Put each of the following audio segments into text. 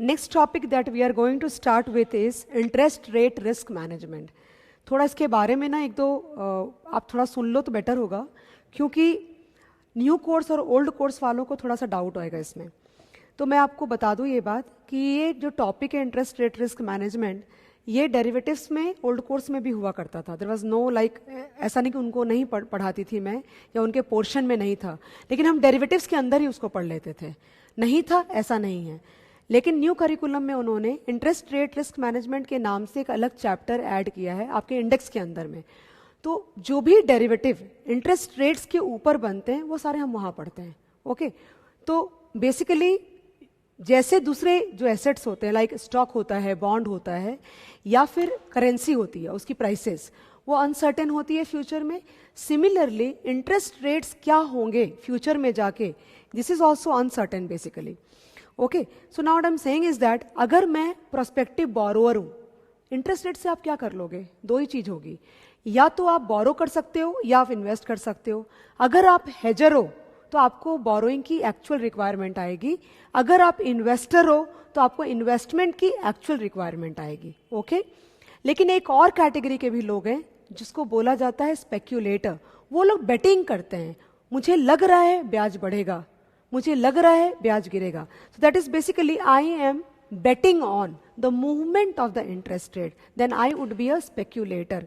Next topic that we are going to start with is interest rate risk management. थोड़ा इसके बारे में ना एक दो आप थोड़ा सुन लो तो बेटर होगा, क्योंकि न्यू कोर्स और ओल्ड कोर्स वालों को थोड़ा सा डाउट आएगा इसमें. तो मैं आपको बता दूं ये बात कि ये जो टॉपिक है इंटरेस्ट रेट रिस्क मैनेजमेंट, ये डेरिवेटिव्स में ओल्ड कोर्स में भी हुआ करता था. देयर वाज नो लाइक, ऐसा नहीं कि उनको नहीं पढ़ाती थी मैं या उनके पोर्शन में नहीं था, लेकिन हम डेरिवेटिव्स के अंदर ही उसको पढ़ लेते थे. नहीं था ऐसा नहीं है, लेकिन न्यू करिकुलम में उन्होंने इंटरेस्ट रेट रिस्क मैनेजमेंट के नाम से एक अलग चैप्टर ऐड किया है आपके इंडेक्स के अंदर में. तो जो भी डेरिवेटिव इंटरेस्ट रेट्स के ऊपर बनते हैं वो सारे हम वहां पढ़ते हैं. ओके, तो बेसिकली जैसे दूसरे जो एसेट्स होते हैं लाइक स्टॉक होता है, बॉन्ड होता है, या फिर करेंसी होती है, उसकी प्राइसेस वो अनसर्टेन होती है फ्यूचर में. सिमिलरली इंटरेस्ट रेट्स क्या होंगे फ्यूचर में जाके, this is also uncertain basically. Okay, so now what I am saying is that अगर मैं प्रोस्पेक्टिव बोरोअर हूं, इंटरेस्ट रेट से आप क्या कर लोगे? दो ही चीज होगी, या तो आप बोरो कर सकते हो या आप इन्वेस्ट कर सकते हो. अगर आप हेजर हो तो आपको बोरोइंग की एक्चुअल रिक्वायरमेंट आएगी, अगर आप इन्वेस्टर हो तो आपको इन्वेस्टमेंट की एक्चुअल रिक्वायरमेंट आएगी. ओके, लेकिन एक और कैटेगरी के भी लोग हैं जिसको बोला जाता है स्पेक्यूलेटर. वो लोग बेटिंग करते हैं, मुझे लग रहा है ब्याज बढ़ेगा, मुझे लग रहा है ब्याज गिरेगा. So that is basically I am betting on the movement of the interest rate, then I would be a speculator.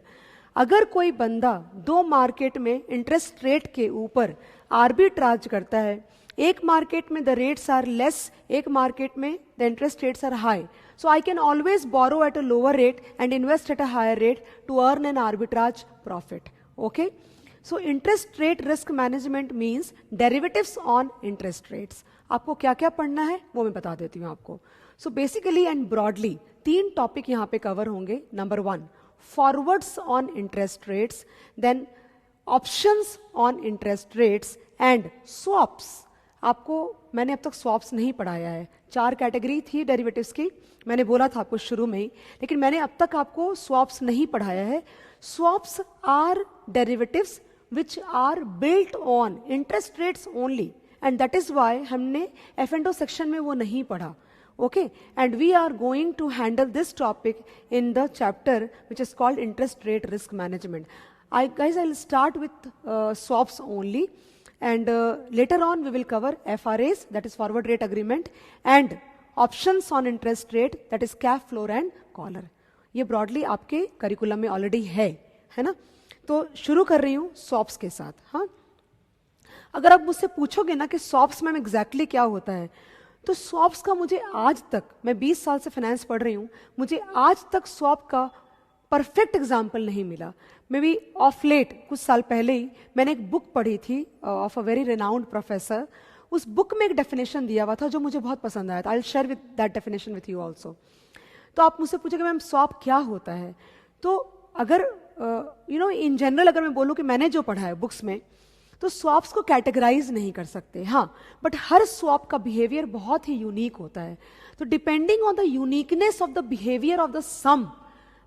अगर कोई बंदा दो मार्केट में इंटरेस्ट रेट के ऊपर आर्बिट्राज करता है, एक मार्केट में द रेट्स आर लेस, एक मार्केट में the interest rates are high, so I can always borrow at a lower rate and invest at a higher rate to earn an arbitrage profit. Okay, so interest rate risk management means derivatives on interest rates. आपको क्या क्या पढ़ना है वो मैं बता देती हूँ आपको. सो बेसिकली एंड ब्रॉडली तीन टॉपिक यहां पे कवर होंगे. Number 1, forwards on interest rates, then options on interest rates and swaps. आपको मैंने अब तक स्वॉप्स नहीं पढ़ाया है. 4 कैटेगरी थी डेरिवेटिव्स की, मैंने बोला था आपको शुरू में ही, लेकिन मैंने अब तक आपको स्वॉप्स नहीं पढ़ाया है. Swaps are derivatives which are built on interest rates only, and that is why हमने F&O सेक्शन में वो नहीं पढ़ा. Okay, and we are going to handle this topic in the chapter which is called interest rate risk management. I'll start with swaps only, and later on we will cover FRAs, that is forward rate agreement, and options on interest rate, that is cap, floor and collar. ये broadly आपके curriculum में already है ना? तो शुरू कर रही हूँ swaps के साथ. हाँ, अगर आप मुझसे पूछोगे ना कि swaps में exactly क्या होता है, तो स्वॉप्स का मुझे आज तक, मैं 20 साल से फाइनेंस पढ़ रही हूं, मुझे आज तक स्वॉप का परफेक्ट एग्जाम्पल नहीं मिला. मे बी ऑफ लेट कुछ साल पहले ही मैंने एक बुक पढ़ी थी of a very renowned professor. उस बुक में एक डेफिनेशन दिया हुआ था जो मुझे बहुत पसंद आया था. I will share with that definition with you also. तो आप मुझसे पूछोगे मैम स्वॉप क्या होता है, तो अगर इन जनरल अगर मैं बोलूँ कि मैंने जो पढ़ा है बुक्स में, तो स्वॉप्स को कैटेगराइज नहीं कर सकते. हाँ, बट हर स्वॉप का बिहेवियर बहुत ही यूनिक होता है. तो depending on the uniqueness of the behaviour of the sum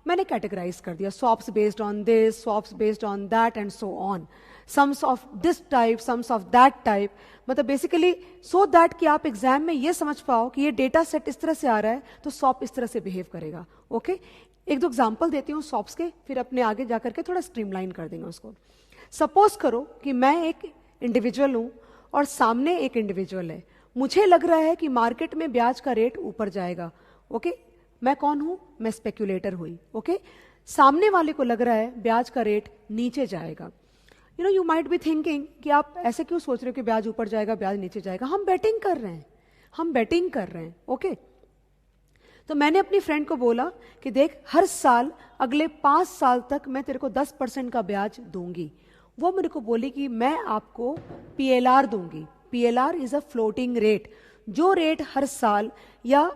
मैंने कैटेगराइज कर दिया. Swaps based on this, swaps based on that and so on. Sums of this type, sums of that type, मतलब basically so that कि आप exam में ये समझ पाओ कि ये डेटा सेट इस तरह से आ रहा है तो स्वॉप इस तरह से बिहेव करेगा. ओके, एक दो एग्जाम्पल देती हूँ स्वॉप्स के, फिर अपने आगे जाकर के थोड़ा स्ट्रीमलाइन कर देंगे उसको. सपोज करो कि मैं एक इंडिविजुअल हूं और सामने एक इंडिविजुअल है. मुझे लग रहा है कि मार्केट में ब्याज का रेट ऊपर जाएगा. ओके, मैं कौन हूं? मैं स्पेक्यूलेटर हुई. ओके, सामने वाले को लग रहा है ब्याज का रेट नीचे जाएगा. यू माइट बी थिंकिंग कि आप ऐसे क्यों सोच रहे हो कि ब्याज ऊपर जाएगा ब्याज नीचे जाएगा. हम बेटिंग कर रहे हैं, हम बेटिंग कर रहे हैं. ओके, तो मैंने अपनी फ्रेंड को बोला कि देख, हर साल अगले 5 साल तक मैं तेरे को 10% का ब्याज दूंगी. वो मेरे को बोली कि मैं आपको PLR दूंगी. PLR is a floating rate. जो रेट हर साल या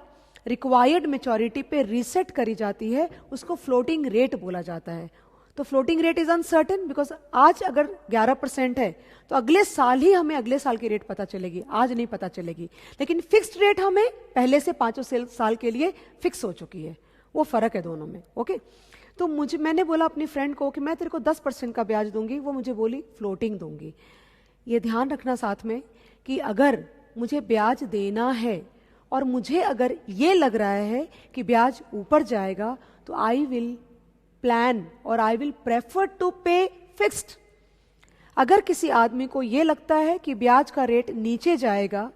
रिक्वायर्ड मेच्योरिटी पे रीसेट करी जाती है उसको फ्लोटिंग रेट बोला जाता है. तो floating rate is uncertain because आज अगर 11% है तो अगले साल ही हमें अगले साल की रेट पता चलेगी, आज नहीं पता चलेगी. लेकिन फिक्स्ड रेट हमें पहले से 5 साल के लिए फिक्स हो चुकी है. वो फर्क है दोनों में. ओके, तो मैंने बोला अपनी फ्रेंड को कि मैं तेरे को 10% का ब्याज दूंगी. वो मुझे बोली फ्लोटिंग दूंगी. ये ध्यान रखना साथ में कि अगर मुझे ब्याज देना है और मुझे अगर ये लग रहा है कि ब्याज ऊपर जाएगा तो आई विल प्लान और आई विल प्रेफर टू पे फिक्स्ड। अगर किसी आदमी को ये लगता है कि ब्याज का रेट नीचे जाएगा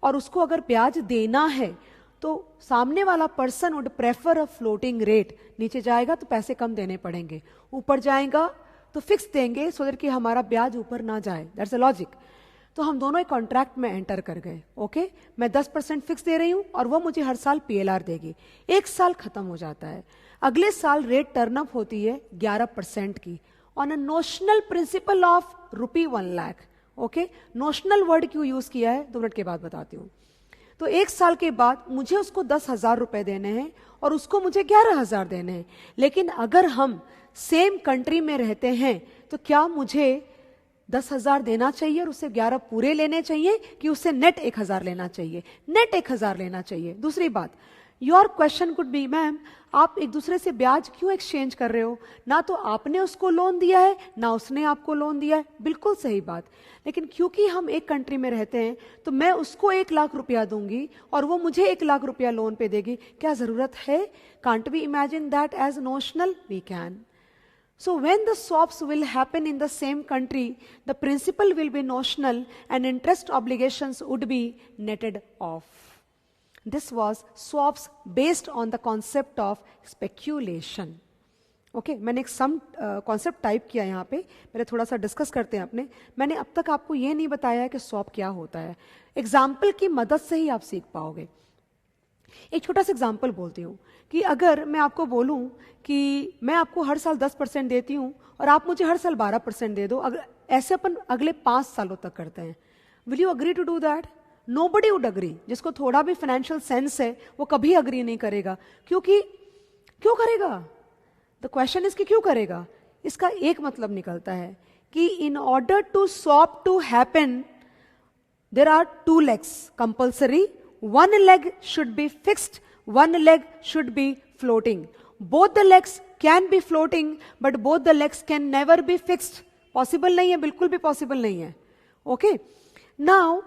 और उसको अगर ब्याज देना है तो सामने वाला person would prefer a floating rate. नीचे जाएगा तो पैसे कम देने पड़ेंगे, ऊपर जाएगा तो फिक्स देंगे सो दैट कि हमारा ब्याज ऊपर ना जाए। That's a logic. तो हम दोनों एक कॉन्ट्रैक्ट में एंटर कर गए। ओके, मैं 10% फिक्स दे रही हूं और वो मुझे हर साल पीएलआर देगी। एक साल खत्म हो जाता है, अगले साल रेट टर्न अप होती है 11% की on a notional principle of ₹1 lakh. Okay, notional word क्यों यूज किया है 2 मिनट के बाद बताती हूं। तो एक साल के बाद मुझे उसको 10,000 रुपए देने हैं और उसको मुझे 11,000 देने हैं। लेकिन अगर हम सेम कंट्री में रहते हैं तो क्या मुझे 10,000 देना चाहिए और उससे 11 पूरे लेने चाहिए कि उससे नेट 1,000 लेना चाहिए? नेट 1,000 लेना चाहिए। दूसरी बात, your question could be, ma'am आप एक दूसरे से ब्याज क्यों एक्सचेंज कर रहे हो? ना तो आपने उसको लोन दिया है ना उसने आपको लोन दिया है। बिल्कुल सही बात। लेकिन क्योंकि हम एक कंट्री में रहते हैं तो मैं उसको 1 लाख रुपया दूंगी और वो मुझे 1 लाख रुपया लोन पे देगी। क्या जरूरत है? Can't we imagine that as notional? We can. So when the swaps will happen in the same country, the principal will be notional and interest obligations would be netted off. This was swaps based on the concept of speculation. Okay, मैंने एक सम concept type किया यहाँ पे, मेरे थोड़ा सा discuss करते हैं अपने। मैंने अब तक आपको ये नहीं बताया कि स्वैप क्या होता है। एग्जाम्पल की मदद से ही आप सीख पाओगे। एक छोटा सा एग्जाम्पल बोलती हूँ कि अगर मैं आपको बोलूँ कि मैं आपको हर साल 10% देती हूँ और आप मुझे हर साल 12% दे दो, अगर ऐसे अपन अगले 5 सालों तक करते हैं, will you agree to do that? Nobody would agree. जिसको थोड़ा भी फाइनेंशियल सेंस है वो कभी अग्री नहीं करेगा। क्योंकि क्यों करेगा? द क्वेश्चन इज कि क्यों करेगा? इसका एक मतलब निकलता है कि in order to swap to happen there are 2 legs compulsory. One leg should be fixed, one leg should be floating. Both the legs can be floating, but both the legs can never be fixed. Possible नहीं है, बिल्कुल भी possible नहीं है। Okay? Now,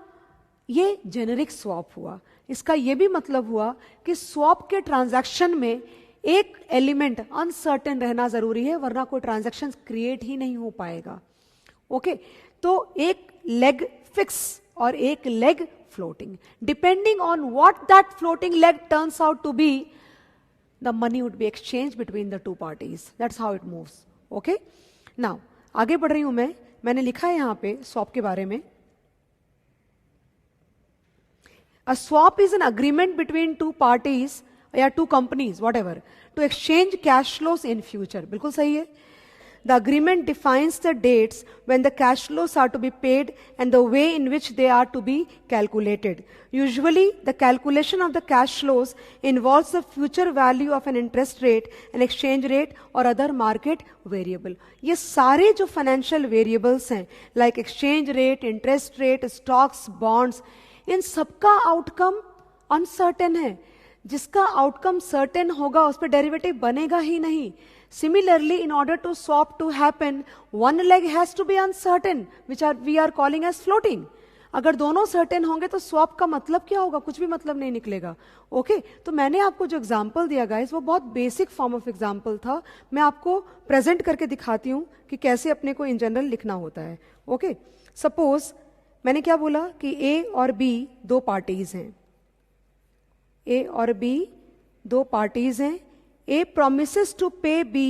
ये generic swap हुआ। इसका ये भी मतलब हुआ कि स्वैप के ट्रांजैक्शन में एक एलिमेंट अनसर्टेन रहना जरूरी है, वरना कोई ट्रांजैक्शन क्रिएट ही नहीं हो पाएगा। ओके, तो एक लेग फिक्स और एक leg floating. Depending on what that floating leg turns out to be, the money would be exchanged between the two parties. That's how it moves. Okay? Now, आगे बढ़ रही हूं मैंने लिखा है यहां पे swap के बारे में। A swap is an agreement between 2 parties या 2 companies, whatever, to exchange cash flows in future. बिल्कुल सही है। The agreement defines the dates when the cash flows are to be paid and the way in which they are to be calculated. Usually, the calculation of the cash flows involves the future value of an interest rate, an exchange rate or other market variable. ये सारे जो financial variables हैं, like exchange rate, interest rate, stocks, bonds, इन सबका outcome uncertain है। जिसका outcome certain होगा उस पर डेरिवेटिव बनेगा ही नहीं। Similarly, in order to swap to happen, one leg has to be uncertain, which we are calling as floating. अगर दोनों सर्टेन होंगे तो स्वैप का मतलब क्या होगा? कुछ भी मतलब नहीं निकलेगा। ओके, तो मैंने आपको जो एग्जांपल दिया गाइस वो बहुत बेसिक फॉर्म ऑफ एग्जांपल था। मैं आपको प्रेजेंट करके दिखाती हूँ कि कैसे अपने को इन जनरल लिखना होता है। ओके, सपोज मैंने क्या बोला कि ए और बी 2 पार्टीज हैं। ए और बी 2 पार्टीज हैं। A promises to pay B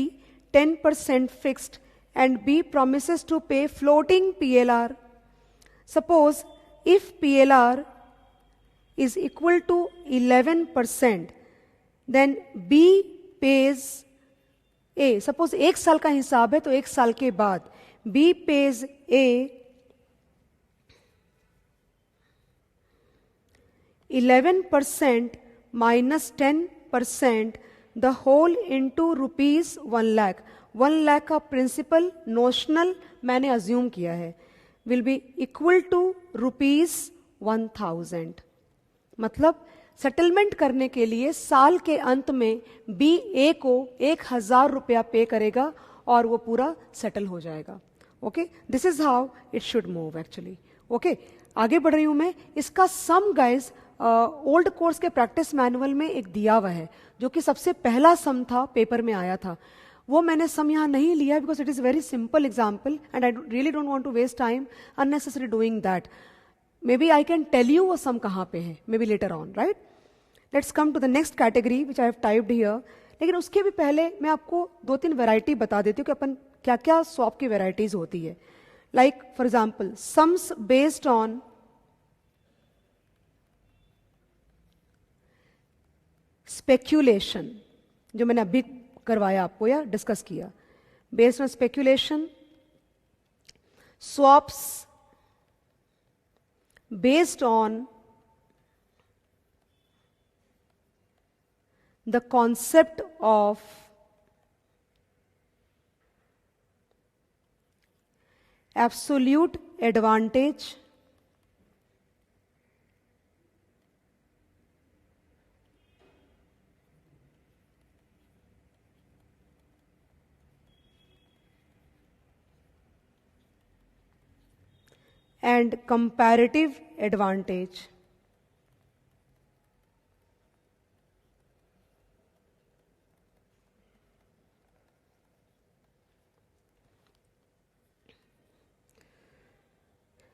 10% fixed and B promises to pay floating PLR. Suppose if PLR is equal to 11%, then B pays A. Suppose 1 साल का हिसाब है तो 1 साल के बाद B pays A 11% minus 10% the whole into ₹1 lakh. 1 lakh का principal notional मैंने अज्यूम किया है विल बी इक्वल टू ₹1000। मतलब सेटलमेंट करने के लिए साल के अंत में बी ए को 1000 रुपया पे करेगा और वो पूरा सेटल हो जाएगा। Okay, this is how it should move actually. Okay, आगे बढ़ रही हूं मैं। इसका सम गाइस ओल्ड कोर्स के प्रैक्टिस मैनुअल में एक दिया हुआ है जो कि सबसे पहला सम था, पेपर में आया था। वो मैंने सम यहाँ नहीं लिया because it is very simple example and I really don't want to waste time unnecessary doing that. Maybe I can tell you वो सम कहाँ पे है, maybe later on, right. Let's come to the next category which I have typed here. लेकिन उसके भी पहले मैं आपको 2-3 वैरायटी बता देती हूँ कि अपन क्या क्या स्वैप की वैरायटीज होती है। Like for example sums based on speculation, जो मैंने अभी करवाया आपको या डिस्कस किया, based on speculation, swaps based on the concept of absolute advantage and comparative advantage.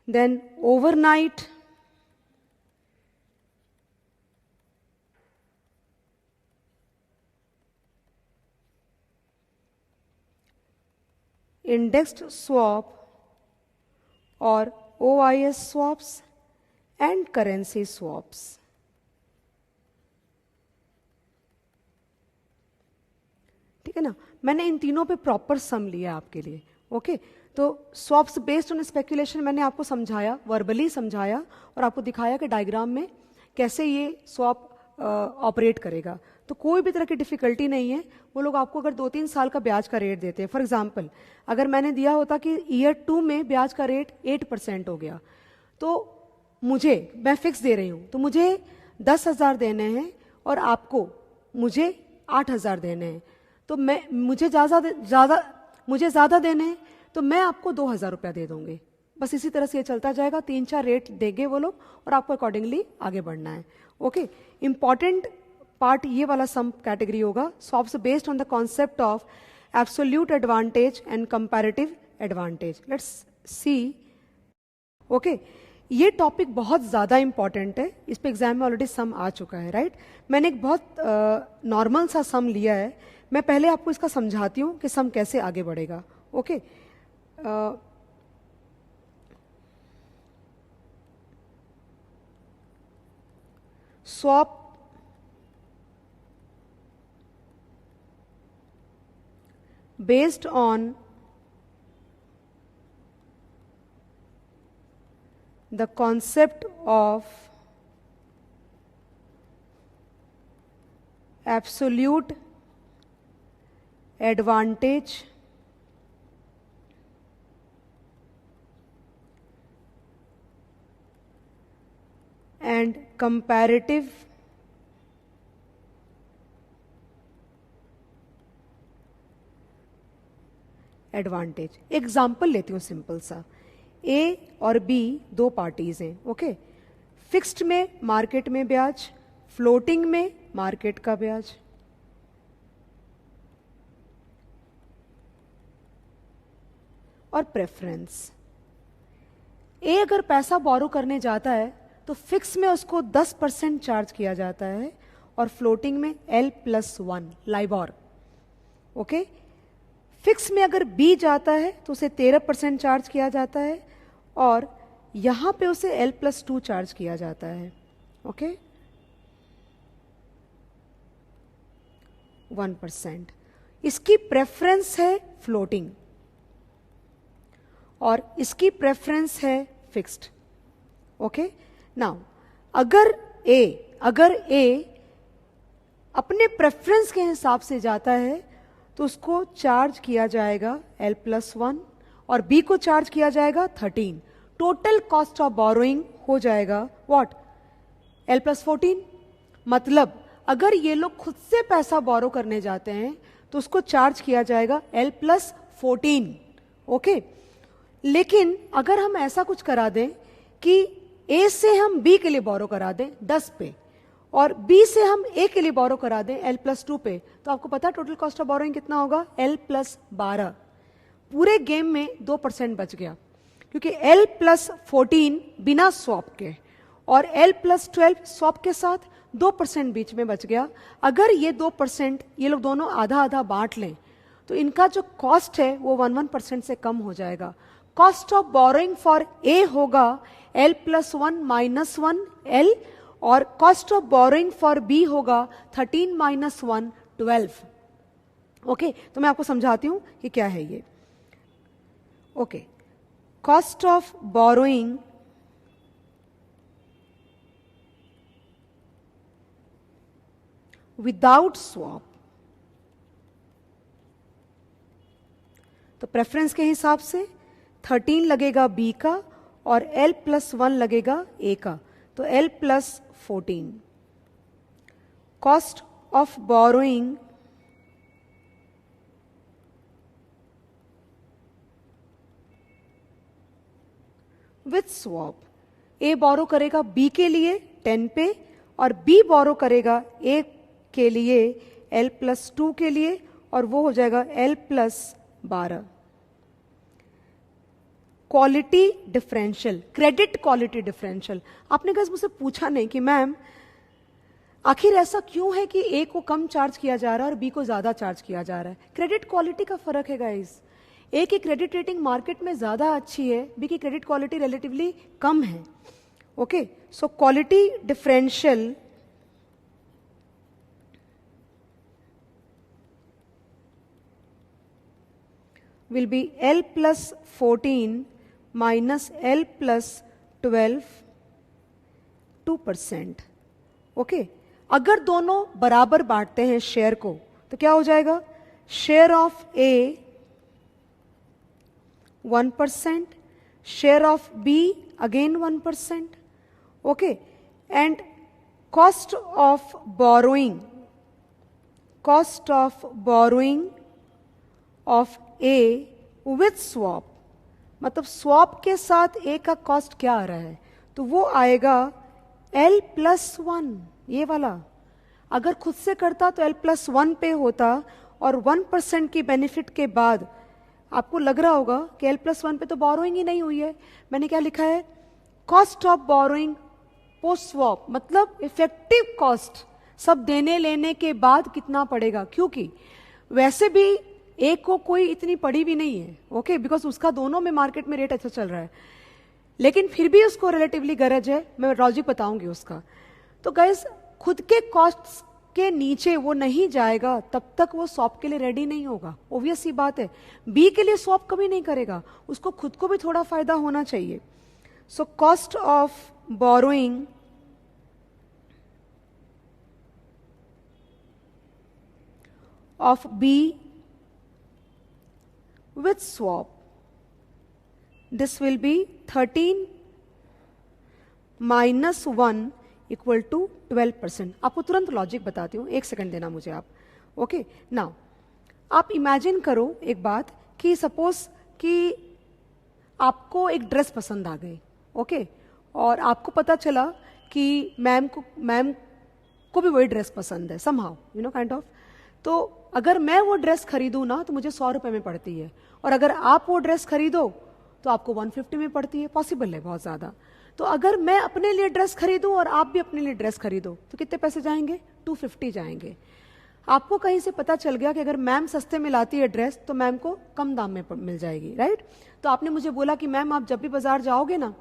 Then overnight indexed swap or OIS swaps and currency swaps. ठीक है ना, मैंने इन तीनों पे प्रॉपर सम लिया आपके लिए। ओके तो स्वैप्स बेस्ड ऑन स्पेक्यूलेशन मैंने आपको समझाया, वर्बली समझाया और आपको दिखाया कि डायग्राम में कैसे ये स्वैप ऑपरेट करेगा। तो कोई भी तरह की डिफिकल्टी नहीं है। वो लोग आपको अगर 2-3 साल का ब्याज का रेट देते हैं, फॉर एग्जांपल अगर मैंने दिया होता कि ईयर 2 में ब्याज का रेट 8% हो गया, तो मैं फिक्स दे रही हूँ, तो मुझे 10,000 देने हैं और आपको मुझे 8,000 देने हैं। तो मुझे ज़्यादा देने हैं तो मैं आपको 2,000 रुपया दे दूंगी। बस इसी तरह से ये चलता जाएगा, 3-4 रेट देंगे वो लोग और आपको अकॉर्डिंगली आगे बढ़ना है। ओके इंपॉर्टेंट पार्ट ये वाला सम कैटेगरी होगा, swaps based on the concept of absolute advantage and comparative advantage. Let's see. Okay ये टॉपिक बहुत ज़्यादा इंपॉर्टेंट है, इस पे एग्जाम में ऑलरेडी सम आ चुका है, राइट। मैंने एक बहुत नॉर्मल सा सम लिया है, मैं पहले आपको इसका समझाती हूँ कि सम कैसे आगे बढ़ेगा। Okay swap based on the concept of absolute advantage and comparative advantage. Example लेती हूँ सिंपल सा, ए और बी 2 पार्टीज हैं। ओके फिक्स्ड में मार्केट में ब्याज, फ्लोटिंग में मार्केट का ब्याज। और प्रेफरेंस, ए अगर पैसा बोरो करने जाता है तो फिक्स में उसको 10% चार्ज किया जाता है और फ्लोटिंग में L+1 लाइबॉर। ओके फिक्स में अगर बी जाता है तो उसे 13% चार्ज किया जाता है और यहां पे उसे L+2 चार्ज किया जाता है। ओके 1%। इसकी प्रेफरेंस है फ्लोटिंग और इसकी प्रेफरेंस है फिक्स्ड। ओके नाउ अगर ए अपने प्रेफरेंस के हिसाब से जाता है तो उसको चार्ज किया जाएगा L+1 और बी को चार्ज किया जाएगा 13। टोटल कॉस्ट ऑफ बोरोइंग हो जाएगा व्हाट L+14। मतलब अगर ये लोग खुद से पैसा बोरो करने जाते हैं तो उसको चार्ज किया जाएगा L+14। ओके लेकिन अगर हम ऐसा कुछ करा दें कि ए से हम बी के लिए बोरो करा दें 10 पे और बी से हम ए के लिए बोरो करा दें L+2 पे, तो आपको पता है टोटल कॉस्ट ऑफ बोरोइंग कितना होगा? L+12। पूरे गेम में 2% बच गया, क्योंकि L+14 बिना स्वैप के और L+12 स्वैप के साथ 2% बीच में बच गया। अगर ये 2% ये लोग दोनों आधा आधा बांट लें तो इनका जो कॉस्ट है वो 1% से कम हो जाएगा। Cost of borrowing for A होगा L+1 -1 L और cost of borrowing for B होगा 13 - 1 12। ओके, तो मैं आपको समझाती हूं कि क्या है ये। Okay, cost of borrowing without swap, तो प्रेफरेंस के हिसाब से 13 लगेगा बी का और L+1 लगेगा ए का, तो L+14। Cost of borrowing with swap, A borrow करेगा बी के लिए 10 पे और बी बोरो करेगा ए के लिए L+2 के लिए और वो हो जाएगा L+12। Quality differential, credit quality differential. आपने कहा मुझसे पूछा नहीं कि मैम आखिर ऐसा क्यों है कि ए को कम चार्ज किया जा रहा है और बी को ज्यादा चार्ज किया जा रहा है? क्रेडिट क्वालिटी का फर्क है गाइस। ए की क्रेडिट रेटिंग मार्केट में ज्यादा अच्छी है, बी की क्रेडिट क्वालिटी रिलेटिवली कम है। Okay, so quality differential will be L+14 minus L+12 2%। Okay, अगर दोनों बराबर बांटते हैं शेयर को तो क्या हो जाएगा? Share of A 1%, share of B again 1%। Okay, and cost of borrowing of A with swap, मतलब स्वैप के साथ ए का कॉस्ट क्या आ रहा है? तो वो आएगा L+1, ये वाला। अगर खुद से करता तो L+1 पे होता और 1% की बेनिफिट के बाद आपको लग रहा होगा कि L+1 पे तो बोरोइंग ही नहीं हुई है। मैंने क्या लिखा है? Cost of borrowing post swap, मतलब इफेक्टिव कॉस्ट सब देने लेने के बाद कितना पड़ेगा, क्योंकि वैसे भी एक को कोई इतनी पड़ी भी नहीं है। ओके, बिकॉज उसका दोनों में मार्केट में रेट अच्छा चल रहा है, लेकिन फिर भी उसको रिलेटिवली गरज है। मैं लॉजिक बताऊंगी उसका। तो गाइस, खुद के कॉस्ट के नीचे वो नहीं जाएगा तब तक वो स्वैप के लिए रेडी नहीं होगा। ऑब्वियस सी बात है, बी के लिए स्वैप कभी नहीं करेगा, उसको खुद को भी थोड़ा फायदा होना चाहिए। So cost of borrowing of B with swap, this will be 13 minus 1 equal to 12%। आपको तुरंत लॉजिक बताती हूँ, एक सेकंड देना मुझे आप। ओके, नाउ आप इमेजिन करो एक बात कि सपोज कि आपको एक ड्रेस पसंद आ गई। ओके, और आपको पता चला कि मैम को भी वही ड्रेस पसंद है somehow, you know, kind of. तो अगर मैं वो ड्रेस खरीदूं ना तो मुझे 100 रुपए में पड़ती है, और अगर आप वो ड्रेस खरीदो तो आपको 150 में पड़ती है। पॉसिबल है बहुत ज्यादा। तो अगर मैं अपने लिए ड्रेस खरीदूं और आप भी अपने लिए ड्रेस खरीदो तो कितने पैसे जाएंगे? 250 जाएंगे। आपको कहीं से पता चल गया कि अगर मैम सस्ते में लाती है ड्रेस तो मैम को कम दाम में मिल जाएगी, राइट? तो आपने मुझे बोला कि मैम आप जब भी बाजार जाओगे ना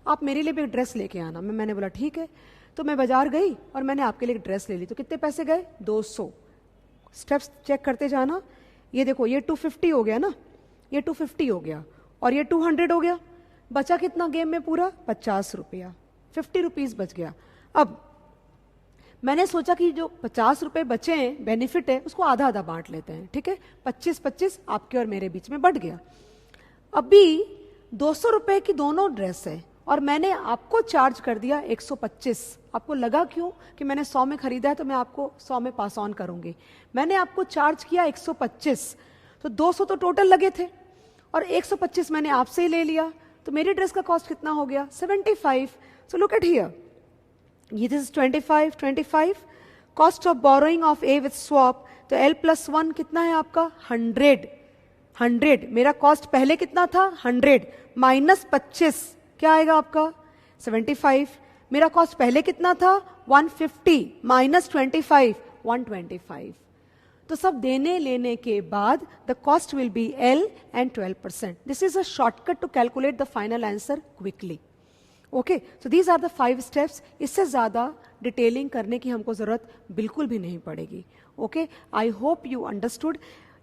आप मेरे लिए भी एक ड्रेस लेके आना। मैंने बोला ठीक है। तो मैं बाजार गई और मैंने आपके लिए एक ड्रेस ले ली। तो कितने पैसे गए? 200। स्टेप्स चेक करते जाना। ये देखो, ये 250 हो गया ना, ये 250 हो गया और ये 200 हो गया। बचा कितना गेम में पूरा? 50 रुपया, 50 रुपीज बच गया। अब मैंने सोचा कि जो 50 रुपए बचे हैं, बेनिफिट है, उसको आधा आधा बांट लेते हैं। ठीक है, 25-25 आपके और मेरे बीच में बढ़ गया। अभी 200 रुपए की दोनों ड्रेस है और मैंने आपको चार्ज कर दिया 125। आपको लगा क्यों कि मैंने 100 में खरीदा है तो मैं आपको 100 में पास ऑन करूंगी। मैंने आपको चार्ज किया 125, तो 200 तो टोटल लगे थे और 125 मैंने आपसे ही ले लिया। तो मेरी ड्रेस का कॉस्ट कितना हो गया 75. सो लुक एट हियर, ये this 25 cost of borrowing of A with swap, तो L+1 कितना है आपका 100. मेरा कॉस्ट पहले कितना था 100 माइनस 25 क्या आएगा आपका 75. मेरा कॉस्ट पहले कितना था 150 माइनस 25 125. तो सब देने लेने के बाद the cost will be L and 12%. This is a shortcut to calculate the final answer quickly. Okay, so these are the 5 steps. इससे ज्यादा डिटेलिंग करने की हमको जरूरत बिल्कुल भी नहीं पड़ेगी. Okay, I hope you understood.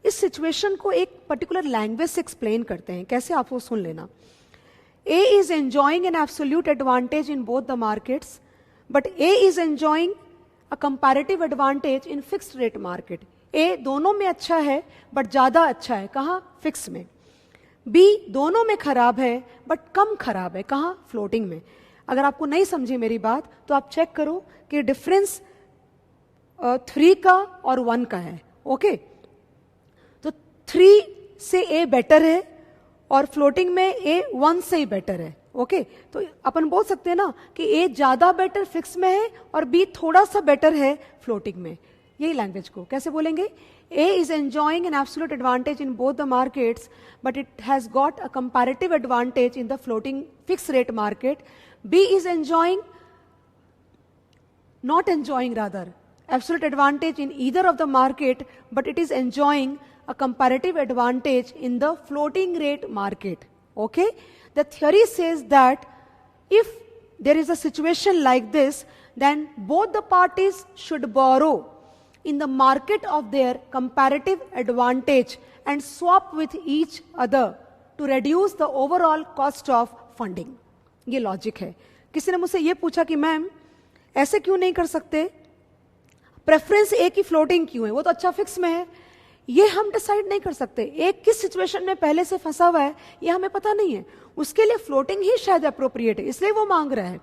इस सिचुएशन को एक पर्टिकुलर लैंग्वेज से एक्सप्लेन करते हैं. कैसे, आप वो सुन लेना. A is enjoying an absolute advantage in both the markets, but A is enjoying a comparative advantage in fixed rate market. A दोनों में अच्छा है बट ज्यादा अच्छा है कहाँ, फिक्स में. B दोनों में खराब है बट कम खराब है कहाँ, फ्लोटिंग में. अगर आपको नहीं समझी मेरी बात तो आप चेक करो कि डिफरेंस 3 का और 1 का है. ओके, तो 3 से A बेटर है और फ्लोटिंग में A 1 से ही बेटर है. ओके, तो अपन बोल सकते हैं ना कि A ज्यादा बेटर फिक्स में है और B थोड़ा सा बेटर है फ्लोटिंग में. यही लैंग्वेज को कैसे बोलेंगे, A is enjoying an absolute advantage in both the markets, but it has got a comparative advantage in the floating fixed rate market. B is not enjoying rather, absolute advantage in either of the market, but it is enjoying a comparative advantage in the floating rate market. Okay, the theory says that if there is a situation like this, then both the parties should borrow in the market of their comparative advantage and swap with each other to reduce the overall cost of funding. ये logic है. किसी ने मुझसे ये पूछा कि ma'am ऐसे क्यों नहीं कर सकते, प्रेफरेंस ए की फ्लोटिंग क्यों है, वो तो अच्छा फिक्स में है. ये हम डिसाइड नहीं कर सकते. एक किस सिचुएशन में पहले से फंसा हुआ है ये हमें पता नहीं है. उसके लिए फ्लोटिंग ही शायद अप्रोप्रिएट है, इसलिए वो मांग रहा है.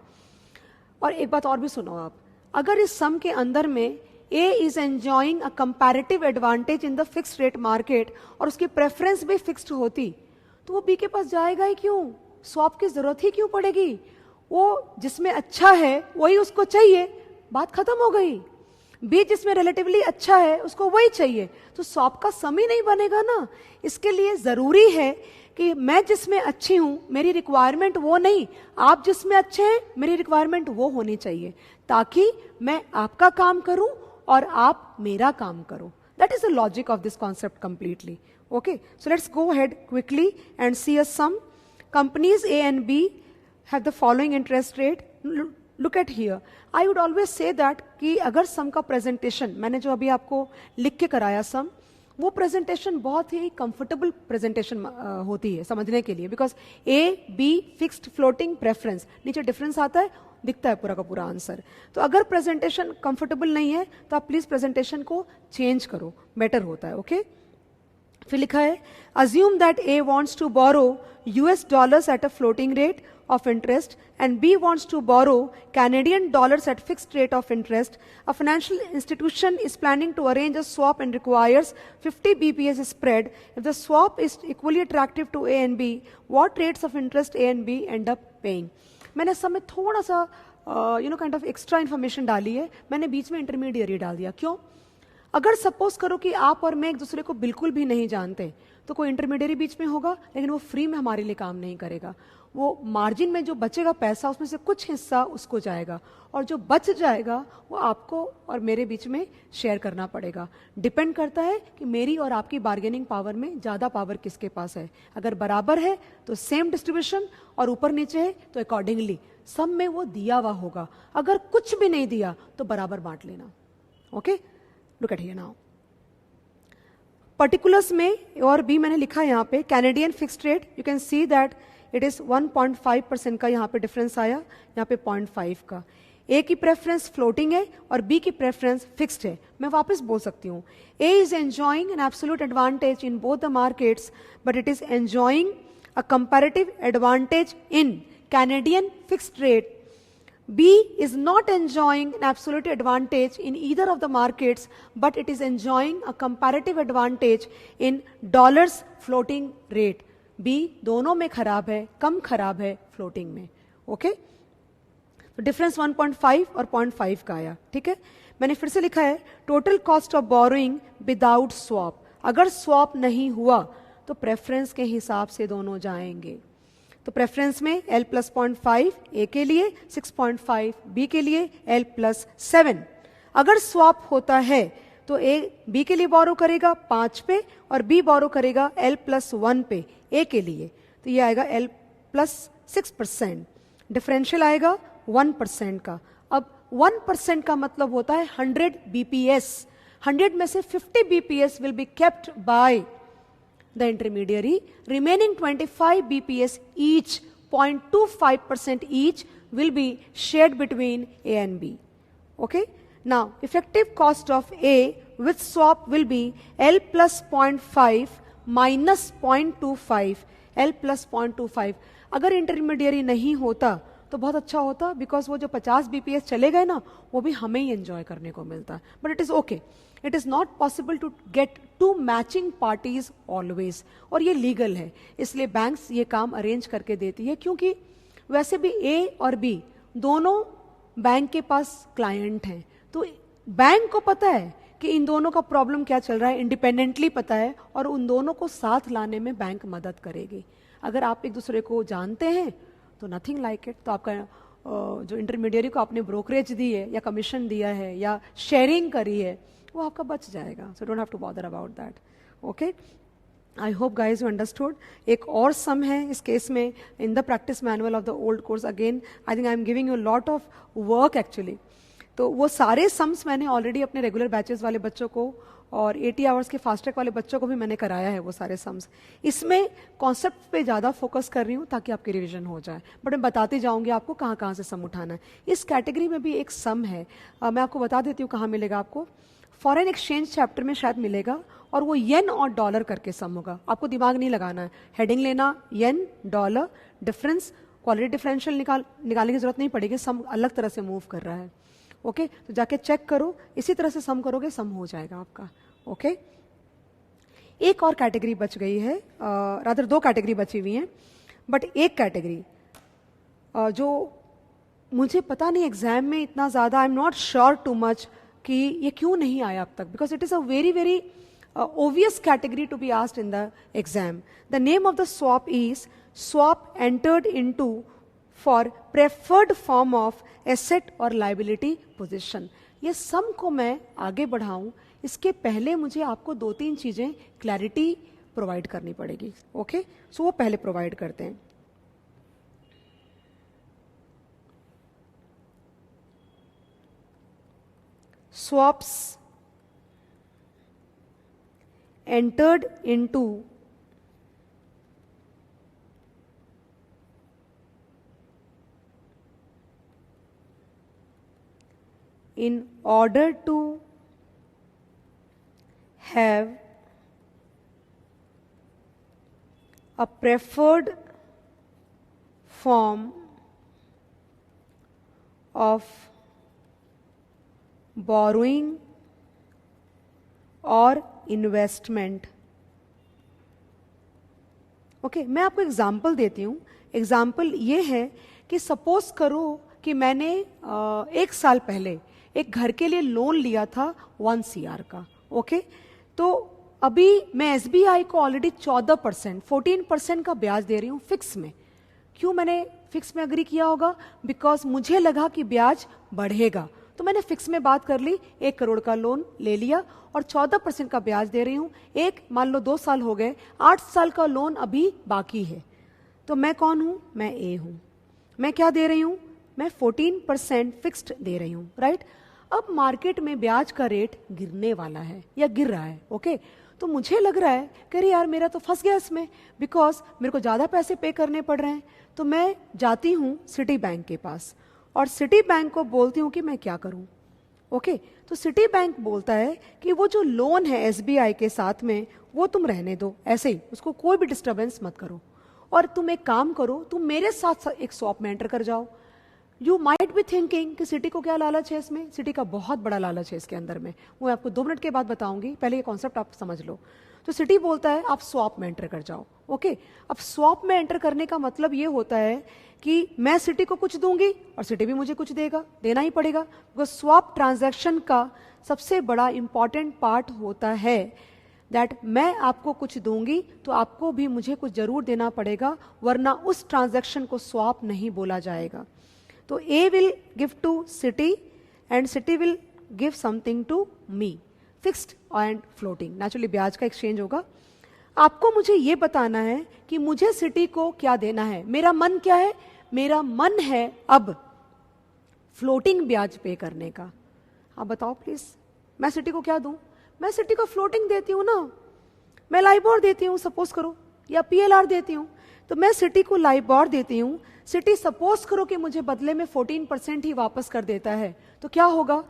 और एक बात और भी सुनो आप, अगर इस सम के अंदर में A is enjoying a comparative advantage in the fixed rate market और उसकी प्रेफरेंस भी फिक्स्ड होती तो वो B के पास जाएगा ही क्यों, स्वैप की जरूरत ही क्यों पड़ेगी. वो जिसमें अच्छा है वही उसको चाहिए, बात खत्म हो गई. B जिसमें रिलेटिवली अच्छा है उसको वही चाहिए, तो स्वैप का सम ही नहीं बनेगा ना. इसके लिए जरूरी है कि मैं जिसमें अच्छी हूं मेरी रिक्वायरमेंट वो नहीं, आप जिसमें अच्छे हैं मेरी रिक्वायरमेंट वो होनी चाहिए, ताकि मैं आपका काम करूं और आप मेरा काम करो. That is the logic of this concept completely. Okay, so let's go ahead quickly and see a sum. Companies A and B have the following interest rate. Look at here. I would always say that कि अगर sum का presentation मैंने जो अभी आपको लिख के कराया sum, वो प्रेजेंटेशन बहुत ही कंफर्टेबल प्रेजेंटेशन होती है समझने के लिए, because A B fixed floating preference, नीचे डिफरेंस आता है, दिखता है पूरा का पूरा आंसर. तो अगर प्रेजेंटेशन कंफर्टेबल नहीं है तो आप प्लीज प्रेजेंटेशन को चेंज करो, बेटर होता है. ओके, फिर लिखा है assume that A wants to borrow $, at a floating rate of interest and B wants to borrow Canadian dollars at fixed rate of interest. A financial institution is planning to arrange a swap and requires 50 BPS spread. If the swap is equally attractive to A and B, what rates of interest A and B end up paying? मैंने सब में थोड़ा सा kind of extra information डाली है, मैंने बीच में intermediate डाल दिया. क्यों? अगर सपोज करो कि आप और मैं एक दूसरे को बिल्कुल भी नहीं जानते तो कोई इंटरमीडिएट बीच में होगा, लेकिन वो फ्री में हमारे लिए काम नहीं करेगा. वो मार्जिन में जो बचेगा पैसा उसमें से कुछ हिस्सा उसको जाएगा और जो बच जाएगा वो आपको और मेरे बीच में शेयर करना पड़ेगा. डिपेंड करता है कि मेरी और आपकी बार्गेनिंग पावर में ज्यादा पावर किसके पास है. अगर बराबर है तो सेम डिस्ट्रीब्यूशन और ऊपर नीचे है तो अकॉर्डिंगली सब में वो दिया हुआ होगा. अगर कुछ भी नहीं दिया तो बराबर बांट लेना. Okay, look at here now. Particulars में और भी मैंने लिखा है यहाँ पे Canadian fixed rate, you can see that it is 1.5% का यहाँ पे डिफरेंस आया, यहाँ पे 0.5 का. ए की प्रेफरेंस फ्लोटिंग है और बी की प्रेफरेंस फिक्स्ड है. मैं वापस बोल सकती हूँ A is enjoying an absolute advantage in both the markets but it is enjoying a comparative advantage in Canadian fixed rate. B is not enjoying an absolute advantage in either of the markets, but it is enjoying a comparative advantage in dollars floating rate. B दोनों में खराब है, कम खराब है floating में। Okay, तो difference 1.5 और 0.5 का आया। ठीक है, मैंने फिर से लिखा है total cost of borrowing without swap. अगर स्वैप नहीं हुआ तो प्रेफरेंस के हिसाब से दोनों जाएंगे। तो प्रेफरेंस में L प्लस 0.5 ए के लिए, 6.5 बी के लिए, L प्लस 7। अगर स्वैप होता है तो ए बी के लिए बोरो करेगा 5 पे और बी बोरो करेगा L प्लस 1 पे ए के लिए, तो ये आएगा L प्लस 6%। डिफरेंशियल आएगा 1% का। अब 1% का मतलब होता है 100 BPS। 100 में से 50 BPS will be kept bye the intermediary, remaining 25 BPS each, 0.25% each will be shared between A and B. Okay, now effective cost of A with swap will be L plus 0.5 minus 0.25 L plus 0.25। अगर intermediary नहीं होता तो बहुत अच्छा होता, because वो जो 50 BPS चले गए ना वो भी हमें ही एंजॉय करने को मिलता। But it is okay, it is not possible to get to matching parties always, और ये लीगल है, इसलिए बैंक्स ये काम अरेंज करके देती है। क्योंकि वैसे भी ए और बी दोनों बैंक के पास क्लाइंट हैं, तो बैंक को पता है कि इन दोनों का प्रॉब्लम क्या चल रहा है, इंडिपेंडेंटली पता है, और उन दोनों को साथ लाने में बैंक मदद करेगी। अगर आप एक दूसरे को जानते हैं तो नथिंग लाइक इट। तो आपका जो इंटरमीडियरी को आपने ब्रोकरेज दी है या कमीशन दिया है या शेयरिंग करी है वो आपका बच जाएगा। So don't have to bother about that. Okay, I hope guys you understood. एक और सम है इस केस में in the practice manual of the old course. Again I think I am giving you lot of work actually. तो वो सारे sums मैंने already अपने रेगुलर बैचेस वाले बच्चों को और 80 आवर्स के फास्ट ट्रैक वाले बच्चों को भी मैंने कराया है वो सारे सम्स। इसमें कॉन्सेप्ट पे ज़्यादा फोकस कर रही हूँ ताकि आपकी रिवीजन हो जाए, बट मैं बताती जाऊँगी आपको कहाँ कहाँ से सम उठाना है। इस कैटेगरी में भी एक सम है, मैं आपको बता देती हूँ कहाँ मिलेगा आपको। फॉरेन एक्सचेंज चैप्टर में शायद मिलेगा, और वो येन और डॉलर करके सम होगा। आपको दिमाग नहीं लगाना है, हेडिंग लेना येन डॉलर, डिफरेंस क्वालिटी डिफरेंशियल निकालने की जरूरत नहीं पड़ेगी, सम अलग तरह से मूव कर रहा है। ओके, तो जाके चेक करो, इसी तरह से सम करोगे सम हो जाएगा आपका। ओके, एक और कैटेगरी बच गई है, रादर 2 कैटेगरी बची हुई हैं, बट एक कैटेगरी जो मुझे पता नहीं एग्जाम में इतना ज़्यादा, I am not sure too much कि ये क्यों नहीं आया अब तक, because it is a very very obvious category to be asked in the exam. The name of the swap is swap entered into for preferred form of asset or liability position. ये सम को मैं आगे बढ़ाऊं इसके पहले मुझे आपको 2-3 चीजें clarity provide करनी पड़ेगी। ओके, सो वो पहले प्रोवाइड करते हैं। Swaps entered into in order to have a preferred form of borrowing और इन्वेस्टमेंट। ओके, मैं आपको एग्जाम्पल देती हूँ। एग्जाम्पल ये है कि सपोज करो कि मैंने 1 साल पहले एक घर के लिए लोन लिया था 1 CR का। ओके, तो अभी मैं SBI को ऑलरेडी 14%, 14% का ब्याज दे रही हूँ फिक्स में। क्यों मैंने फिक्स में अग्री किया होगा? बिकॉज मुझे लगा कि ब्याज बढ़ेगा, तो मैंने फिक्स में बात कर ली, 1 करोड़ का लोन ले लिया और 14% का ब्याज दे रही हूँ। एक मान लो 2 साल हो गए, 8 साल का लोन अभी बाकी है, तो मैं कौन हूँ? मैं ए हूँ। मैं क्या दे रही हूँ? मैं 14% फिक्स्ड दे रही हूँ, राइट। अब मार्केट में ब्याज का रेट गिरने वाला है या गिर रहा है। ओके, तो मुझे लग रहा है कि अरे यार मेरा तो फंस गया इसमें, बिकॉज मेरे को ज़्यादा पैसे पे करने पड़ रहे हैं। तो मैं जाती हूँ सिटी बैंक के पास और सिटी बैंक को बोलती हूँ कि मैं क्या करूँ। ओके, तो सिटी बैंक बोलता है कि वो जो लोन है SBI के साथ में वो तुम रहने दो ऐसे ही, उसको कोई भी डिस्टर्बेंस मत करो, और तुम एक काम करो, तुम मेरे साथ एक स्वैप में एंटर कर जाओ। यू माइट बी थिंकिंग कि सिटी को क्या लालच है इसमें, सिटी का बहुत बड़ा लालच है इसके अंदर में, वो आपको 2 मिनट के बाद बताऊंगी, पहले ये कॉन्सेप्ट आप समझ लो। तो सिटी बोलता है आप स्वैप में एंटर कर जाओ, ओके। अब स्वैप में एंटर करने का मतलब ये होता है कि मैं सिटी को कुछ दूंगी और सिटी भी मुझे कुछ देगा, देना ही पड़ेगा, बिकॉज स्वैप ट्रांजैक्शन का सबसे बड़ा इंपॉर्टेंट पार्ट होता है दैट मैं आपको कुछ दूंगी तो आपको भी मुझे कुछ जरूर देना पड़ेगा, वरना उस ट्रांजैक्शन को स्वैप नहीं बोला जाएगा। तो A will give to Citi and Citi will give something to me, fixed and floating, naturally ब्याज का एक्सचेंज होगा। आपको मुझे ये बताना है कि मुझे सिटी को क्या देना है। मेरा मन क्या है, मेरा मन है अब फ्लोटिंग ब्याज पे करने का। आप बताओ प्लीज, मैं सिटी को क्या दूं? मैं सिटी को फ्लोटिंग देती हूं ना, मैं लाइबोर देती हूं सपोज करो, या पीएलआर देती हूं, तो मैं सिटी को लाइबोर देती हूं। सिटी सपोज करो कि मुझे बदले में 14% ही वापस कर देता है, तो क्या होगा?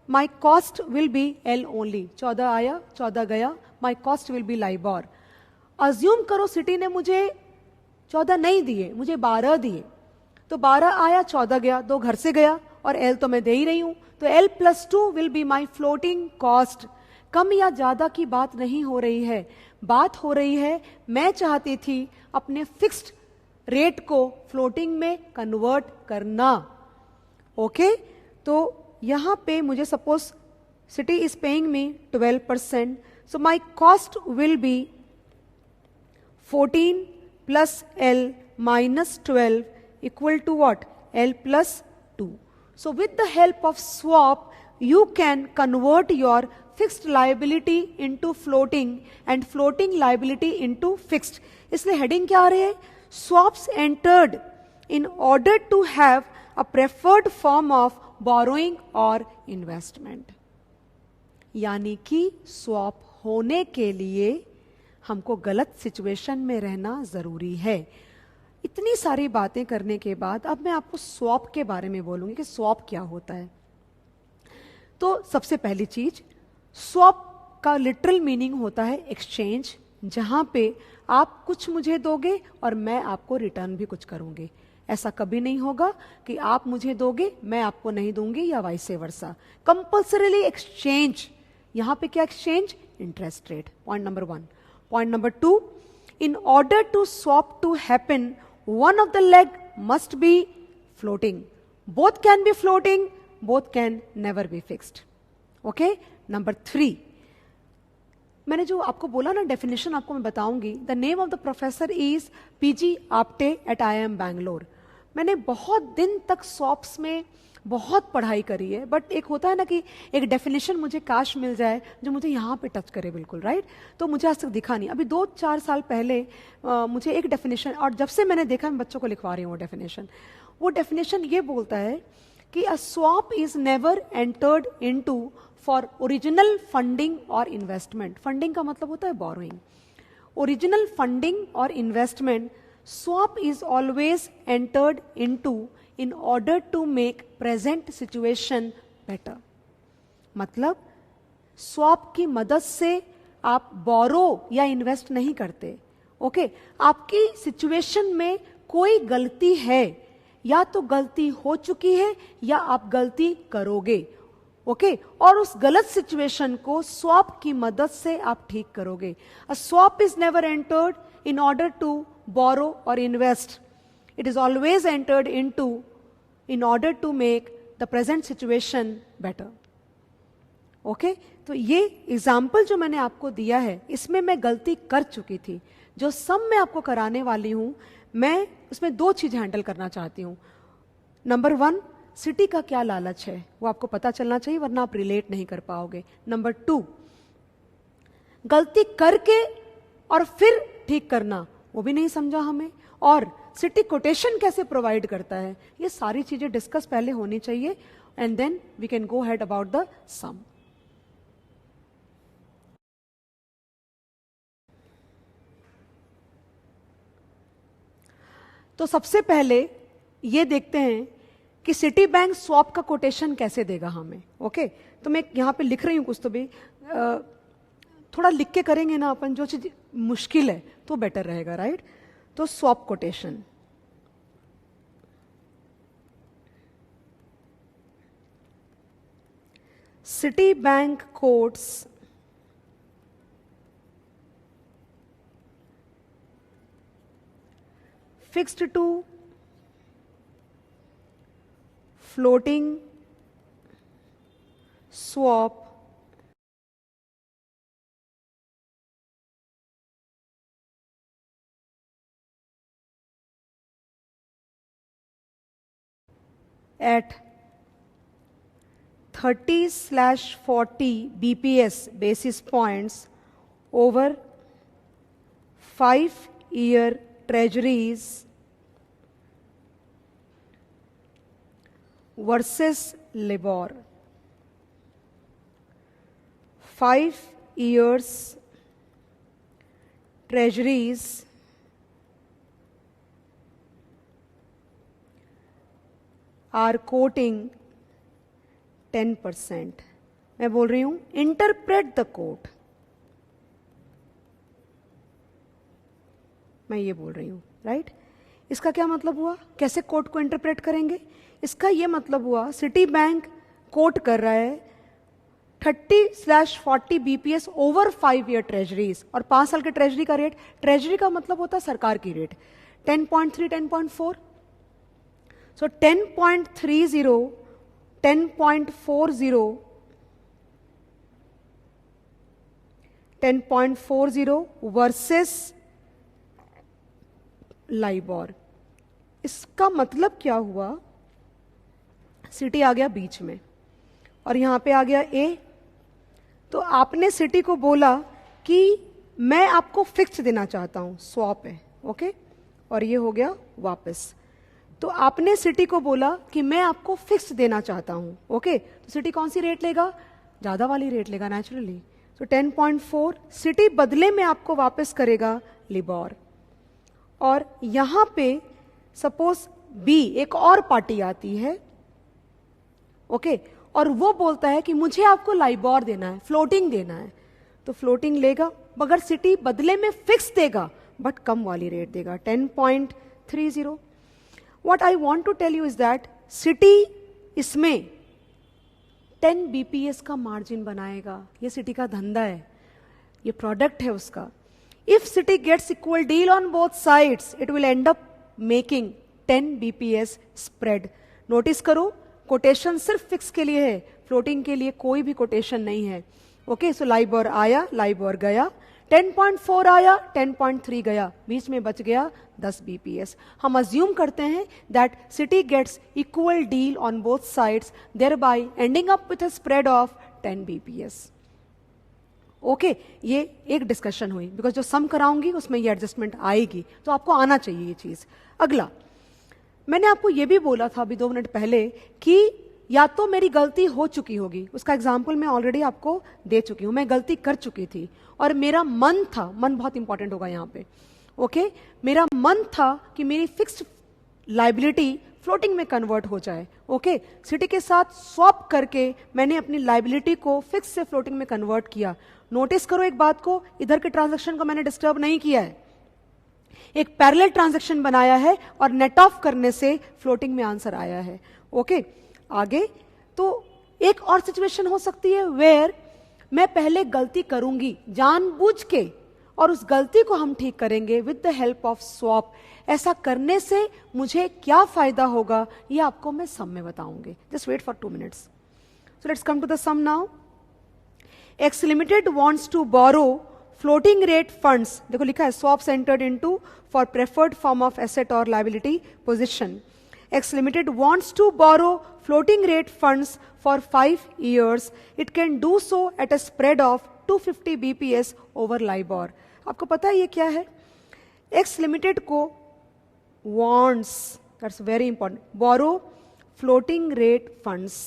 My cost will B L only, 14 आया 14 गया, my cost will B LIBOR. Assume करो सिटी ने मुझे 14 नहीं दिए, मुझे 12 दिए, तो 12 आया 14 गया, 2 घर से गया और एल तो मैं दे ही रही हूं, तो L plus 2 will be my floating cost. कम या ज्यादा की बात नहीं हो रही है, बात हो रही है मैं चाहती थी अपने फिक्स्ड रेट को फ्लोटिंग में कन्वर्ट करना, ओके। तो यहां पे मुझे suppose city is paying me 12%, so my cost will B 14 plus L minus 12 equal to what? L plus 2. So with the help of swap, you can convert your fixed liability into floating and floating liability into fixed. इसलिए heading क्या आ रही है? Swaps entered in order to have a preferred form of borrowing or investment. यानी कि swap होने के लिए हमको गलत सिचुएशन में रहना जरूरी है। इतनी सारी बातें करने के बाद अब मैं आपको स्वैप के बारे में बोलूंगी कि स्वैप क्या होता है। तो सबसे पहली चीज, स्वैप का लिटरल मीनिंग होता है एक्सचेंज, जहां पे आप कुछ मुझे दोगे और मैं आपको रिटर्न भी कुछ करूंगी। ऐसा कभी नहीं होगा कि आप मुझे दोगे मैं आपको नहीं दूंगी या वाइसे वर्सा। Compulsorily exchange. यहां पे क्या exchange? Interest rate, point number 1। Point number 2, in order to swap to happen, one of the leg must be floating. Both can be floating, both can never be fixed. Okay? Number 3, मैंने जो आपको बोला ना definition आपको मैं बताऊंगी। The name of the professor is PG Apte at IIM Bangalore. मैंने बहुत दिन तक स्वैप्स में बहुत पढ़ाई करी है, बट एक होता है ना कि एक डेफिनेशन मुझे काश मिल जाए जो मुझे यहाँ पे टच करे बिल्कुल, राइट। तो मुझे आज तक दिखा नहीं। अभी 2-4 साल पहले मुझे एक डेफिनेशन, और जब से मैंने देखा मैं बच्चों को लिखवा रही हूँ वो डेफिनेशन ये बोलता है कि a swap is never entered into for original funding और इन्वेस्टमेंट। फंडिंग का मतलब होता है बोरोइंग, ओरिजिनल फंडिंग और investment. Swap is always entered into in order to make present situation better। मतलब स्वैप की मदद से आप बोरो या इन्वेस्ट नहीं करते, ओके। आपकी सिचुएशन में कोई गलती है, या तो गलती हो चुकी है या आप गलती करोगे, ओके। और उस गलत सिचुएशन को स्वैप की मदद से आप ठीक करोगे। A swap is never entered in order to borrow or invest. It is always entered into in order to make the present situation better. Okay? तो ये एग्जाम्पल जो मैंने आपको दिया है इसमें मैं गलती कर चुकी थी। जो सम मैं आपको कराने वाली हूं, मैं उसमें 2 चीजें हैंडल करना चाहती हूं। नंबर 1, सिटी का क्या लालच है वो आपको पता चलना चाहिए, वरना आप रिलेट नहीं कर पाओगे। नंबर 2, गलती करके और फिर ठीक करना वो भी नहीं समझा हमें, और सिटी कोटेशन कैसे प्रोवाइड करता है, ये सारी चीजें डिस्कस पहले होनी चाहिए, and then we can go ahead about the sum. तो सबसे पहले ये देखते हैं कि सिटी बैंक स्वैप का कोटेशन कैसे देगा हमें, ओके। तो मैं यहां पे लिख रही हूं कुछ, तो भी थोड़ा लिख के करेंगे ना अपन, जो चीज मुश्किल है तो बेटर रहेगा, राइट। तो swap quotation, Citibank quotes fixed to floating swap at 30/40 BPS basis points over 5-year treasuries versus LIBOR. 5 years treasuries are quoting 10%. मैं बोल रही हूं इंटरप्रेट द कोट, मैं ये बोल रही हूं, राइट? इसका क्या मतलब हुआ? कैसे कोट को इंटरप्रेट करेंगे? इसका ये मतलब हुआ सिटी बैंक कोट कर रहा है 30/40 BPS ओवर 5-year ट्रेजरीज, और 5 साल के ट्रेजरी का रेट, ट्रेजरी का मतलब होता है सरकार की रेट, 10.3 10.4. सो 10.30 10.40 10.40 वर्सेस लाइबॉर. इसका मतलब क्या हुआ? सिटी आ गया बीच में और यहां पे आ गया ए. तो आपने सिटी को बोला कि मैं आपको फिक्स देना चाहता हूं, स्वैप है, ओके, और ये हो गया वापस. तो आपने सिटी को बोला कि मैं आपको फिक्स देना चाहता हूं, ओके. तो सिटी कौन सी रेट लेगा? ज्यादा वाली रेट लेगा नेचुरली. तो 10.4 सिटी बदले में आपको वापस करेगा लिबॉर. और यहां पे सपोज बी एक और पार्टी आती है, ओके, और वो बोलता है कि मुझे आपको लाइबॉर देना है, फ्लोटिंग देना है. तो फ्लोटिंग लेगा, मगर सिटी बदले में फिक्स देगा बट कम वाली रेट देगा, 10.30. What I want to tell you is that Citi इसमें 10 BPS का मार्जिन बनाएगा. ये सिटी का धंधा है, ये प्रोडक्ट है उसका. If Citi gets equal deal on both sides it will end up making 10 BPS spread. Notice करो, कोटेशन सिर्फ फिक्स के लिए है, फ्लोटिंग के लिए कोई भी कोटेशन नहीं है, ओके. सो लाइबॉर आया, लाइबॉर गया, 10.4 आया, 10.3 गया, बीच में बच गया 10 BPS. हम अज्यूम करते हैं that Citi gets equal deal on both sides, thereby ending up with a spread of 10 BPS. Okay, ये एक डिस्कशन हुई, बिकॉज जो सम कराऊंगी उसमें ये एडजस्टमेंट आएगी, तो आपको आना चाहिए ये चीज. अगला, मैंने आपको ये भी बोला था अभी 2 मिनट पहले कि या तो मेरी गलती हो चुकी होगी, उसका एग्जाम्पल मैं ऑलरेडी आपको दे चुकी हूं, मैं गलती कर चुकी थी और मेरा मन था, मन बहुत इंपॉर्टेंट होगा यहां पे, ओके, मेरा मन था कि मेरी फिक्स्ड लाइबिलिटी फ्लोटिंग में कन्वर्ट हो जाए, ओके. सिटी के साथ स्वैप करके मैंने अपनी लाइबिलिटी को फिक्स से फ्लोटिंग में कन्वर्ट किया. नोटिस करो एक बात को, इधर के ट्रांजैक्शन को मैंने डिस्टर्ब नहीं किया है, एक पैरेलल ट्रांजैक्शन बनाया है और नेट ऑफ करने से फ्लोटिंग में आंसर आया है, ओके. आगे तो एक और सिचुएशन हो सकती है वेयर मैं पहले गलती करूंगी जानबूझ के और उस गलती को हम ठीक करेंगे with the help of swap. ऐसा करने से मुझे क्या फायदा होगा ये आपको मैं सम में बताऊंगी. Just wait for 2 minutes. So let's come to the sum now. X limited wants to borrow floating rate funds, देखो लिखा है swaps entered into for preferred form of asset और liability position. X Limited wants to borrow floating rate funds for 5 years. It can do so at a spread of 250 BPS over LIBOR. आपको पता है ये क्या है? X Limited को wants, that's very important, borrow floating rate funds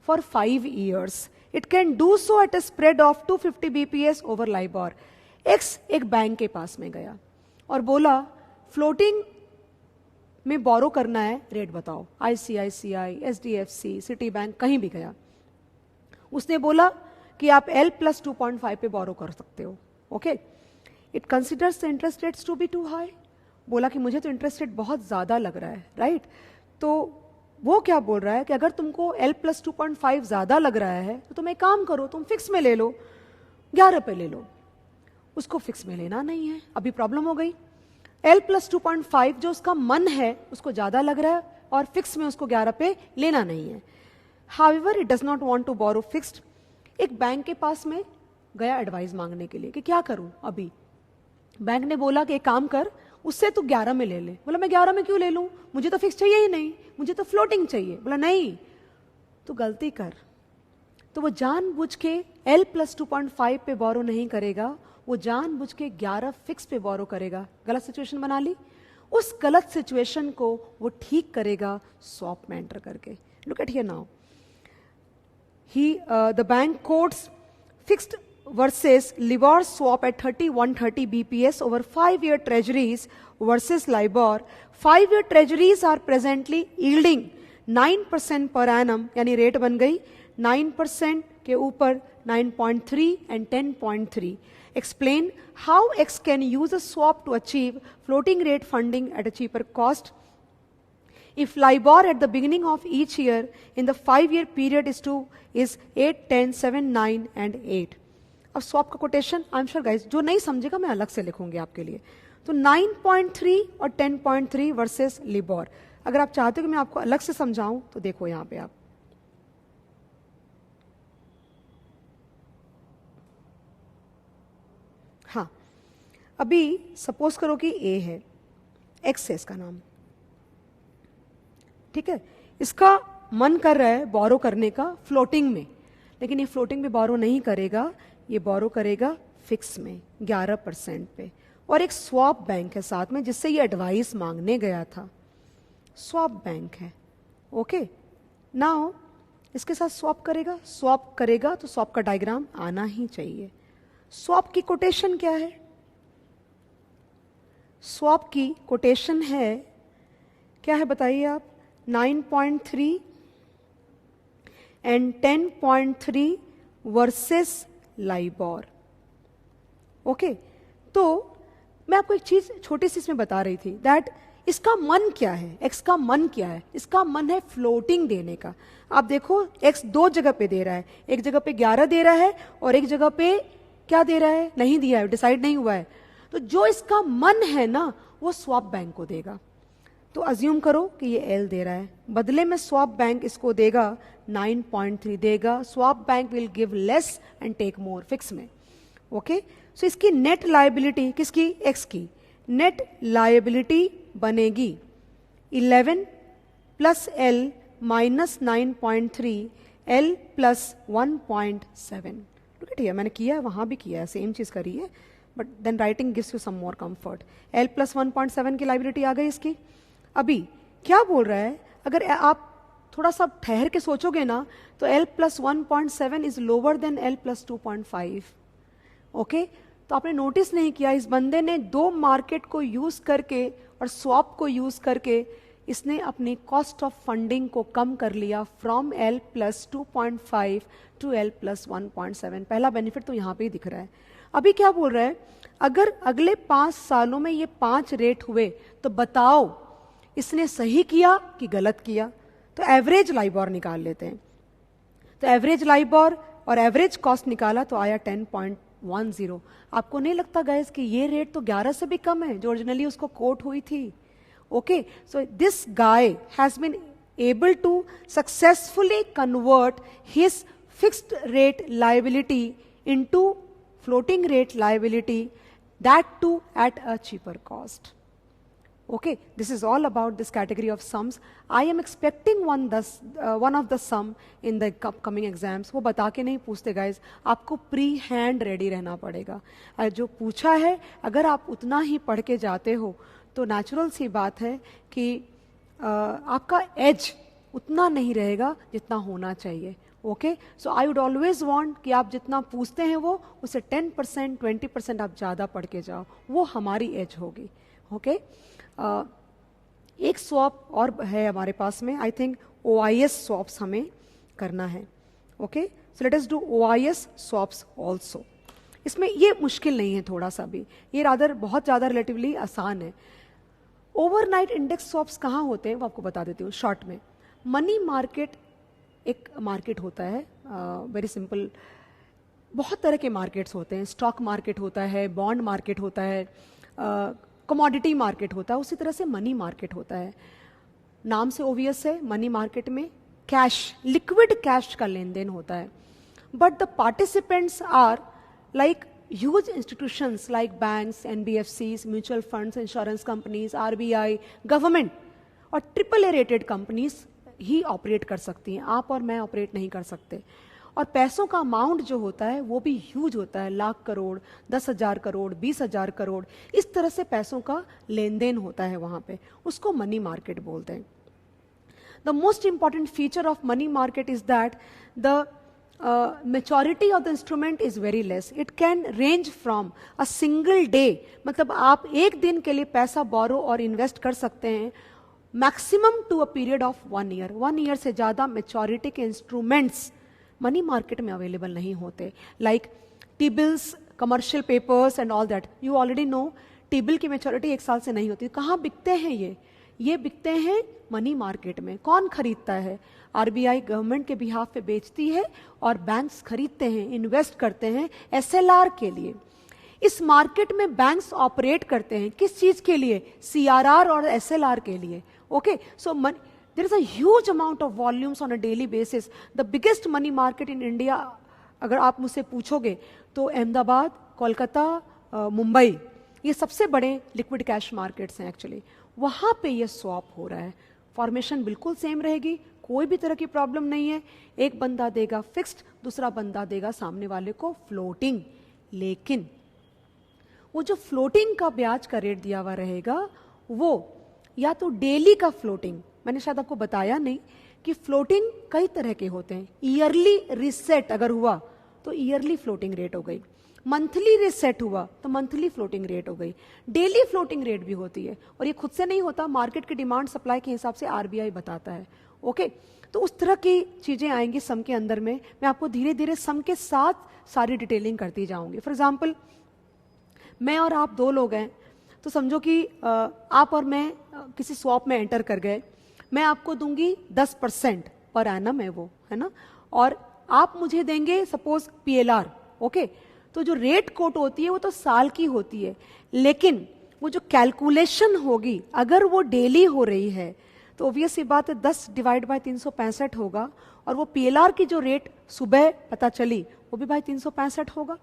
for 5 years. It can do so at a spread of 250 BPS over LIBOR. X एक bank के पास में गया और बोला फ्लोटिंग में बोरो करना है, रेट बताओ. ICICI, SDFC, सिटी बैंक, कहीं भी गया. उसने बोला कि आप L + 2.5 पे बोरो कर सकते हो, okay. It considers the interest rates to be too high. बोला कि मुझे तो इंटरेस्ट रेट बहुत ज्यादा लग रहा है, राइट. तो वो क्या बोल रहा है कि अगर तुमको L प्लस 2.5 ज़्यादा लग रहा है तो तुम एक काम करो, तुम फिक्स में ले लो, 11 पे ले लो। उसको फिक्स में लेना नहीं है, अभी प्रॉब्लम हो गई। L प्लस 2.5 जो उसका मन है उसको ज़्यादा लग रहा है और फिक्स में उसको 11 पे लेना नहीं है। However it does not want to borrow fixed. एक बैंक के पास में गया एडवाइस मांगने के लिए कि क्या करूं अभी। बैंक ने बोला कि एक काम कर, उससे तू 11 में ले ले। बोला मैं 11 में क्यों ले लूं, मुझे तो फिक्स चाहिए ही नहीं, मुझे तो फ्लोटिंग चाहिए। बोला नहीं, तू गलती कर। तो वो जानबूझ के L प्लस 2.5 पे बोरो नहीं करेगा, वो जानबूझ के 11 फिक्स पे बोरो करेगा। गलत सिचुएशन बना ली, उस गलत सिचुएशन को वो ठीक करेगा स्वैप में एंटर करके। Look at here now, the bank quotes fixed versus LIBOR swap at 130 BPS over 5-year treasuries versus LIBOR. 5-year treasuries are presently yielding 9% per annum, यानी रेट बन गई 9% के ऊपर 9.3 and 10.3. Explain how X can use a swap to achieve floating rate funding at a cheaper cost. If LIBOR at the beginning of each year in the 5-year period is 8, 10, 7, 9 and 8. अब swap का quotation I am sure guys जो नहीं समझेगा मैं अलग से लिखूंगी आपके लिए। तो 9.3 और 10.3 वर्सेस लिबॉर। अगर आप चाहते हो कि मैं आपको अलग से समझाऊं तो देखो यहां पे आप, हाँ अभी सपोज करो कि ए है, एक्स है इसका नाम, ठीक है। इसका मन कर रहा है बोरो करने का फ्लोटिंग में, लेकिन ये फ्लोटिंग में बोरो नहीं करेगा, ये बोरो करेगा फिक्स में 11% पे। और एक स्वैप बैंक है साथ में जिससे ये एडवाइस मांगने गया था, स्वैप बैंक है। ओके, नाउ इसके साथ स्वैप करेगा तो स्वैप का डायग्राम आना ही चाहिए। स्वैप की कोटेशन क्या है? स्वैप की कोटेशन है, क्या है बताइए आप? 9.3 and 10.3 वर्सेस लाइबॉर। ओके, तो मैं आपको एक चीज छोटी सी इसमें बता रही थी दैट इसका मन क्या है, एक्स का मन क्या है? इसका मन है फ्लोटिंग देने का। आप देखो एक्स दो जगह पे दे रहा है, एक जगह पे 11 दे रहा है और एक जगह पे क्या दे रहा है, नहीं दिया है, डिसाइड नहीं हुआ है। तो जो इसका मन है ना वो स्वैप बैंक को देगा। तो अज्यूम करो कि ये एल दे रहा है, बदले में स्वैप बैंक इसको देगा 9.3 देगा। Swap bank will give less and take more fix में। ओके, सो इसकी नेट लायबिलिटी किसकी? एक्स की। नेट लायबिलिटी बनेगी 11 plus L minus 9.3 L plus 1.7। मैंने किया है, वहां भी किया है, सेम चीज करी है, but then writing gives you some more comfort. L plus 1.7 की लायबिलिटी आ गई इसकी। अभी क्या बोल रहा है, अगर आप थोड़ा सा ठहर के सोचोगे ना तो L plus 1.7 is lower than L plus 2.5। Okay, तो आपने नोटिस नहीं किया इस बंदे ने दो मार्केट को यूज करके और स्वैप को यूज करके इसने अपनी कॉस्ट ऑफ फंडिंग को कम कर लिया from L plus 2.5 to L plus 1.7। पहला बेनिफिट तो यहां पे ही दिख रहा है। अभी क्या बोल रहा है, अगर अगले 5 सालों में ये 5 रेट हुए तो बताओ इसने सही किया कि गलत किया? तो एवरेज लाइबॉर निकाल लेते हैं। तो एवरेज लाइबॉर और एवरेज कॉस्ट निकाला तो आया 10.10। आपको नहीं लगता गाइस कि ये रेट तो 11 से भी कम है जो ओरिजिनली उसको कोट हुई थी? Okay, so this guy has been able to successfully convert his fixed rate liability into floating rate liability, that too at a cheaper cost. Okay, this is all about this category of sums. I am expecting one of the sum in the upcoming exams. वो बता के नहीं पूछते guys, आपको pre hand ready रहना पड़ेगा। जो पूछा है अगर आप उतना ही पढ़ के जाते हो तो नेचुरल सी बात है कि आपका एज उतना नहीं रहेगा जितना होना चाहिए। Okay, so I would always want कि आप जितना पूछते हैं वो उससे 10% 20% आप ज़्यादा पढ़ के जाओ, वो हमारी एज होगी। ओके, एक स्वैप और है हमारे पास में, आई थिंक OIS स्वैप्स हमें करना है। Okay, so let us do OIS swaps also. इसमें ये मुश्किल नहीं है थोड़ा सा भी, ये रादर बहुत ज़्यादा रिलेटिवली आसान है। ओवरनाइट इंडेक्स स्वैप्स कहाँ होते हैं वो आपको बता देती हूँ शॉर्ट में। मनी मार्केट एक मार्केट होता है, वेरी सिंपल, बहुत तरह के मार्केट्स होते हैं, स्टॉक मार्केट होता है, बॉन्ड मार्केट होता है, कमोडिटी मार्केट होता है, उसी तरह से मनी मार्केट होता है। नाम से ओवियस है, मनी मार्केट में कैश, लिक्विड कैश का लेन देन होता है, but the participants are like huge institutions like banks, NBFCs, mutual funds, insurance companies, RBI, government और AAA रेटेड कंपनीज ही ऑपरेट कर सकती हैं। आप और मैं ऑपरेट नहीं कर सकते। और पैसों का अमाउंट जो होता है वो भी ह्यूज होता है, लाख करोड़, 10,000 करोड़, 20,000 करोड़, इस तरह से पैसों का लेन देन होता है वहां पे, उसको मनी मार्केट बोलते हैं। The most important feature of money market is that the maturity of the instrument is very less. It can range from a single day, मतलब आप एक दिन के लिए पैसा बोरो और इन्वेस्ट कर सकते हैं, maximum to a period of 1 year. 1 year से ज्यादा मेच्योरिटी के इंस्ट्रूमेंट्स मनी मार्केट में अवेलेबल नहीं होते, like T bills, commercial papers and all that. You already know T bill की मेच्योरिटी 1 साल से नहीं होती। कहाँ बिकते हैं ये बिकते हैं मनी मार्केट में। कौन खरीदता है? आरबीआई गवर्नमेंट के बिहाफ पे बेचती है और बैंक्स खरीदते हैं, इन्वेस्ट करते हैं एसएलआर के लिए। इस मार्केट में बैंक्स ऑपरेट करते हैं किस चीज के लिए? सीआरआर और एसएलआर के लिए। Okay, so there is a huge amount of volumes on a daily basis. The biggest money market in India, अगर आप मुझसे पूछोगे तो अहमदाबाद, कोलकाता, मुंबई, ये सबसे बड़े लिक्विड कैश मार्केट्स हैं एक्चुअली। वहाँ पे ये स्वैप हो रहा है। फॉर्मेशन बिल्कुल सेम रहेगी, कोई भी तरह की प्रॉब्लम नहीं है। एक बंदा देगा फिक्स्ड, दूसरा बंदा देगा सामने वाले को फ्लोटिंग। लेकिन वो जो फ्लोटिंग का ब्याज का रेट दिया हुआ रहेगा वो या तो डेली का फ्लोटिंग, मैंने शायद आपको बताया नहीं कि फ्लोटिंग कई तरह के होते हैं। ईयरली रिसेट अगर हुआ तो ईयरली फ्लोटिंग रेट हो गई, मंथली रिसेट हुआ तो मंथली फ्लोटिंग रेट हो गई, डेली फ्लोटिंग रेट भी होती है। और ये खुद से नहीं होता, मार्केट की डिमांड सप्लाई के हिसाब से आरबीआई बताता है। ओके, तो उस तरह की चीजें आएंगी सम के अंदर में। मैं आपको धीरे धीरे सम के साथ सारी डिटेलिंग करती जाऊंगी। फॉर एग्जाम्पल, मैं और आप 2 लोग हैं, तो समझो कि आप और मैं किसी स्वैप में एंटर कर गए। मैं आपको दूंगी 10% पर एनम है वो, है ना, और आप मुझे देंगे सपोज पीएलआर। ओके, तो जो रेट कोट होती है वो तो साल की होती है, लेकिन वो जो कैलकुलेशन होगी अगर वो डेली हो रही है तो ऑब्वियस सी बात है 10 डिवाइड बाय 365 होगा, और वो पीएलआर की जो रेट सुबह पता चली वो भी बाय 365 होगा।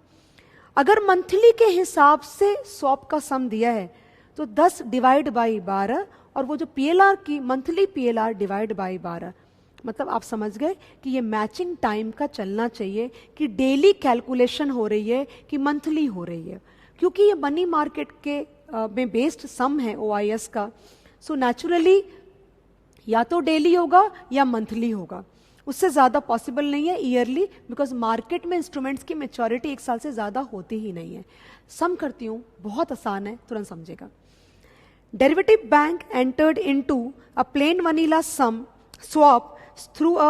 अगर मंथली के हिसाब से स्वैप का सम दिया है तो 10 डिवाइड बाई 12, और वो जो पीएलआर की मंथली पीएलआर डिवाइड बाई 12। मतलब आप समझ गए कि ये मैचिंग टाइम का चलना चाहिए कि डेली कैलकुलेशन हो रही है कि मंथली हो रही है, क्योंकि ये मनी मार्केट के में बेस्ड सम है ओआईएस का। सो नेचुरली या तो डेली होगा या मंथली होगा, उससे ज्यादा पॉसिबल नहीं है ईयरली, बिकॉज मार्केट में इंस्ट्रूमेंट्स की मेच्योरिटी 1 साल से ज्यादा होती ही नहीं है। सम करती हूं, बहुत आसान है, तुरंत समझेगा। Derivative bank entered into a plain vanilla sum swap through a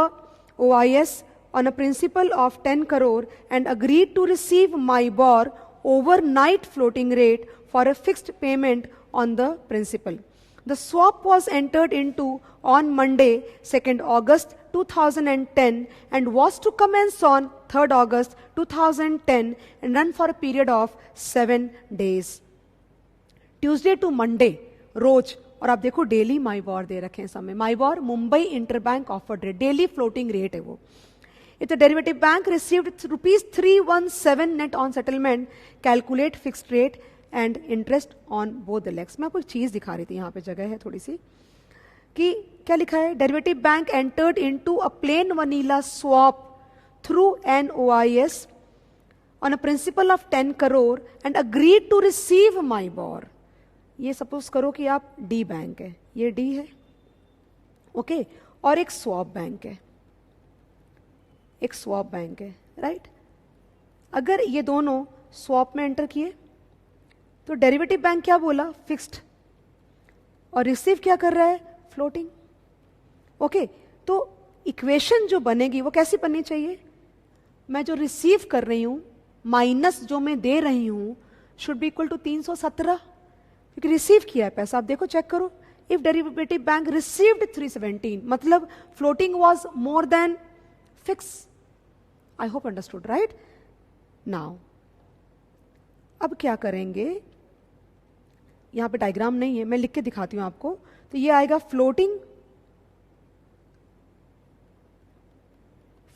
OIS on a principal of 10 crore and agreed to receive MIBOR overnight floating rate for a fixed payment on the principal. The swap was entered into on Monday, 2nd August 2010 and was to commence on 3rd August 2010 and run for a period of 7 days. Tuesday to Monday रोज, और आप देखो daily MIBOR दे रखे हैं समय। MIBOR Mumbai interbank offered rate, daily floating rate है वो। If the derivative bank received ₹317 net on settlement, calculate fixed rate and interest on both the legs. मैं आपको एक चीज दिखा रही थी, यहाँ पे जगह है थोड़ी सी, कि क्या लिखा है? Derivative bank entered into a plane vanilla swap through an OIS on a principal of 10 crore and agreed to receive MIBOR. ये सपोज करो कि आप डी बैंक है, ये डी है, ओके, और एक स्वैप बैंक है, एक स्वैप बैंक है, राइट। अगर ये दोनों स्वैप में एंटर किए तो डेरिवेटिव बैंक क्या बोला? फिक्स्ड, और रिसीव क्या कर रहा है? फ्लोटिंग। ओके, तो इक्वेशन जो बनेगी वो कैसी बननी चाहिए? मैं जो रिसीव कर रही हूं माइनस जो मैं दे रही हूं शुड बी इक्वल टू 317, क्योंकि रिसीव किया है पैसा। आप देखो, चेक करो, if derivative bank received 317, मतलब floating was more than fixed. I hope understood, right? Now, अब क्या करेंगे, यहां पे डायग्राम नहीं है, मैं लिख के दिखाती हूं आपको. तो ये आएगा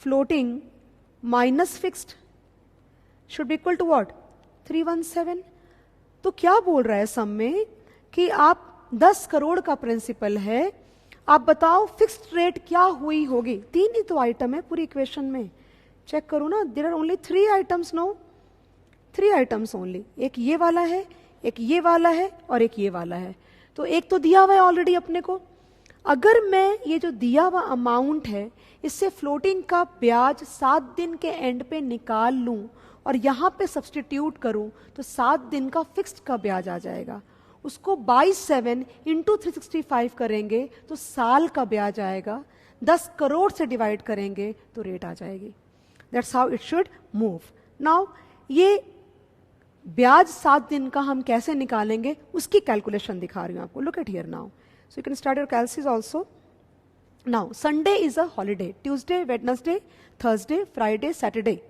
floating minus fixed should be equal to what? 317. तो क्या बोल रहा है सम में कि आप 10 करोड़ का प्रिंसिपल है, आप बताओ फिक्स्ड रेट क्या हुई होगी. 3 ही तो आइटम है पूरी इक्वेशन में, चेक करो ना. There are only 3 items. No, 3 items only. एक ये वाला है, एक ये वाला है और एक ये वाला है. तो एक तो दिया हुआ है ऑलरेडी अपने को. अगर मैं ये जो दिया हुआ अमाउंट है इससे फ्लोटिंग का ब्याज 7 दिन के एंड पे निकाल लूं और यहां पे सब्सटीट्यूट करूं तो 7 दिन का फिक्स्ड का ब्याज आ जाएगा. उसको बाई 7 इंटू 365 करेंगे तो साल का ब्याज आएगा. 10 करोड़ से डिवाइड करेंगे तो रेट आ जाएगी. That's how it should move. Now ये ब्याज 7 दिन का हम कैसे निकालेंगे उसकी कैलकुलेशन दिखा रही हूं आपको. Look at here now. So you can start your calcies also. Now Sunday is a holiday. Tuesday, Wednesday, Thursday, Friday, Saturday,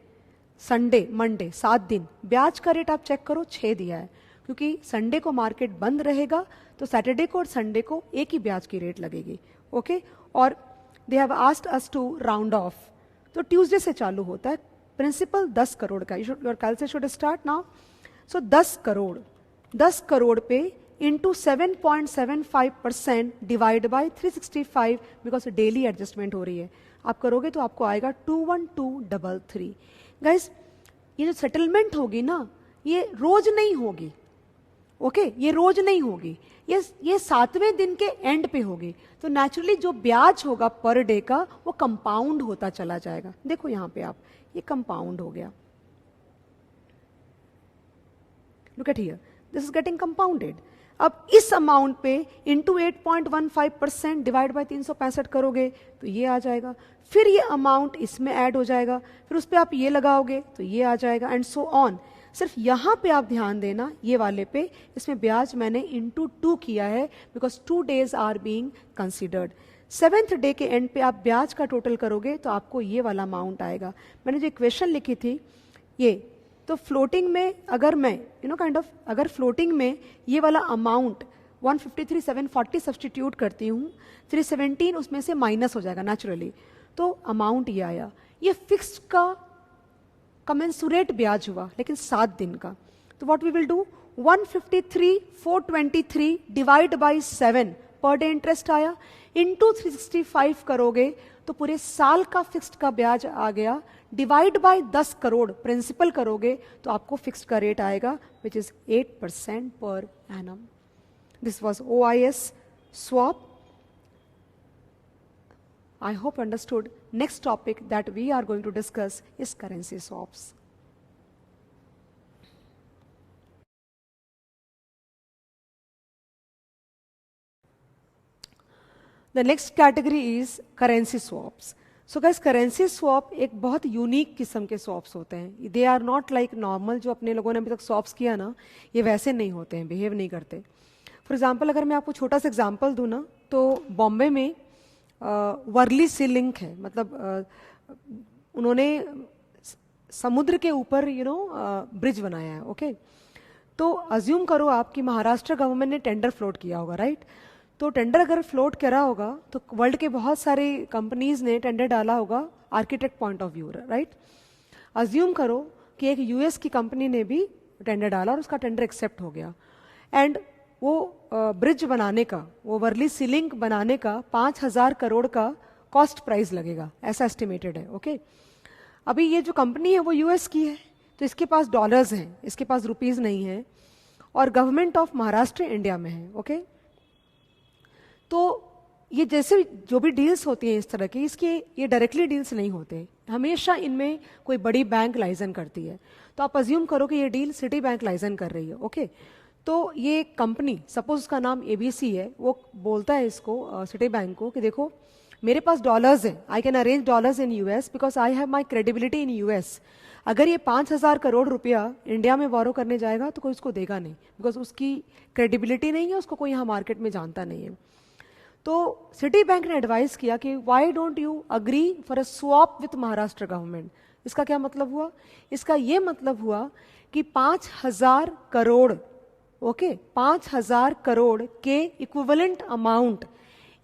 Sunday, Monday, 7 दिन. ब्याज का रेट आप चेक करो, 6 दिया है, क्योंकि संडे को मार्केट बंद रहेगा तो सैटरडे को और संडे को एक ही ब्याज की रेट लगेगी. ओके. और they have asked us to round off. तो ट्यूसडे से चालू होता है. प्रिंसिपल 10 करोड़ का. Your calculation should start now. So 10 crore पे into 7.75% divide by 365, because daily adjustment हो रही है. आप करोगे तो आपको आएगा 21233. गाइस, ये जो सेटलमेंट होगी ना ये रोज नहीं होगी. ओके, ये रोज नहीं होगी, ये 7वें दिन के एंड पे होगी. तो नेचुरली जो ब्याज होगा पर डे का वो कंपाउंड होता चला जाएगा. देखो यहां पे आप, ये कंपाउंड हो गया. Look at here, this is getting compounded. अब इस अमाउंट पे इंटू 8.15% डिवाइड बाय 365 करोगे तो ये आ जाएगा. फिर ये अमाउंट इसमें ऐड हो जाएगा, फिर उस पर आप ये लगाओगे तो ये आ जाएगा, एंड सो ऑन. सिर्फ यहां पे आप ध्यान देना, ये वाले पे इसमें ब्याज मैंने इंटू 2 किया है because 2 days are being considered. 7th day के एंड पे आप ब्याज का टोटल करोगे तो आपको ये वाला अमाउंट आएगा. मैंने जो इक्वेशन लिखी थी ये, तो फ्लोटिंग में अगर मैं अगर फ्लोटिंग में ये वाला अमाउंट 153,740 सब्सटीट्यूट करती हूँ, 317 उसमें से माइनस हो जाएगा नेचुरली, तो अमाउंट ये आया. ये फिक्स्ड का कमेंसुरेट ब्याज हुआ लेकिन 7 दिन का. तो what we will do, 153,423 divide by 7 per day interest आया, इंटू 365 करोगे तो पूरे साल का फिक्स्ड का ब्याज आ गया. डिवाइड बाय 10 करोड़ प्रिंसिपल करोगे तो आपको फिक्स्ड का रेट आएगा which is 8% per annum. This was OIS swap. I hope understood. Next topic that we are going to discuss is currency swaps. The next category is currency swaps. So guys, currency swap एक बहुत unique किस्म के swaps होते हैं. They are not like normal जो अपने लोगों ने अभी तक swaps किया ना, ये वैसे नहीं होते हैं, बिहेव नहीं करते. फॉर एग्जाम्पल अगर मैं आपको छोटा सा एग्जाम्पल दूँ ना, तो बॉम्बे में वर्ली सी लिंक है, मतलब उन्होंने समुद्र के ऊपर ब्रिज बनाया है. ओके, तो अज्यूम करो आप कि महाराष्ट्र गवर्नमेंट ने टेंडर फ्लोट किया होगा, राइट. तो टेंडर अगर फ्लोट करा होगा तो वर्ल्ड के बहुत सारे कंपनीज ने टेंडर डाला होगा architect point of view, right. Assume करो कि एक US की कंपनी ने भी टेंडर डाला और उसका टेंडर एक्सेप्ट हो गया, एंड वो ब्रिज बनाने का, वो वर्ली सी लिंक बनाने का 5,000 करोड़ का कॉस्ट प्राइस लगेगा, ऐसा एस्टिमेटेड है. ओके, अभी ये जो कंपनी है वो US की है, तो इसके पास डॉलर्स हैं, इसके पास रुपीस नहीं है, और गवर्नमेंट ऑफ महाराष्ट्र इंडिया में है. ओके, तो ये जैसे जो भी डील्स होती हैं इस तरह की, इसके ये डायरेक्टली डील्स नहीं होते, हमेशा इनमें कोई बड़ी बैंक लाइजन करती है. तो आप अज्यूम करो कि ये डील सिटी बैंक लाइजन कर रही है. ओके, तो ये कंपनी, सपोज उसका नाम ABC है, वो बोलता है इसको सिटी बैंक को कि देखो मेरे पास डॉलर्स हैं, I can arrange dollars in US because I have my credibility in US. अगर ये 5,000 करोड़ रुपया इंडिया में बोरो करने जाएगा तो कोई उसको देगा नहीं, बिकॉज उसकी क्रेडिबिलिटी नहीं है, उसको कोई यहाँ मार्केट में जानता नहीं है। तो सिटी बैंक ने एडवाइस किया कि why don't you agree for a swap with Maharashtra government. इसका क्या मतलब हुआ? इसका ये मतलब हुआ कि 5,000 करोड़, ओके, 5,000 करोड़ के equivalent amount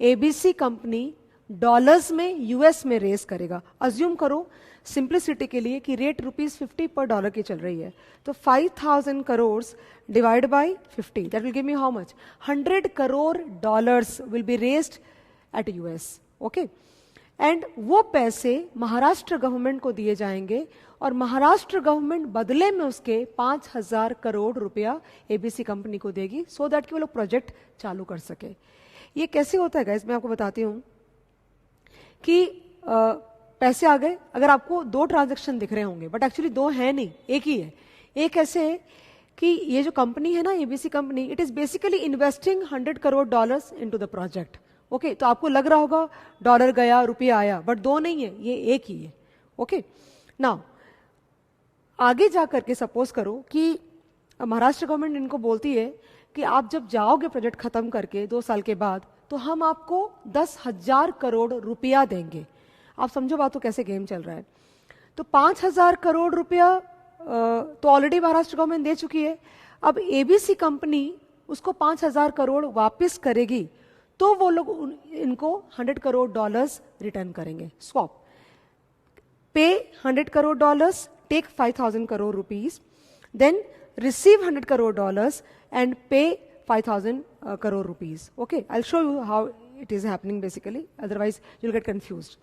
ABC company dollars में यूएस में रेस करेगा। अज्यूम करो सिंप्लिसिटी के लिए कि रेट ₹50 पर डॉलर की चल रही है, तो 5,000 crore divide by 50, that will give me how much? 100 crore dollars will be raised at US, okay. And वो पैसे महाराष्ट्र गवर्नमेंट को दिए जाएंगे और महाराष्ट्र गवर्नमेंट बदले में उसके 5,000 करोड़ रुपया एबीसी कंपनी को देगी, सो दैट कि वो लोग प्रोजेक्ट चालू कर सके। ये कैसे होता है गाइस, मैं आपको बताती हूँ कि पैसे आ गए। अगर आपको 2 ट्रांजैक्शन दिख रहे होंगे, बट एक्चुअली 2 है नहीं, एक ही है। एक ऐसे है कि ये जो कंपनी है ना, ABC company, it is basically investing 100 crore dollars into the project, okay. तो आपको लग रहा होगा डॉलर गया रुपया आया, बट 2 नहीं है, ये एक ही है, ओके। नाउ आगे जा करके सपोज करो कि महाराष्ट्र गवर्नमेंट इनको बोलती है कि आप जब जाओगे प्रोजेक्ट खत्म करके 2 साल के बाद, तो हम आपको 10,000 करोड़ रुपया देंगे। आप समझो बात तो कैसे गेम चल रहा है। तो 5,000 करोड़ रुपया तो ऑलरेडी महाराष्ट्र गवर्नमेंट दे चुकी है। अब एबीसी कंपनी उसको 5,000 करोड़ वापस करेगी, तो वो लोग इनको 100 करोड़ डॉलर्स रिटर्न करेंगे। Swap, pay 100 crore dollars, take 5,000 crore rupees, then receive 100 crore dollars and pay 5,000 crore rupees. Okay, I'll show you how it is happening basically, otherwise you'll get confused.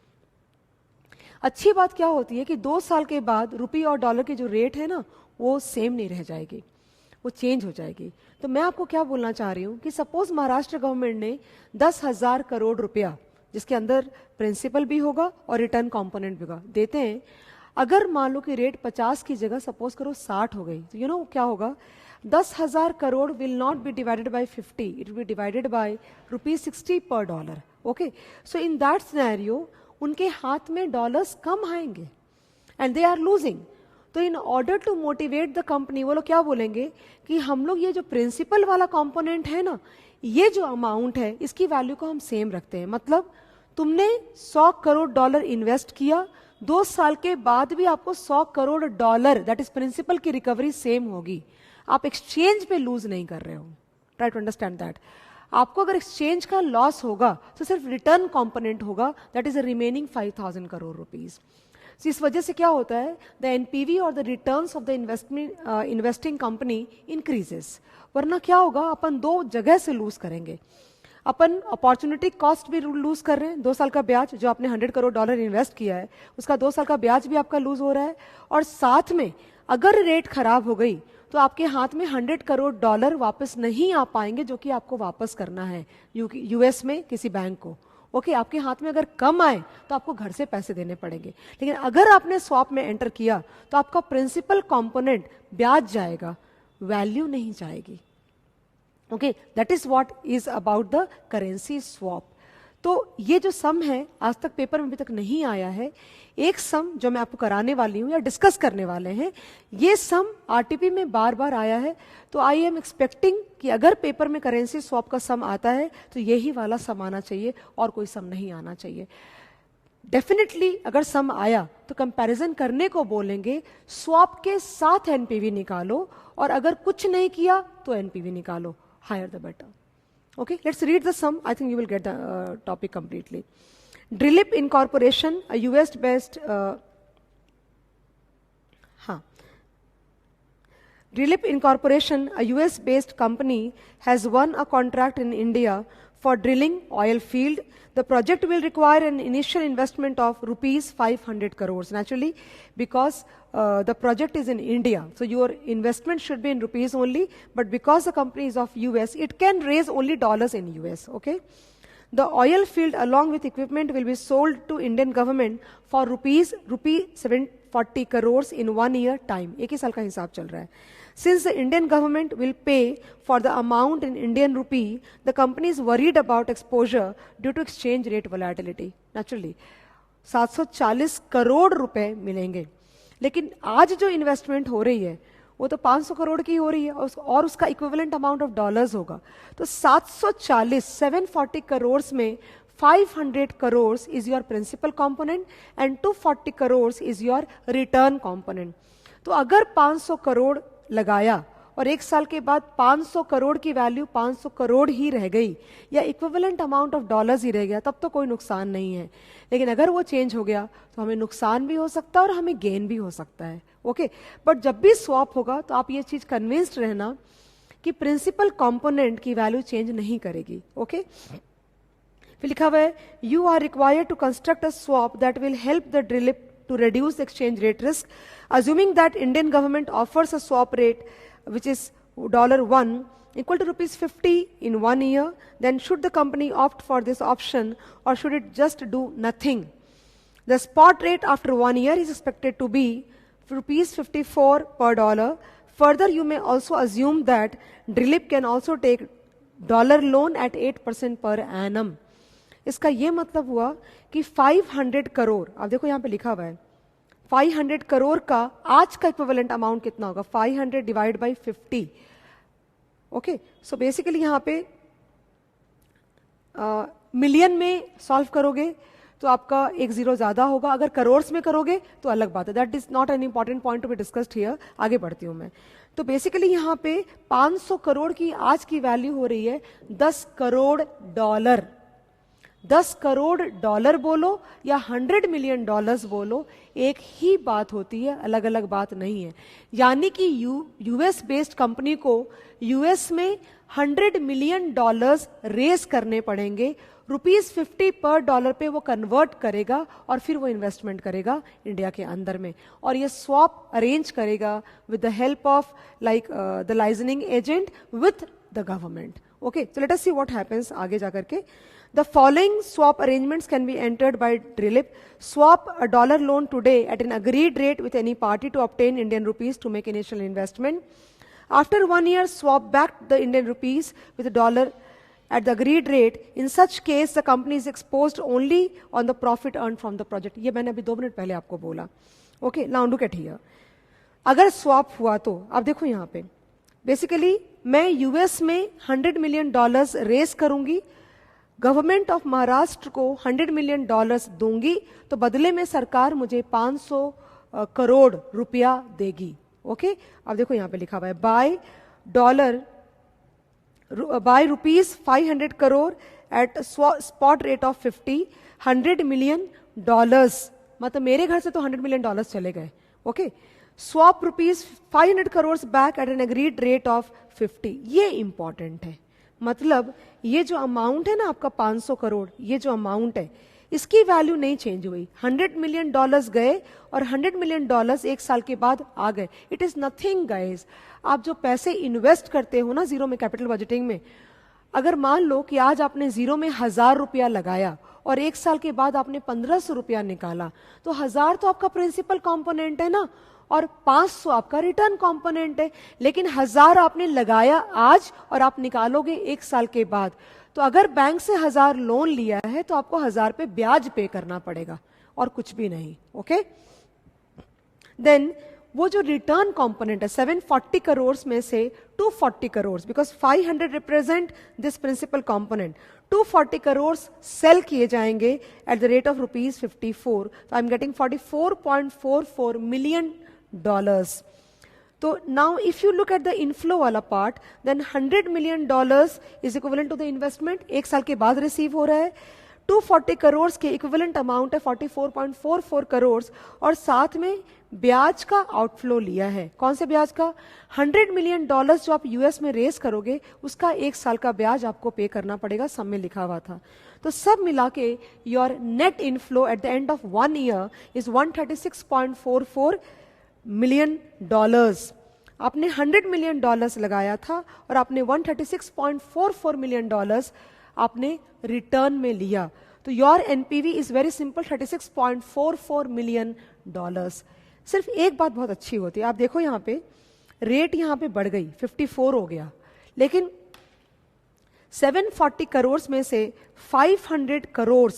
अच्छी बात क्या होती है कि 2 साल के बाद रुपये और डॉलर की जो रेट है ना, वो सेम नहीं रह जाएगी, वो चेंज हो जाएगी। तो मैं आपको क्या बोलना चाह रही हूँ कि सपोज महाराष्ट्र गवर्नमेंट ने 10,000 करोड़ रुपया, जिसके अंदर प्रिंसिपल भी होगा और रिटर्न कंपोनेंट भी होगा, देते हैं। अगर मान लो कि रेट 50 की जगह सपोज करो 60 हो गई, तो यू नो क्या होगा? 10,000 crore will not be divided by 50, it will be divided by ₹60 पर dollar, okay. So in that scenario उनके हाथ में डॉलर्स कम आएंगे एंड दे आर लूजिंग। तो in order to motivate the company, वो लोग क्या बोलेंगे कि हम लोग ये जो प्रिंसिपल वाला कंपोनेंट है ना, ये जो अमाउंट है, इसकी वैल्यू को हम सेम रखते हैं। मतलब तुमने 100 करोड़ डॉलर इन्वेस्ट किया, 2 साल के बाद भी आपको 100 crore dollar that is principal की रिकवरी सेम होगी। आप एक्सचेंज पे लूज नहीं कर रहे हो। Try to understand that. आपको अगर एक्सचेंज का लॉस होगा तो सिर्फ रिटर्न कंपोनेंट होगा, that is a remaining 5,000 crore rupees. इस वजह से क्या होता है, द एनपीवी और the returns of the investing company increases. वरना क्या होगा, अपन 2 जगह से लूज करेंगे। अपन अपॉर्चुनिटी कॉस्ट भी लूज कर रहे हैं, 2 साल का ब्याज जो आपने 100 करोड़ डॉलर इन्वेस्ट किया है, उसका 2 साल का ब्याज भी आपका लूज हो रहा है। और साथ में अगर रेट खराब हो गई तो आपके हाथ में 100 करोड़ डॉलर वापस नहीं आ पाएंगे, जो कि आपको वापस करना है यूएस में किसी बैंक को, ओके। आपके हाथ में अगर कम आए तो आपको घर से पैसे देने पड़ेंगे। लेकिन अगर आपने स्वैप में एंटर किया तो आपका प्रिंसिपल कंपोनेंट ब्याज जाएगा, वैल्यू नहीं जाएगी, okay. That is what is about the currency swap. तो ये जो सम है आज तक पेपर में अभी तक नहीं आया है। एक सम जो मैं आपको कराने वाली हूं या डिस्कस करने वाले हैं, ये सम आरटीपी में बार बार आया है। तो आई एम एक्सपेक्टिंग कि अगर पेपर में करेंसी स्वैप का सम आता है तो यही वाला सम आना चाहिए और कोई सम नहीं आना चाहिए। डेफिनेटली अगर सम आया तो कंपैरिजन करने को बोलेंगे, स्वैप के साथ एनपीवी निकालो, और अगर कुछ नहीं किया तो एनपीवी निकालो, higher the better. Okay, let's read the sum. I think you will get the topic completely. Drillip Incorporation, a US-based Drillip Incorporation, a US-based company, has won a contract in India for drilling oil field. The project will require an initial investment of rupees 500 crores. Naturally, because the project is in India, so your investment should be in rupees only, but because the company is of US, it can raise only dollars in US, okay? The oil field along with equipment will be sold to Indian government for rupee 740 crores in 1 year time. एक ही साल का हिसाब चल रहा है. Since the Indian government will pay for the amount in Indian rupee, the company is worried about exposure due to exchange rate volatility. Naturally, 740 crore रुपए मिलेंगे. लेकिन आज जो इन्वेस्टमेंट हो रही है वो तो 500 करोड़ की हो रही है और उसका इक्विवेलेंट अमाउंट ऑफ डॉलर्स होगा। तो 740 करोड़ में 500 crore is your principal component and 240 crore is your return component. तो अगर 500 करोड़ लगाया और एक साल के बाद 500 करोड़ की वैल्यू 500 करोड़ ही रह गई या इक्विवेलेंट अमाउंट ऑफ डॉलर्स ही रह गया, तब तो कोई नुकसान नहीं है। लेकिन अगर वो चेंज हो गया तो हमें नुकसान भी हो सकता है और हमें गेन भी हो सकता है। ओके, बट जब भी स्वैप होगा तो आप ये चीज कन्विंस्ड रहना कि प्रिंसिपल कंपोनेंट की वैल्यू चेंज नहीं करेगी। ओके, फिर लिखा हुआ है you are required to construct a swap that will help the Drillip to reduce the exchange rate risk. Assuming that Indian government offers a swap rate which is $1 equal to rupees 50 in 1 year, then should the company opt for this option or should it just do nothing? The spot rate after 1 year is expected to be rupees 54 per dollar. Further, you may also assume that Drilip can also take dollar loan at 8% per annum. इसका ये मतलब हुआ कि 500 करोड़, अब देखो यहां पे लिखा हुआ है 500 करोड़ का आज का इक्विवेलेंट अमाउंट कितना होगा, 500 divide by 50। Okay, so basically यहां पे मिलियन में सॉल्व करोगे तो आपका एक जीरो ज्यादा होगा, अगर करोड़ में करोगे तो अलग बात है। That is not an important point to be discussed here. आगे बढ़ती हूं मैं। तो बेसिकली यहां पे 500 करोड़ की आज की वैल्यू हो रही है 10 करोड़ डॉलर। 10 करोड़ डॉलर बोलो या 100 मिलियन डॉलर्स बोलो, एक ही बात होती है, अलग अलग बात नहीं है। यानी कि यूएस बेस्ड कंपनी को यूएस में 100 मिलियन डॉलर्स रेज करने पड़ेंगे, ₹50 पर डॉलर पे वो कन्वर्ट करेगा और फिर वो इन्वेस्टमेंट करेगा इंडिया के अंदर में, और ये स्वैप अरेंज करेगा with the help of like the licensing agent with the government. Okay, so let us see what happens आगे जाकर के। The following swap arrangements can be entered by Drilip. Swap a dollar loan today at an agreed rate with any party to obtain Indian rupees to make initial investment. After 1 year, swap back the Indian rupees with a dollar at the agreed rate. In such case, the company is exposed only on the profit earned from the project. ये मैंने अभी 2 minute पहले आपको बोला। Okay, now look at here. अगर swap हुआ तो आप देखो यहाँ पे बेसिकली मैं यूएस में 100 मिलियन डॉलर्स रेज करूंगी, गवर्नमेंट ऑफ महाराष्ट्र को 100 मिलियन डॉलर्स दूंगी, तो बदले में सरकार मुझे 500 करोड़ रुपया देगी। ओके, अब देखो यहां पे लिखा हुआ है buy rupees 500 crore at spot rate of 50, 100 million dollars, मतलब मेरे घर से तो 100 मिलियन डॉलर्स चले गए। Okay, swap rupees 500 crore back at N agreed rate of 50। ये इंपॉर्टेंट है, मतलब ये जो अमाउंट है ना आपका 500 करोड़, ये जो अमाउंट है इसकी वैल्यू नहीं चेंज हुई। 100 मिलियन डॉलर्स गए और 100 मिलियन डॉलर्स एक साल के बाद आ गए। It is nothing guys. आप जो पैसे इन्वेस्ट करते हो ना जीरो में कैपिटल बजटिंग में, अगर मान लो कि आज आपने जीरो में 1000 रुपया लगाया और एक साल के बाद आपने 1500 रुपया निकाला, तो 1000 तो आपका प्रिंसिपल कंपोनेंट है ना, और 500 आपका रिटर्न कंपोनेंट है। लेकिन 1000 आपने लगाया आज और आप निकालोगे एक साल के बाद, तो अगर बैंक से 1000 लोन लिया है तो आपको 1000 पे ब्याज पे करना पड़ेगा और कुछ भी नहीं। ओके, देन वो जो रिटर्न कंपोनेंट है 740 करोड़ में से 240 crore, because 500 represent this principal component, 240 crore sell किए जाएंगे एट द रेट ऑफ ₹54। तो I am getting 44.44 million dollars. तो now if you look at the inflow वाला part, then 100 million dollars is equivalent to the investment, एक साल के बाद receive हो रहा है। 240 करोड़ के इक्विवेलेंट अमाउंट है 44.44 करोड़, और साथ में ब्याज का आउटफ्लो लिया है। कौन से ब्याज का? 100 मिलियन डॉलर्स जो आप यूएस में रेस करोगे उसका एक साल का ब्याज आपको पे करना पड़ेगा, सब में लिखा हुआ था। तो सब मिला के your net inflow at the end of 1 year is 136.44 million dollars. आपने 100 मिलियन डॉलर्स लगाया था और आपने 136.44 मिलियन डॉलर्स आपने रिटर्न में लिया। तो your NPV is very simple, 36.44 million dollars. सिर्फ एक बात बहुत अच्छी होती है, आप देखो यहां पे रेट यहां पे बढ़ गई, 54 हो गया, लेकिन 740 करोड़ में से 500 करोड़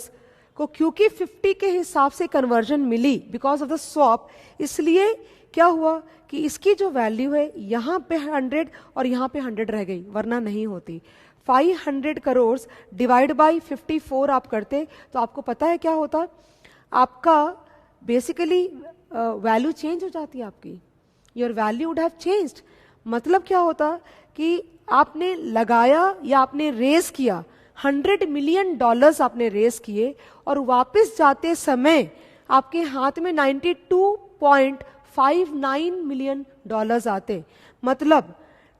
को क्योंकि 50 के हिसाब से कन्वर्जन मिली बिकॉज ऑफ द स्वैप, इसलिए क्या हुआ कि इसकी जो वैल्यू है यहाँ पे 100 और यहाँ पे 100 रह गई, वरना नहीं होती। 500 करोड़ डिवाइड बाई 54 आप करते तो आपको पता है क्या होता, आपका बेसिकली वैल्यू चेंज हो जाती है आपकी, your value would have changed. मतलब क्या होता कि आपने लगाया या आपने रेस किया, $100 मिलियन आपने रेस किए और वापस जाते समय आपके हाथ में 92.59 मिलियन डॉलर्स आते। मतलब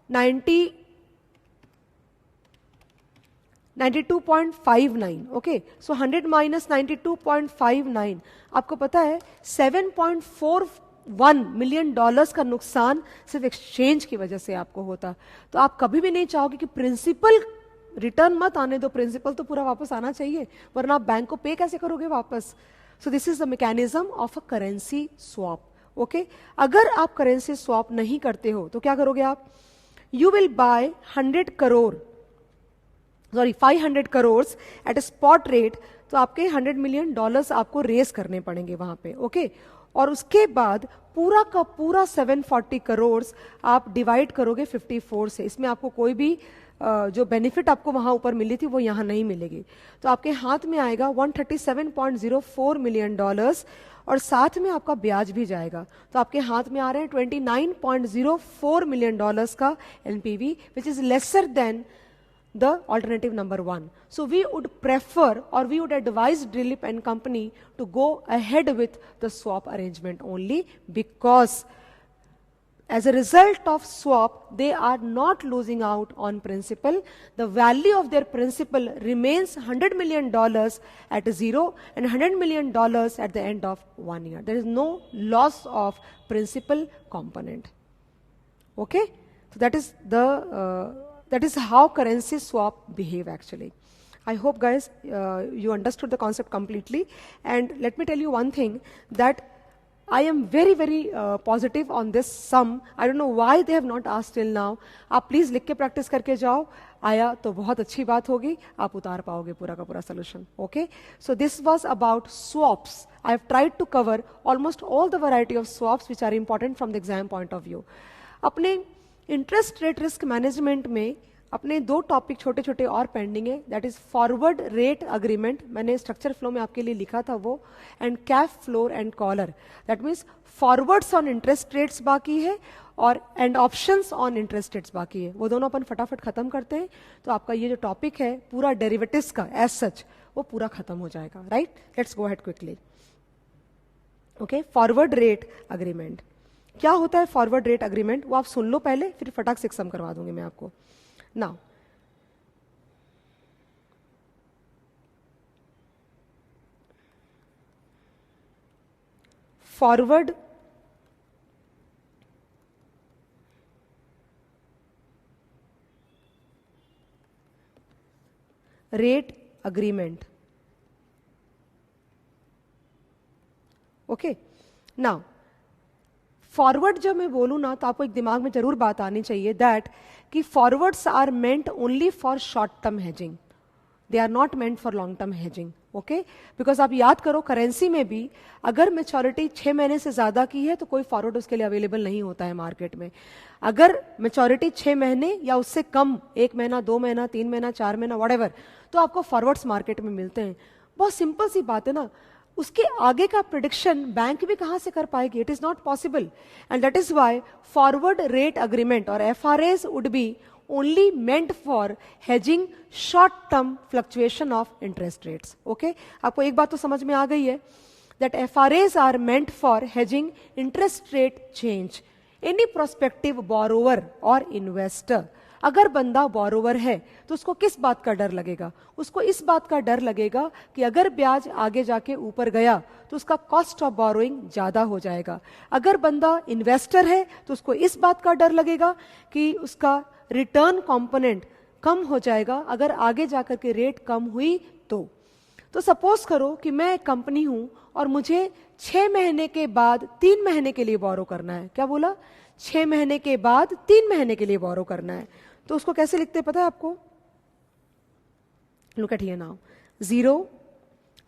92.59, ओके। सो 100 माइनस 92.59, आपको पता है 7.41 मिलियन डॉलर्स का नुकसान सिर्फ एक्सचेंज की वजह से आपको होता। तो आप कभी भी नहीं चाहोगे कि प्रिंसिपल रिटर्न मत आने दो, प्रिंसिपल तो पूरा वापस आना चाहिए, वरना आप बैंक को पे कैसे करोगे वापस। सो this is the mechanism of a currency swap, okay. अगर आप करेंसी स्वैप नहीं करते हो तो क्या करोगे आप, you will buy 500 crore at a spot rate, तो आपके 100 मिलियन डॉलर्स आपको रेस करने पड़ेंगे वहां पे, ओके। और उसके बाद पूरा का पूरा 740 करोड़ आप डिवाइड करोगे 54 से। इसमें आपको कोई भी जो बेनिफिट आपको वहां ऊपर मिली थी वो यहां नहीं मिलेगी। तो आपके हाथ में आएगा 137.04 मिलियन डॉलर्स और साथ में आपका ब्याज भी जाएगा। तो आपके हाथ में आ रहे हैं 29.04 मिलियन डॉलर्स का NPV, which is lesser than the alternative number 1. So we would prefer or we would advise Drillip and company to go ahead with the swap arrangement only, because as a result of swap they are not losing out on principal. The value of their principal remains $100 million at zero and $100 million at the end of 1 year. There is no loss of principal component, okay. So that is how currency swap behave actually. I hope guys you understood the concept completely, and let me tell you one thing, that I am very positive on this sum. I don't know why they have not asked till now. आप please लिख के practice करके जाओ, आया तो बहुत अच्छी बात होगी, आप उतार पाओगे पूरा का पूरा solution, okay. So this was about swaps. I have tried to cover almost all the variety of swaps which are important from the exam point of view. अपने इंटरेस्ट रेट रिस्क मैनेजमेंट में अपने 2 topic छोटे छोटे और pending है, that is forward rate agreement, मैंने structure flow में आपके लिए लिखा था वो, and cap floor and collar, that means forwards on interest rates बाकी है और and options on interest rates बाकी है। वो दोनों अपन फटाफट खत्म करते हैं तो आपका ये जो टॉपिक है पूरा डेरिवेटिव्स का एज सच वो पूरा खत्म हो जाएगा, right. Let's go ahead quickly, okay. Forward rate agreement क्या होता है, फॉरवर्ड रेट अग्रीमेंट वो आप सुन लो पहले, फिर फटाक से सम करवा दूंगी मैं आपको। Now forward rate agreement, okay. Now forward जब मैं बोलूं ना तो आपको एक दिमाग में जरूर बात आनी चाहिए, दैट कि forwards are meant only for short term hedging, they are not meant for long term hedging, okay. Because आप याद करो करेंसी में भी अगर मैच्योरिटी 6 महीने से ज्यादा की है तो कोई फॉरवर्ड उसके लिए अवेलेबल नहीं होता है मार्केट में। अगर मैच्योरिटी 6 महीने या उससे कम, 1 महीना 2 महीना 3 महीना 4 महीना व्हाटएवर, तो आपको फॉरवर्ड्स मार्केट में मिलते हैं। बहुत सिंपल सी बात है ना, उसके आगे का प्रिडिक्शन बैंक भी कहां से कर पाएगी, it is not possible. And that is why forward rate agreement और FRAs would be only meant for hedging short term fluctuation of interest rates, okay. आपको एक बात तो समझ में आ गई है, that FRAs are meant for hedging interest rate change. Any prospective borrower और इन्वेस्टर, अगर बंदा बोरोवर है तो उसको किस बात का डर लगेगा, उसको इस बात का डर लगेगा कि अगर ब्याज आगे जाके ऊपर गया तो उसका कॉस्ट ऑफ बोरोइंग ज्यादा हो जाएगा। अगर बंदा इन्वेस्टर है तो उसको इस बात का डर लगेगा कि उसका रिटर्न कंपोनेंट कम हो जाएगा अगर आगे जाकर के रेट कम हुई तो सपोज करो कि मैं एक कंपनी हूं और मुझे 6 महीने के बाद 3 महीने के लिए बोरो करना है। क्या बोला, 6 महीने के बाद 3 महीने के लिए बोरो करना है, तो उसको कैसे लिखते हैं पता है आपको, look at here now, 0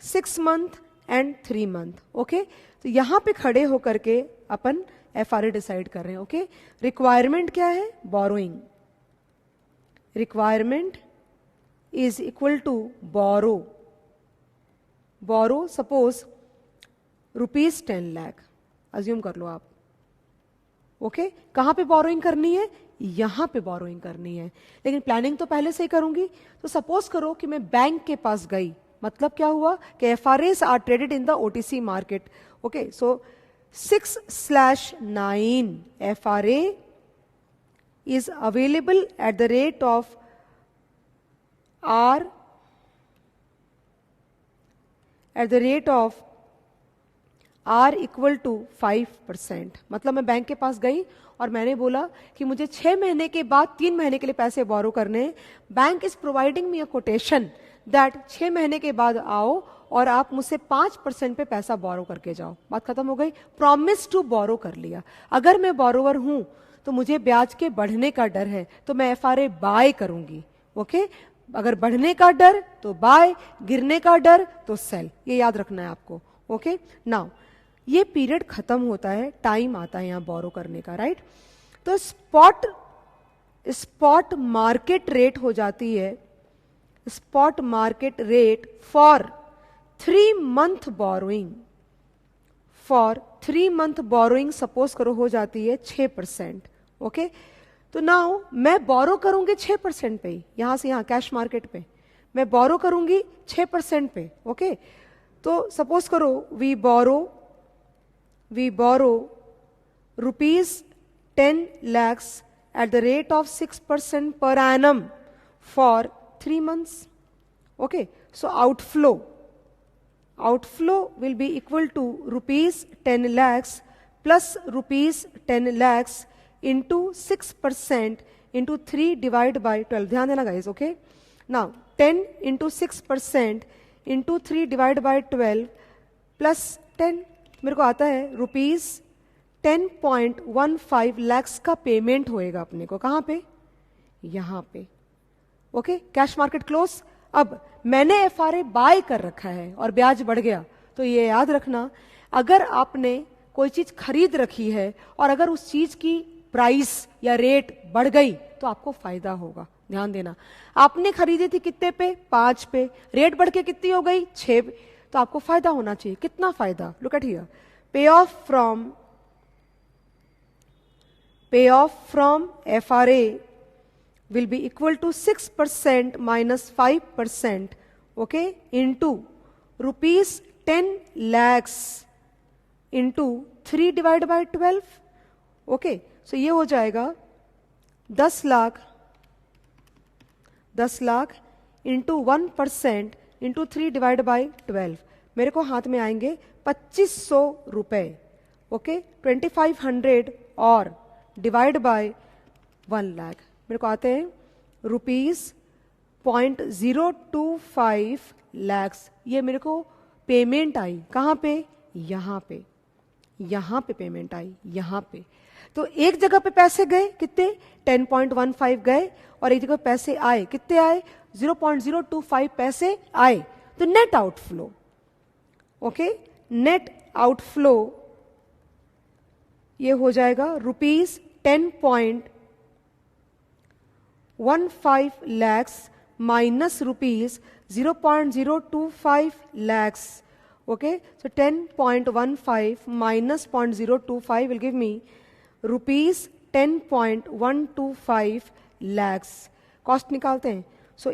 6 month and 3 month. Okay, तो यहां पे खड़े होकर के अपन FRA डिसाइड कर रहे हैं। ओके, रिक्वायरमेंट क्या है? Borrowing. Requirement is equal to borrow. Borrow suppose ₹10 lakh assume कर लो आप। ओके, कहां पे बोरोइंग करनी है? यहां पे बोरोइंग करनी है, लेकिन प्लानिंग तो पहले से ही करूंगी। तो सपोज करो कि मैं बैंक के पास गई, मतलब क्या हुआ कि FRAs are traded in the OTC market. Okay, so 6/9 FRA is available at the rate of R equal to 5%। मतलब मैं बैंक के पास गई और मैंने बोला कि मुझे 6 महीने के बाद 3 महीने के लिए पैसे बोरो करने हैं। Bank is providing me a quotation that 6 महीने के बाद आओ और आप मुझसे 5% पे पैसा बोरो करके जाओ। बात खत्म हो गई। प्रॉमिस टू बोरो कर लिया। अगर मैं बोरोवर हूं तो मुझे ब्याज के बढ़ने का डर है, तो मैं FRA बाय करूंगी। ओके, अगर बढ़ने का डर तो बाय, गिरने का डर तो सेल। ये याद रखना है आपको। ओके, नाउ ये पीरियड खत्म होता है, टाइम आता है यहां बोरो करने का, राइट? तो स्पॉट मार्केट रेट हो जाती है, spot market rate for 3 month borrowing. For 3 month borrowing suppose करो हो जाती है 6%। ओके, तो नाउ मैं बोरो करूंगी 6% पे ही, यहां से यहां कैश मार्केट पे मैं बोरो करूंगी 6% पे। ओके, तो सपोज करो we borrow ₹10 lakhs at the rate of 6% per annum for 3 months. Okay, so outflow will be equal to ₹10 lakhs plus ₹10 lakhs into 6% into 3 divided by 12. ध्यान देना guys. Okay, now 10 into 6% into 3 divided by 12 plus 10, मेरे को आता है ₹10.15 lakhs का payment होएगा अपने को। कहां पे? यहां पे। Okay, cash market close. अब मैंने FRA बाय कर रखा है और ब्याज बढ़ गया, तो ये याद रखना, अगर आपने कोई चीज खरीद रखी है और अगर उस चीज की प्राइस या रेट बढ़ गई तो आपको फायदा होगा। ध्यान देना, आपने खरीदी थी कितने पे? 5 पे, रेट बढ़ के कितनी हो गई? 6 पे, तो आपको फायदा होना चाहिए। कितना फायदा? लुक एट हियर, पे of from FRA will be equal to 6% minus 5%, okay, into ₹10 lakhs into 3 divided by 12. Okay, so ये हो जाएगा 10 lakh into 1% into 3 divided by 12। मेरे को हाथ में आएंगे 2500 रुपए। ओके, 2500 और डिवाइड बाय 1 लाख, मेरे को आते हैं ₹0.025 lakhs। ये मेरे को पेमेंट आई। कहां पे? यहां पे पेमेंट आई, यहां पे। तो एक जगह पे पैसे गए कितने? 10.15 गए, और एक जगह पैसे आए कितने आए? 0.025 पैसे आए। तो net outflow, okay, net outflow ये हो जाएगा ₹10.15 lakhs minus ₹0.025 lakhs. Okay, so 10.15 minus 0.025 will give me ₹10.125 lakhs. Cost निकालते हैं। So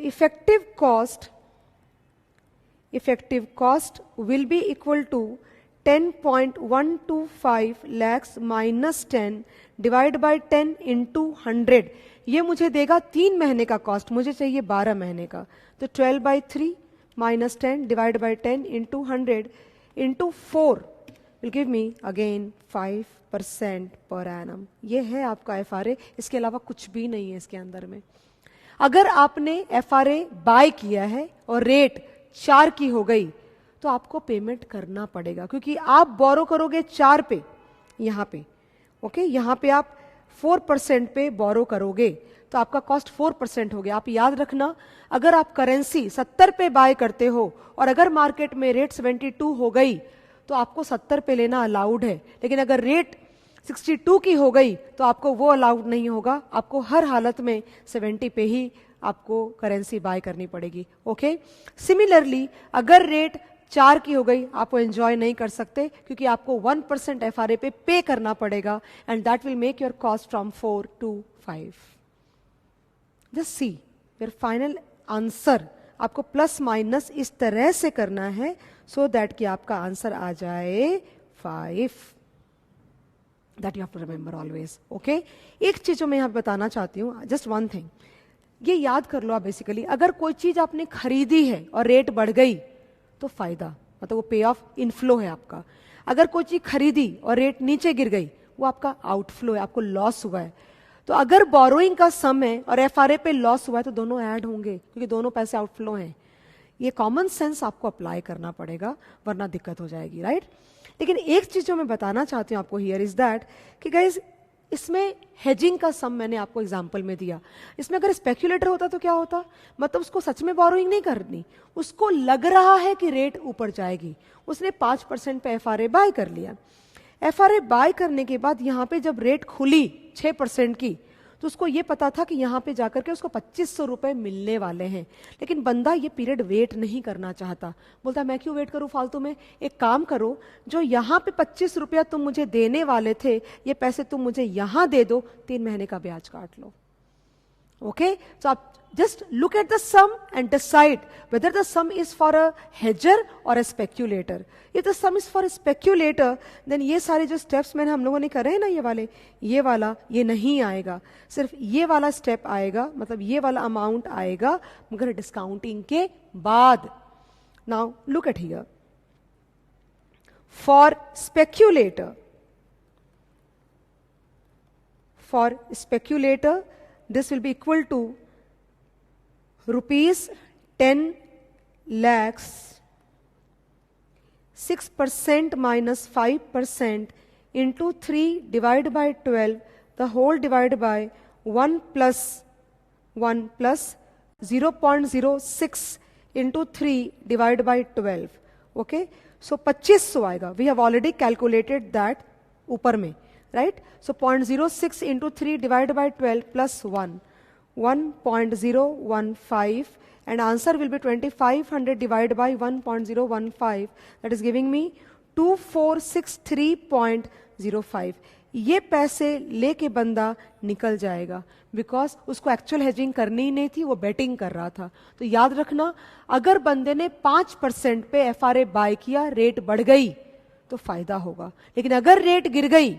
effective cost will be equal to 10.125 lakhs minus 10 divide by 10 into 100। ये मुझे देगा 3 महीने का कॉस्ट, मुझे चाहिए 12 महीने का। तो 12/3 minus 10 divided by 10 into 100 into 4 will give me again 5% per annum. ये है आपका FRA, इसके अलावा कुछ भी नहीं है इसके अंदर में। अगर आपने FRA बाय किया है और रेट 4 की हो गई तो आपको पेमेंट करना पड़ेगा, क्योंकि आप बोरो करोगे 4 पे, यहाँ पे, ओके, यहाँ पे आप 4% पे बोरो करोगे तो आपका कॉस्ट 4% हो गया। आप याद रखना, अगर आप करेंसी 70 पे बाय करते हो और अगर मार्केट में रेट 72 हो गई तो आपको 70 पे लेना अलाउड है, लेकिन अगर रेट 62 की हो गई तो आपको वो अलाउड नहीं होगा, आपको हर हालत में 70 पे ही आपको करेंसी बाय करनी पड़ेगी। ओके, सिमिलरली अगर रेट 4 की हो गई आपको एंजॉय नहीं कर सकते क्योंकि आपको 1% FRA पे करना पड़ेगा and that will make your cost from 4 to 5। Just see your final answer, आपको प्लस माइनस इस तरह से करना है सो दैट कि आपका आंसर आ जाए 5। That you have to remember always. Okay, एक चीज जो मैं यहां बताना चाहती हूं, जस्ट वन थिंग, ये याद कर लो आप बेसिकली, अगर कोई चीज आपने खरीदी है और रेट बढ़ गई तो फायदा, मतलब वो पे ऑफ इनफ्लो है आपका। अगर कोई चीज खरीदी और रेट नीचे गिर गई वो आपका आउटफ्लो है, आपको लॉस हुआ है। तो अगर बोरोइंग का सम है और FRA पे लॉस हुआ है तो दोनों ऐड होंगे क्योंकि दोनों पैसे आउटफ्लो हैं। ये कॉमन सेंस आपको अप्लाई करना पड़ेगा वरना दिक्कत हो जाएगी, राइट। लेकिन एक चीज जो मैं बताना चाहती हूँ आपको हियर इज दैट कि गाइज इसमें हेजिंग का सम मैंने आपको एग्जांपल में दिया। इसमें अगर स्पेक्यूलेटर होता तो क्या होता, मतलब उसको सच में बोरोइंग नहीं करनी, उसको लग रहा है कि रेट ऊपर जाएगी, उसने 5% पे FRA बाय कर लिया। FRA बाय करने के बाद यहाँ पे जब रेट खुली 6% की तो उसको ये पता था कि यहाँ पे जाकर के उसको 2500 रुपए मिलने वाले हैं, लेकिन बंदा ये पीरियड वेट नहीं करना चाहता। बोलता मैं क्यों वेट करूँ फालतू में, एक काम करो, जो यहाँ पे 25 रुपया तुम मुझे देने वाले थे ये पैसे तुम मुझे यहाँ दे दो, 3 महीने का ब्याज काट लो। ओके, so आप just look at the sum and decide whether the sum is for a hedger or a speculator. If the sum is for a speculator, then ये सारे जो steps मैंने हम लोगों ने करे हैं ना, ये वाला ये नहीं आएगा, सिर्फ ये वाला step आएगा, मतलब ये वाला amount आएगा मगर discounting के बाद। Now look at here. For speculator, this will be equal to rupees 10 lakhs, 6% minus 5% into 3 divided by 12, the whole divided by 1 plus 0.06 into 3 divided by 12. Okay, so 2500 आएगा, we have already calculated that ऊपर में, right? So 0.06 into 3 divided by 12 plus 1.015 and answer will be 2500 divided by 1.015, that is giving me 2463.05। ये पैसे लेके बंदा निकल जाएगा because उसको एक्चुअल हेजिंग करनी ही नहीं थी, वो बेटिंग कर रहा था। तो याद रखना, अगर बंदे ने 5% पे FRA बाय किया, रेट बढ़ गई तो फायदा होगा, लेकिन अगर रेट गिर गई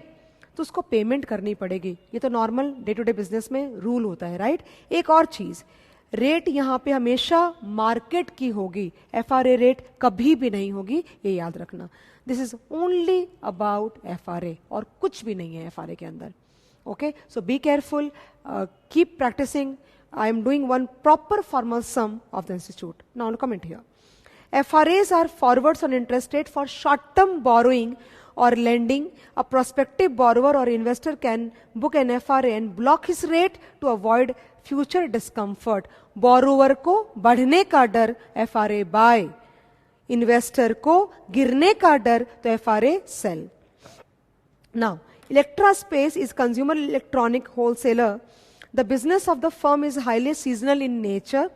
तो उसको पेमेंट करनी पड़ेगी। ये तो normal day to day business में रूल होता है, राइट। एक और चीज, रेट यहाँ पे हमेशा मार्केट की होगी, FRA रेट कभी भी नहीं होगी, ये याद रखना। This is only about FRA और कुछ भी नहीं है FRA के अंदर। Okay, so be careful, keep practicing. I am doing one proper formal sum of the institute. Now comment here. FRAs are forwards on interest rate for short-term borrowing or lending. A prospective borrower or investor can book an FRA and block his rate to avoid future discomfort. Borrower को बढ़ने का डर, FRA buy. Investor को गिरने का डर, तो FRA sell. Now, Electra Space is consumer electronic wholesaler. The business of the firm is highly seasonal in nature.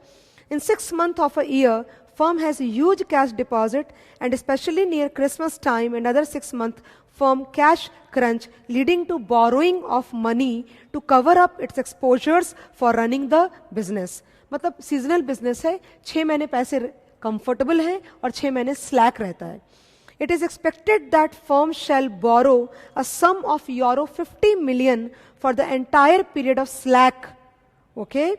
In 6 months of a year, firm has a huge cash deposit, and especially near Christmas time and other 6 month firm cash crunch, leading to borrowing of money to cover up its exposures for running the business. मतलब seasonal business है, 6 महीने पैसे comfortable हैं और 6 महीने slack रहता है। It is expected that firm shall borrow a sum of euro 50 million for the entire period of slack, okay,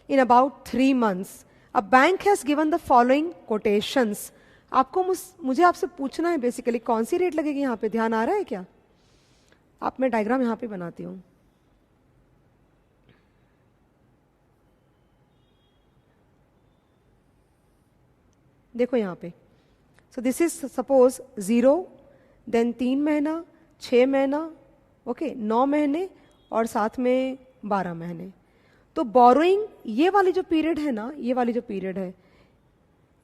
in about 3 months. A bank has given the following quotations. आपको मुझे आपसे पूछना है बेसिकली कौन सी rate लगेगी यहाँ पे, ध्यान आ रहा है क्या? आप, मैं डायग्राम यहाँ पे बनाती हूँ। देखो यहाँ पे, so this is suppose 0, then 3 महीना, 6 महीना, ओके, 9 महीने और साथ में 12 महीने। तो बोरोइंग ये वाली जो पीरियड है ना, ये वाली जो पीरियड है,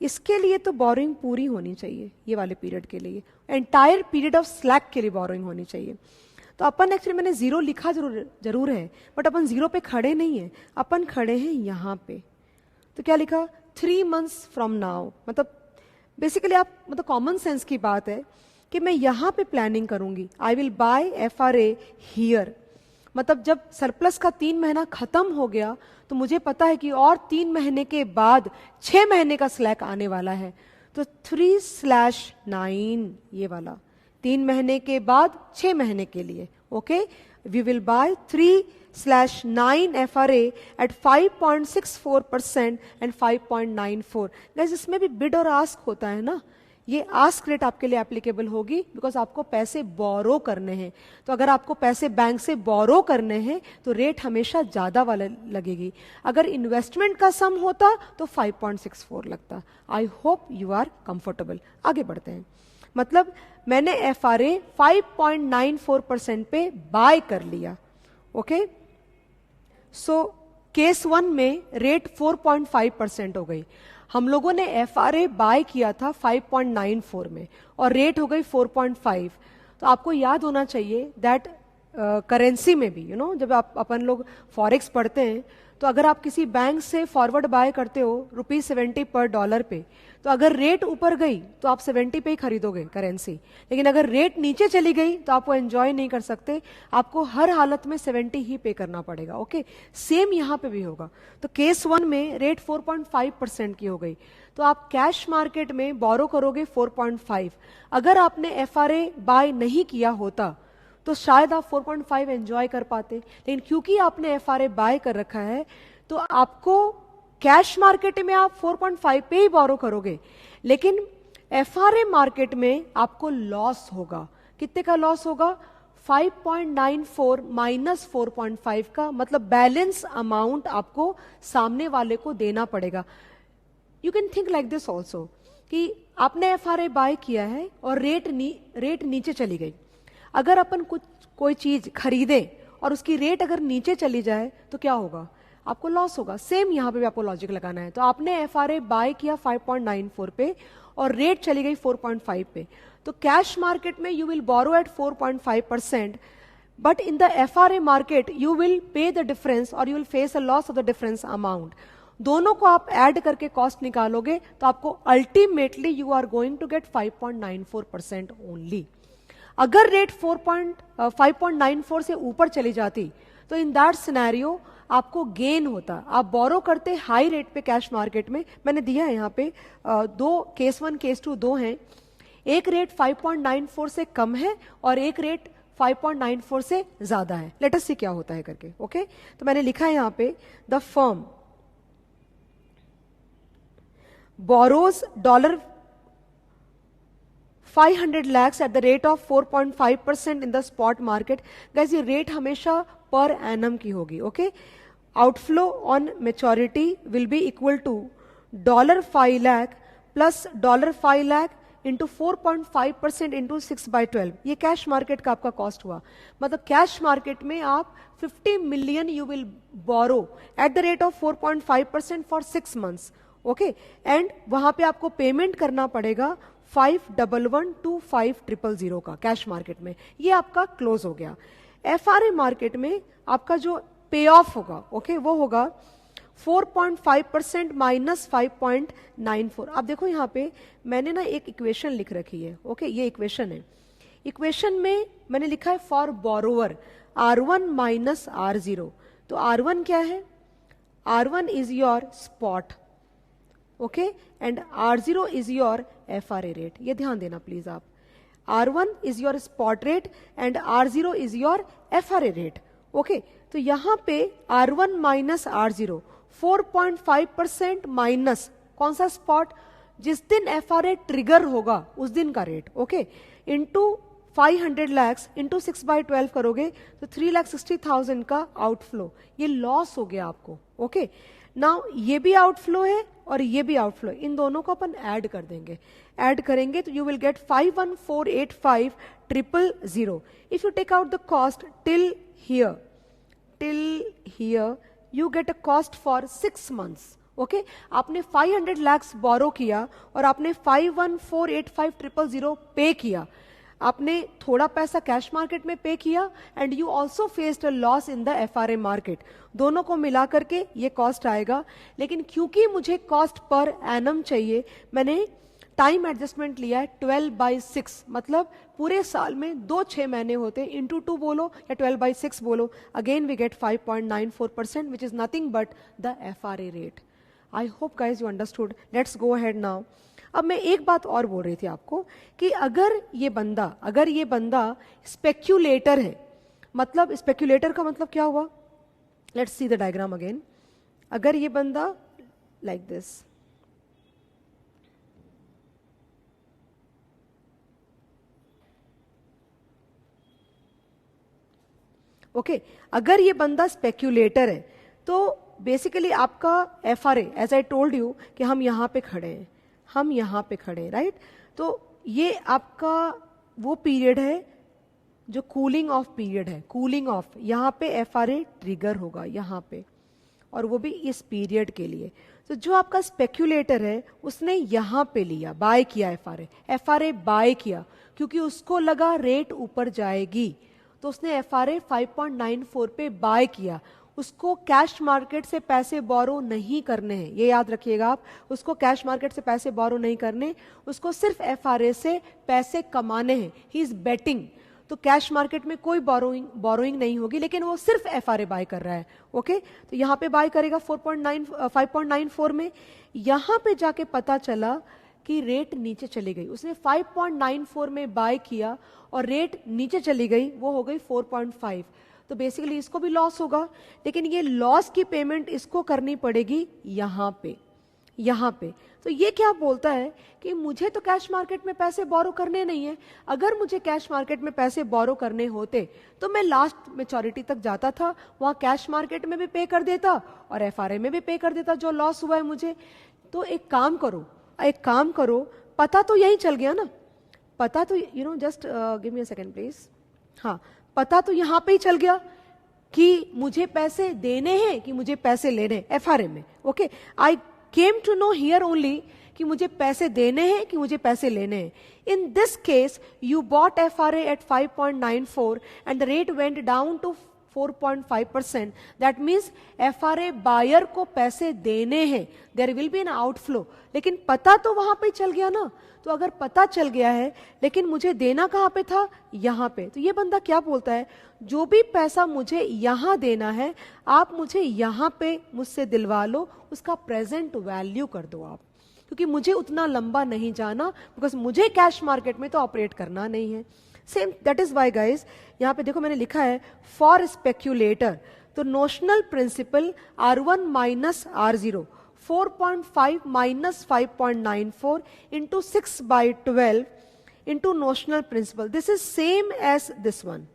इसके लिए तो बोरोइंग पूरी होनी चाहिए, ये वाले पीरियड के लिए, एंटायर पीरियड ऑफ स्लैक के लिए बोरोइंग होनी चाहिए। तो अपन एक्चुअली मैंने जीरो लिखा जरूर है, बट अपन जीरो पे खड़े नहीं है, अपन खड़े हैं यहाँ पे। तो क्या लिखा, 3 months फ्रॉम नाउ, मतलब बेसिकली आप, मतलब कॉमन सेंस की बात है कि मैं यहाँ पे प्लानिंग करूंगी, I will buy FRA here. मतलब जब सरप्लस का 3 महीना खत्म हो गया तो मुझे पता है कि और 3 महीने के बाद 6 महीने का स्लैक आने वाला है। तो 3/9 ये वाला 3 महीने के बाद 6 महीने के लिए, okay, we will buy 3/9 FRA at 5.64% and 5.94। Guys इसमें भी बिड और आस्क होता है ना, ये आस्क रेट आपके लिए एप्लीकेबल होगी बिकॉज आपको पैसे बोरो करने हैं। तो अगर आपको पैसे बैंक से बोरो करने हैं तो रेट हमेशा ज्यादा वाला लगेगी। अगर इन्वेस्टमेंट का सम होता तो 5.64 लगता। I hope you are comfortable. आगे बढ़ते हैं। मतलब मैंने FRA 5.94% पे बाय कर लिया, ओके। सो केस 1 में रेट 4.5% हो गई। हम लोगों ने FRA बाय किया था 5.94 में और रेट हो गई 4.5। तो आपको याद होना चाहिए दैट करेंसी में भी जब अपन लोग फॉरेक्स पढ़ते हैं तो अगर आप किसी बैंक से फॉरवर्ड बाय करते हो ₹70 पर डॉलर पे, तो अगर रेट ऊपर गई तो आप 70 पे ही खरीदोगे करेंसी, लेकिन अगर रेट नीचे चली गई तो आप वो एंजॉय नहीं कर सकते, आपको हर हालत में 70 ही पे करना पड़ेगा, ओके। सेम यहाँ पे भी होगा। तो केस 1 में रेट 4.5% की हो गई, तो आप कैश मार्केट में बोरो करोगे 4.5। अगर आपने FRA बाय नहीं किया होता तो शायद आप 4.5 एंजॉय कर पाते, लेकिन क्योंकि आपने FRA बाय कर रखा है तो आपको कैश मार्केट में आप 4.5 पे ही बोरो करोगे, लेकिन FRA मार्केट में आपको लॉस होगा। कितने का लॉस होगा? 5.94 माइनस 4.5 का, मतलब बैलेंस अमाउंट आपको सामने वाले को देना पड़ेगा। You can think like this also कि आपने FRA बाय किया है और रेट नीचे चली गई। अगर अपन कोई चीज खरीदे और उसकी रेट अगर नीचे चली जाए तो क्या होगा? आपको लॉस होगा। सेम यहां पे भी आपको लॉजिक लगाना है। तो आपने FRA बाय किया 5.94 पे और रेट चली गई 4.5 पे, तो कैश मार्केट में you will borrow at 4.5%, but in the FRA market you will pay the difference और you will face a loss of the difference amount. दोनों को आप ऐड करके कॉस्ट निकालोगे तो आपको ultimately you are going to get 5.94% only. अगर rate 5.94 से ऊपर चली जाती तो इन दैट सिनेरियो आपको गेन होता। आप बोरो करते हाई रेट पे कैश मार्केट में। मैंने दिया है यहाँ पे दो केस 1 केस 2 दो हैं। एक रेट 5.94 से कम है और एक रेट 5.94 से ज्यादा है। लेट अस सी क्या होता है करके, ओके। तो मैंने लिखा है यहाँ पे the firm borrows $500 lakhs at the rate of 4.5% in the spot market। Guys ये रेट हमेशा पर एनम की होगी, okay. Outflow on maturity will be equal to $5 lakh plus $5 lakh into 4.5% into 6/12। ये कैश मार्केट का आपका cost हुआ। मतलब cash market में आप 50 million you will borrow at the rate of 4.5% for 6 months, okay. And वहां पे आपको पेमेंट करना पड़ेगा 511 to 5000 का कैश मार्केट में। ये आपका क्लोज हो गया। FRA मार्केट में आपका जो पे ऑफ होगा, ओके, वो होगा 4.5% माइनस 5.94। अब देखो यहाँ पे मैंने ना एक इक्वेशन लिख रखी है, ओके। ये इक्वेशन है। इक्वेशन में मैंने लिखा है for borrower R1 minus R0। तो R1 क्या है? R1 is your spot, okay, and R0 is your FRA rate. ये ध्यान देना प्लीज आप। R1 is your spot rate and R0 is your FRA rate, okay. तो यहां पे R1 माइनस R0 4.5% माइनस कौन सा स्पॉट? जिस दिन FRA ट्रिगर होगा उस दिन का rate, okay, into 500 lakhs into 6/12 करोगे तो 3,60,000 का आउटफ्लो। ये लॉस हो गया आपको, ओके। नाउ ये भी आउटफ्लो है और ये भी आउटफ्लो, इन दोनों को अपन ऐड कर देंगे। ऐड करेंगे तो you will get 51485,000। If you take out the cost till here, till here you get a cost for 6 months. Okay आपने 500 lakhs बोरो किया और आपने 51485000 पे किया. आपने थोड़ा पैसा कैश मार्केट में पे किया and you also faced a loss in the FRA market. दोनों को मिला करके ये कॉस्ट आएगा. लेकिन क्योंकि मुझे कॉस्ट पर एनम चाहिए, मैंने टाइम एडजस्टमेंट लिया है 12/6, मतलब पूरे साल में 2 महीने होते हैं, इंटू 2 बोलो या 12/6 बोलो. Again we get 5.94%, which is nothing but the FRA rate. I hope guys you understood. Let's go ahead now. अब मैं एक बात और बोल रही थी आपको कि अगर ये बंदा स्पेक्यूलेटर है, मतलब स्पेक्यूलेटर का मतलब क्या हुआ, let's see the diagram again. अगर ये बंदा लाइक दिस, ओके अगर ये बंदा स्पेक्यूलेटर है तो बेसिकली आपका FRA, as I told you कि हम यहां पे खड़े हैं, राइट. तो ये आपका वो पीरियड है जो कूलिंग ऑफ पीरियड है. कूलिंग ऑफ, यहाँ पे FRA ट्रिगर होगा यहाँ पे, और वो भी इस पीरियड के लिए. तो जो आपका स्पेक्यूलेटर है उसने यहाँ पे लिया, बाय किया FRA बाय किया क्योंकि उसको लगा रेट ऊपर जाएगी, तो उसने FRA 5.94 पे बाय किया. उसको कैश मार्केट से पैसे बोरो नहीं करने हैं, ये याद रखिएगा आप. उसको कैश मार्केट से पैसे बोरो नहीं करने, उसको सिर्फ FRA से पैसे कमाने हैं. He is betting. तो कैश मार्केट में कोई बोरोइंग नहीं होगी, लेकिन वो सिर्फ FRA बाय कर रहा है. ओके तो यहाँ पे बाय करेगा 5.94 में. यहाँ पे जाके पता चला कि रेट नीचे चली गई. उसने 5.94 में बाय किया और रेट नीचे चली गई, वो हो गई 4.5. तो बेसिकली इसको भी लॉस होगा, लेकिन ये लॉस की पेमेंट इसको करनी पड़ेगी यहाँ पे. तो ये क्या बोलता है कि मुझे तो कैश मार्केट में पैसे बोरो करने नहीं है. अगर मुझे कैश मार्केट में पैसे बोरो करने होते तो मैं लास्ट मैच्योरिटी तक जाता था, वहां कैश मार्केट में भी पे कर देता और FRA में भी पे कर देता जो लॉस हुआ है मुझे. तो एक काम करो, पता तो यही चल गया ना, पता तो just give me a second please. हाँ, पता तो यहां पे ही चल गया कि मुझे पैसे देने हैं कि मुझे पैसे लेने हैं FRA में. Okay I came to know here only कि मुझे पैसे देने हैं कि मुझे पैसे लेने हैं. In this case you bought FRA at 5.94 and the rate went down to 4.5%. That means FRA buyer को पैसे देने हैं, there will be an outflow. लेकिन पता तो वहां पे चल गया ना. तो अगर पता चल गया है लेकिन मुझे देना कहां पे था, यहां पे, तो ये बंदा क्या बोलता है, जो भी पैसा मुझे यहां देना है आप मुझे यहां पे मुझसे दिलवा लो, उसका प्रेजेंट वैल्यू कर दो आप, क्योंकि मुझे उतना लंबा नहीं जाना, बिकॉज मुझे कैश मार्केट में तो ऑपरेट करना नहीं है. Same that is why guys, यहां पे देखो मैंने लिखा है फॉर स्पेक्यूलेटर, तो notional principal R1 minus R0, 4.5 minus 5.94 into 6/12 into notional principal. This is same as this one.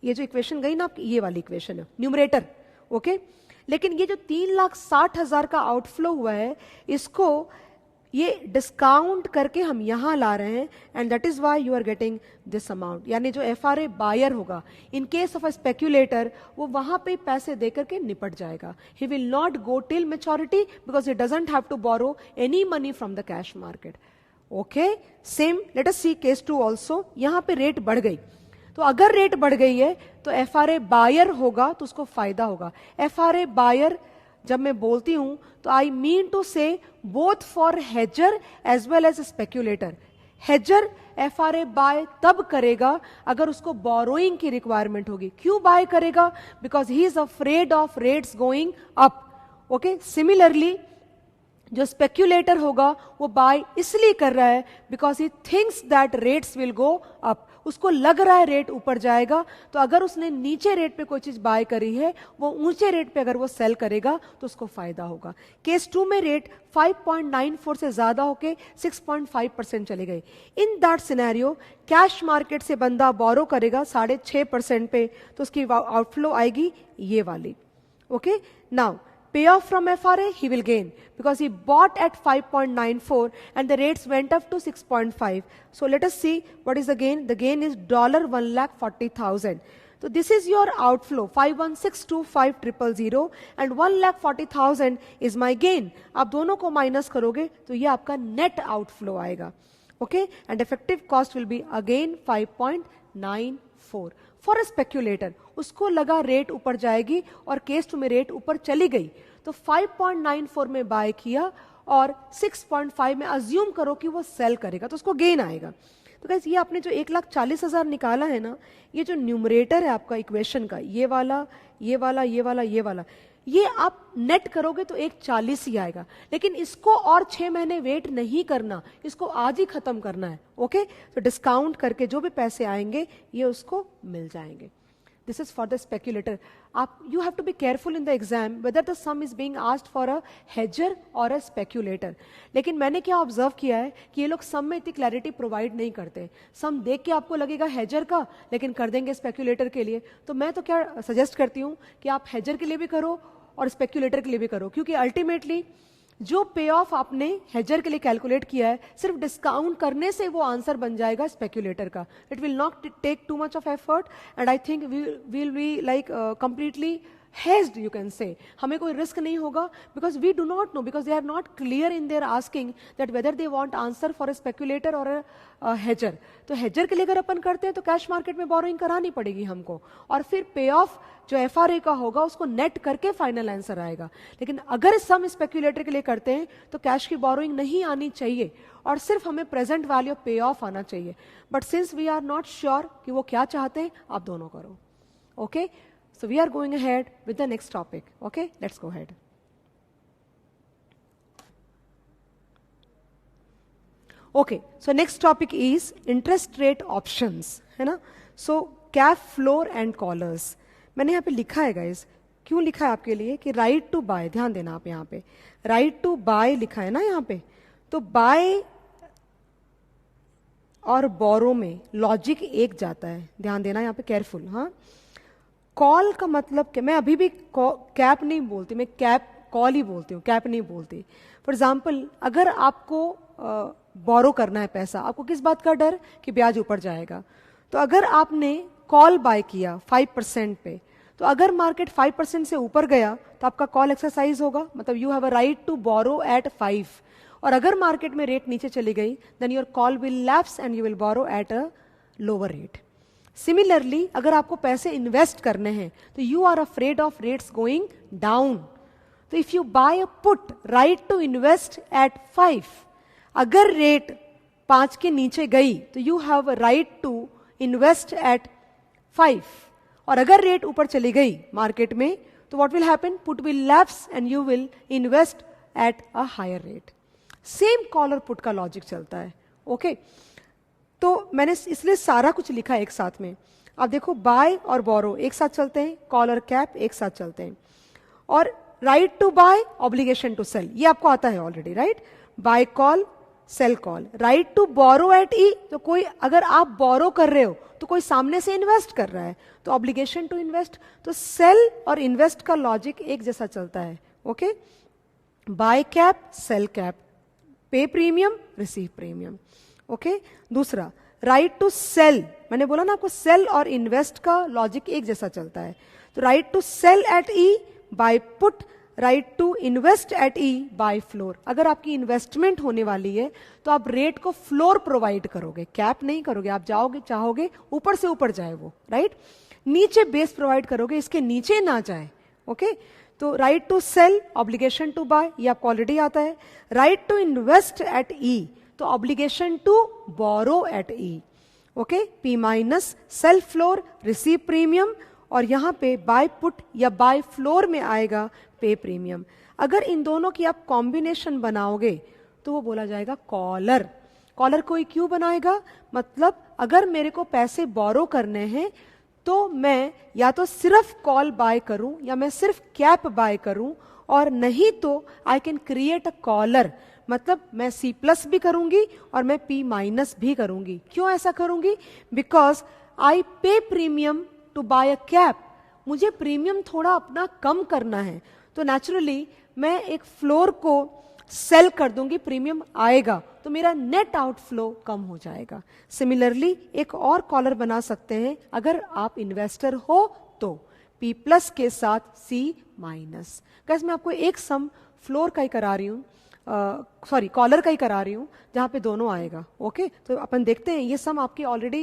ये जो इक्वेशन गई ना आपकी, ये वाली इक्वेशन है न्यूमरेटर. ओके लेकिन ये जो 3,60,000 का आउटफ्लो हुआ है, इसको ये डिस्काउंट करके हम यहां ला रहे हैं, and that is why you are getting this amount. यानी जो FRA बायर होगा in case of a speculator, वो वहां पे पैसे देकर के निपट जाएगा. He will not go till maturity because he doesn't have to borrow any money from the cash market. Okay same let us see case 2 also. यहां पे रेट बढ़ गई, तो अगर रेट बढ़ गई है तो FRA बायर होगा तो उसको फायदा होगा. FRA बायर जब मैं बोलती हूं तो I mean to say both for hedger as well as speculator. Hedger FRA buy तब करेगा अगर उसको बोरोइंग की रिक्वायरमेंट होगी. क्यों बाय करेगा? Because he is afraid of rates going up. Okay similarly जो स्पेक्यूलेटर होगा वो बाय इसलिए कर रहा है because he thinks that rates will go up. उसको लग रहा है रेट ऊपर जाएगा, तो अगर उसने नीचे रेट पे कोई चीज बाय करी है, वो ऊंचे रेट पे अगर वो सेल करेगा तो उसको फायदा होगा. केस 2 में रेट 5.94 से ज्यादा होके 6.5% चले गए. इन दैट सिनेरियो कैश मार्केट से बंदा बोरो करेगा 6.5% पे, तो उसकी आउटफ्लो आएगी ये वाली. Okay now payoff from FRA he will gain because he bought at 5.94 and the rates went up to 6.5. So let us see what is the gain. The gain is $1,40,000. तो this is your outflow 51625000 and 1,40,000 is my gain. आप दोनों को minus करोगे तो ये आपका net outflow आएगा. Okay, and effective cost will be again 5.94. For a speculator, उसको लगा रेट ऊपर जाएगी और केस टू में रेट ऊपर चली गई, तो 5.94 में बाय किया और 6.5 में अज्यूम करो कि वो सेल करेगा, तो उसको गेन आएगा. तो गाइस ये आपने जो 1,40,000 निकाला है ना, ये जो न्यूमरेटर है आपका इक्वेशन का, ये वाला ये वाला ये वाला ये वाला, ये आप नेट करोगे तो 1,40 ही आएगा. लेकिन इसको और 6 महीने वेट नहीं करना, इसको आज ही खत्म करना है. ओके, तो डिस्काउंट करके जो भी पैसे आएंगे ये उसको मिल जाएंगे. This is for the speculator. आप you have to be careful in the exam whether the sum is being asked for a hedger और अ स्पेक्यूलेटर. लेकिन मैंने क्या ऑब्जर्व किया है कि ये लोग सम में इतनी क्लैरिटी प्रोवाइड नहीं करते. सम देख के आपको लगेगा हेजर का, लेकिन कर देंगे स्पेक्यूलेटर के लिए. तो मैं तो क्या सजेस्ट करती हूँ कि आप हेजर के लिए भी करो और स्पेक्यूलेटर के लिए भी करो, क्योंकि अल्टीमेटली जो पे ऑफ आपने हेजर के लिए कैलकुलेट किया है, सिर्फ डिस्काउंट करने से वो आंसर बन जाएगा स्पेक्यूलेटर का. It will not take too much of effort and I think will be like completely hedged, you can say. हमें कोई रिस्क नहीं होगा because we do not know, because they are not clear in their asking that whether they want answer for a speculator or a hedger. तो hedger के लिए अगर अपन करते हैं तो कैश मार्केट में बोरोइंग करानी पड़ेगी हमको, और फिर पे ऑफ जो एफआरए का होगा उसको नेट करके फाइनल आंसर आएगा. लेकिन अगर सम स्पेक्यूलेटर के लिए करते हैं तो कैश की बोरोइंग नहीं आनी चाहिए और सिर्फ हमें प्रेजेंट वैल्यू पे ऑफ आना चाहिए. But since we are not sure कि वो क्या चाहते हैं, आप दोनों करो. Okay, so we are going ahead with the next topic. Okay, let's go ahead. Okay, so next topic is interest rate options, है ना. So cap floor and collars. मैंने यहाँ पे लिखा है guys, क्यों लिखा है आपके लिए कि right to buy, ध्यान देना आप यहाँ पे right to buy लिखा है ना यहाँ पे. तो buy और borrow में लॉजिक एक जाता है, ध्यान देना यहाँ पे केयरफुल. हाँ, कॉल का मतलब कि मैं अभी भी कैप नहीं बोलती, मैं कैप कॉल ही बोलती हूँ, कैप नहीं बोलती. फॉर एग्जाम्पल, अगर आपको बोरो करना है पैसा, आपको किस बात का डर कि ब्याज ऊपर जाएगा, तो अगर आपने कॉल बाय किया 5% पे, तो अगर मार्केट 5% से ऊपर गया तो आपका कॉल एक्सरसाइज होगा, मतलब you have a right to borrow at 5. और अगर मार्केट में रेट नीचे चली गई then your call will lapse and you will borrow at a lower rate. Similarly अगर आपको पैसे इन्वेस्ट करने हैं तो you are afraid of rates going down, तो if you buy a put right to invest at 5, अगर rate 5 के नीचे गई तो you have right to invest at 5. और अगर रेट ऊपर चली गई मार्केट में तो what will happen, put will lapse and you will invest at a higher rate. Same call और पुट का लॉजिक चलता है. ओके, तो मैंने इसलिए सारा कुछ लिखा है एक साथ में. आप देखो, बाय और बोरो एक साथ चलते हैं, कॉल और कैप एक साथ चलते हैं, और right to buy, obligation to sell, ये आपको आता है already, right. Buy call, sell call. Right to borrow at E, तो कोई अगर आप बोरो कर रहे हो तो कोई सामने से इन्वेस्ट कर रहा है, तो ऑब्लिगेशन टू इन्वेस्ट. तो सेल और इन्वेस्ट का लॉजिक एक जैसा चलता है. Okay, buy cap, sell cap, pay premium, receive premium. Okay, दूसरा राइट टू सेल, मैंने बोला ना आपको सेल और इन्वेस्ट का लॉजिक एक जैसा चलता है. तो right to sell at E buy put, right to invest at E buy floor. अगर आपकी इन्वेस्टमेंट होने वाली है तो आप रेट को फ्लोर प्रोवाइड करोगे, कैप नहीं करोगे. आप जाओगे, चाहोगे ऊपर से ऊपर जाए वो, राइट. नीचे बेस प्रोवाइड करोगे, इसके नीचे ना जाए. ओके, तो right to sell, obligation to buy, ये आपको ऑलरेडी आता है. Right to invest at E, तो obligation to borrow at E. Okay, P minus, sell floor, receive premium, और यहां पे बाय पुट या बाय फ्लोर में आएगा पे प्रीमियम. अगर इन दोनों की आप कॉम्बिनेशन बनाओगे तो वो बोला जाएगा कॉलर. कॉलर कोई क्यों बनाएगा, मतलब अगर मेरे को पैसे बोरो करने हैं तो मैं या तो सिर्फ कॉल बाय करूं या मैं सिर्फ कैप बाय करूं, और नहीं तो I can create a collar, मतलब मैं सी प्लस भी करूंगी और मैं पी माइनस भी करूंगी. क्यों ऐसा करूंगी, because I pay premium to buy a cap. मुझे प्रीमियम थोड़ा अपना कम करना है, तो नेचुरली मैं एक फ्लोर को सेल कर दूंगी, प्रीमियम आएगा, तो मेरा नेट आउटफ्लो कम हो जाएगा। सिमिलरली एक और कॉलर बना सकते हैं अगर आप इन्वेस्टर हो तो, P प्लस के साथ C माइनस। कैसे मैं आपको एक सम फ्लोर का ही करा रही हूँ, सॉरी कॉलर का ही करा रही हूँ, जहाँ पे दोनों आएगा। ओके, तो अपन देखते हैं, ये सम आपकी ऑलरेडी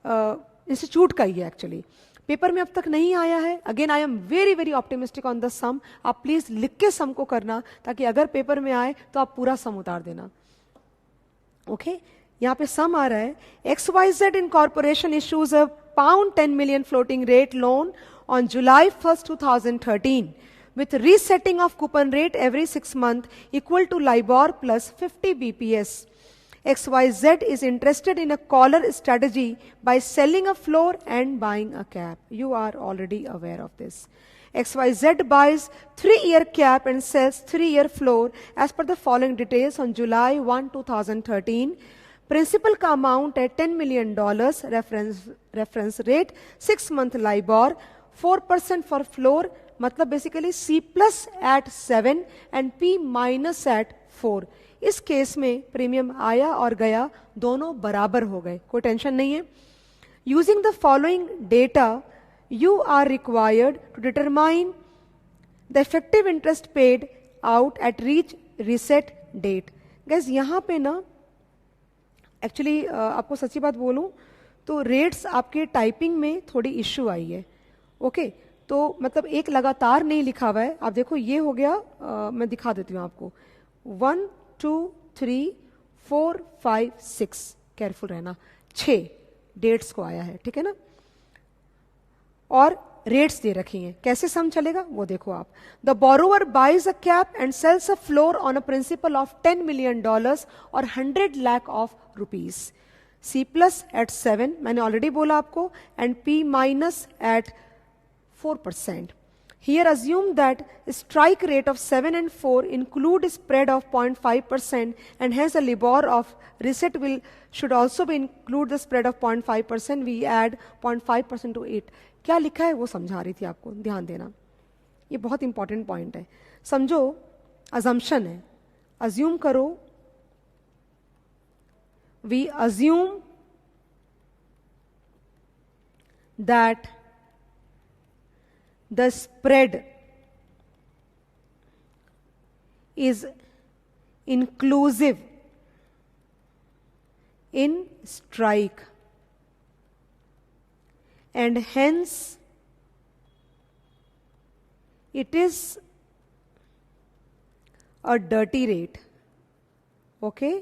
इंस्टीट्यूट का ही है एक्चुअली, पेपर में अब तक नहीं आया है। Again I am very very optimistic on the sum, आप प्लीज लिख के सम को करना, ताकि अगर पेपर में आए तो आप पूरा सम उतार देना। ओके, यहाँ पे सम आ रहा है, XYZ Incorporation issues a pound 10 million floating rate loan on July 1st 2013 with resetting of coupon rate every 6 months equal to LIBOR plus 50 BPS. XYZ is interested in a collar strategy by selling a floor and buying a cap. You are already aware of this. XYZ buys 3-year cap and sells 3-year floor as per the following details on July 1, 2013. Principal का amount है $10 million, reference rate 6-month LIBOR, 4% for floor, मतलब basically C plus at 7 and P minus at 4. इस case में premium आया और गया, दोनों बराबर हो गए, कोई टेंशन नहीं है। Using the following data you are required to determine the effective interest paid out at reach reset date. Guess यहाँ पे ना एक्चुअली आपको सच्ची बात बोलूं तो रेट्स आपके टाइपिंग में थोड़ी इश्यू आई है। ओके, तो मतलब एक लगातार नहीं लिखा हुआ है, आप देखो ये हो गया, मैं दिखा देती हूँ आपको, 1 2 3 4 5 6, केयरफुल रहना, 6 डेट्स को आया है, ठीक है ना, और रेट्स दे रखी हैं। कैसे सम चलेगा वो देखो आप। The borrower buys a cap and sells a floor on a principal of $10 million और 100 lakh of rupees. C plus at 7 मैंने ऑलरेडी बोला आपको, and P minus at 4%. Here assume that strike rate of 7 and 4 include spread of 0.5% and hence the LIBOR of reset should also be include the spread of 0.5%. We add 0.5% to it. क्या लिखा है वो समझा रही थी आपको, ध्यान देना, ये बहुत इंपॉर्टेंट पॉइंट है। समझो assumption है, assume करो, we assume that the spread is inclusive in strike and hence it is a dirty rate. Okay,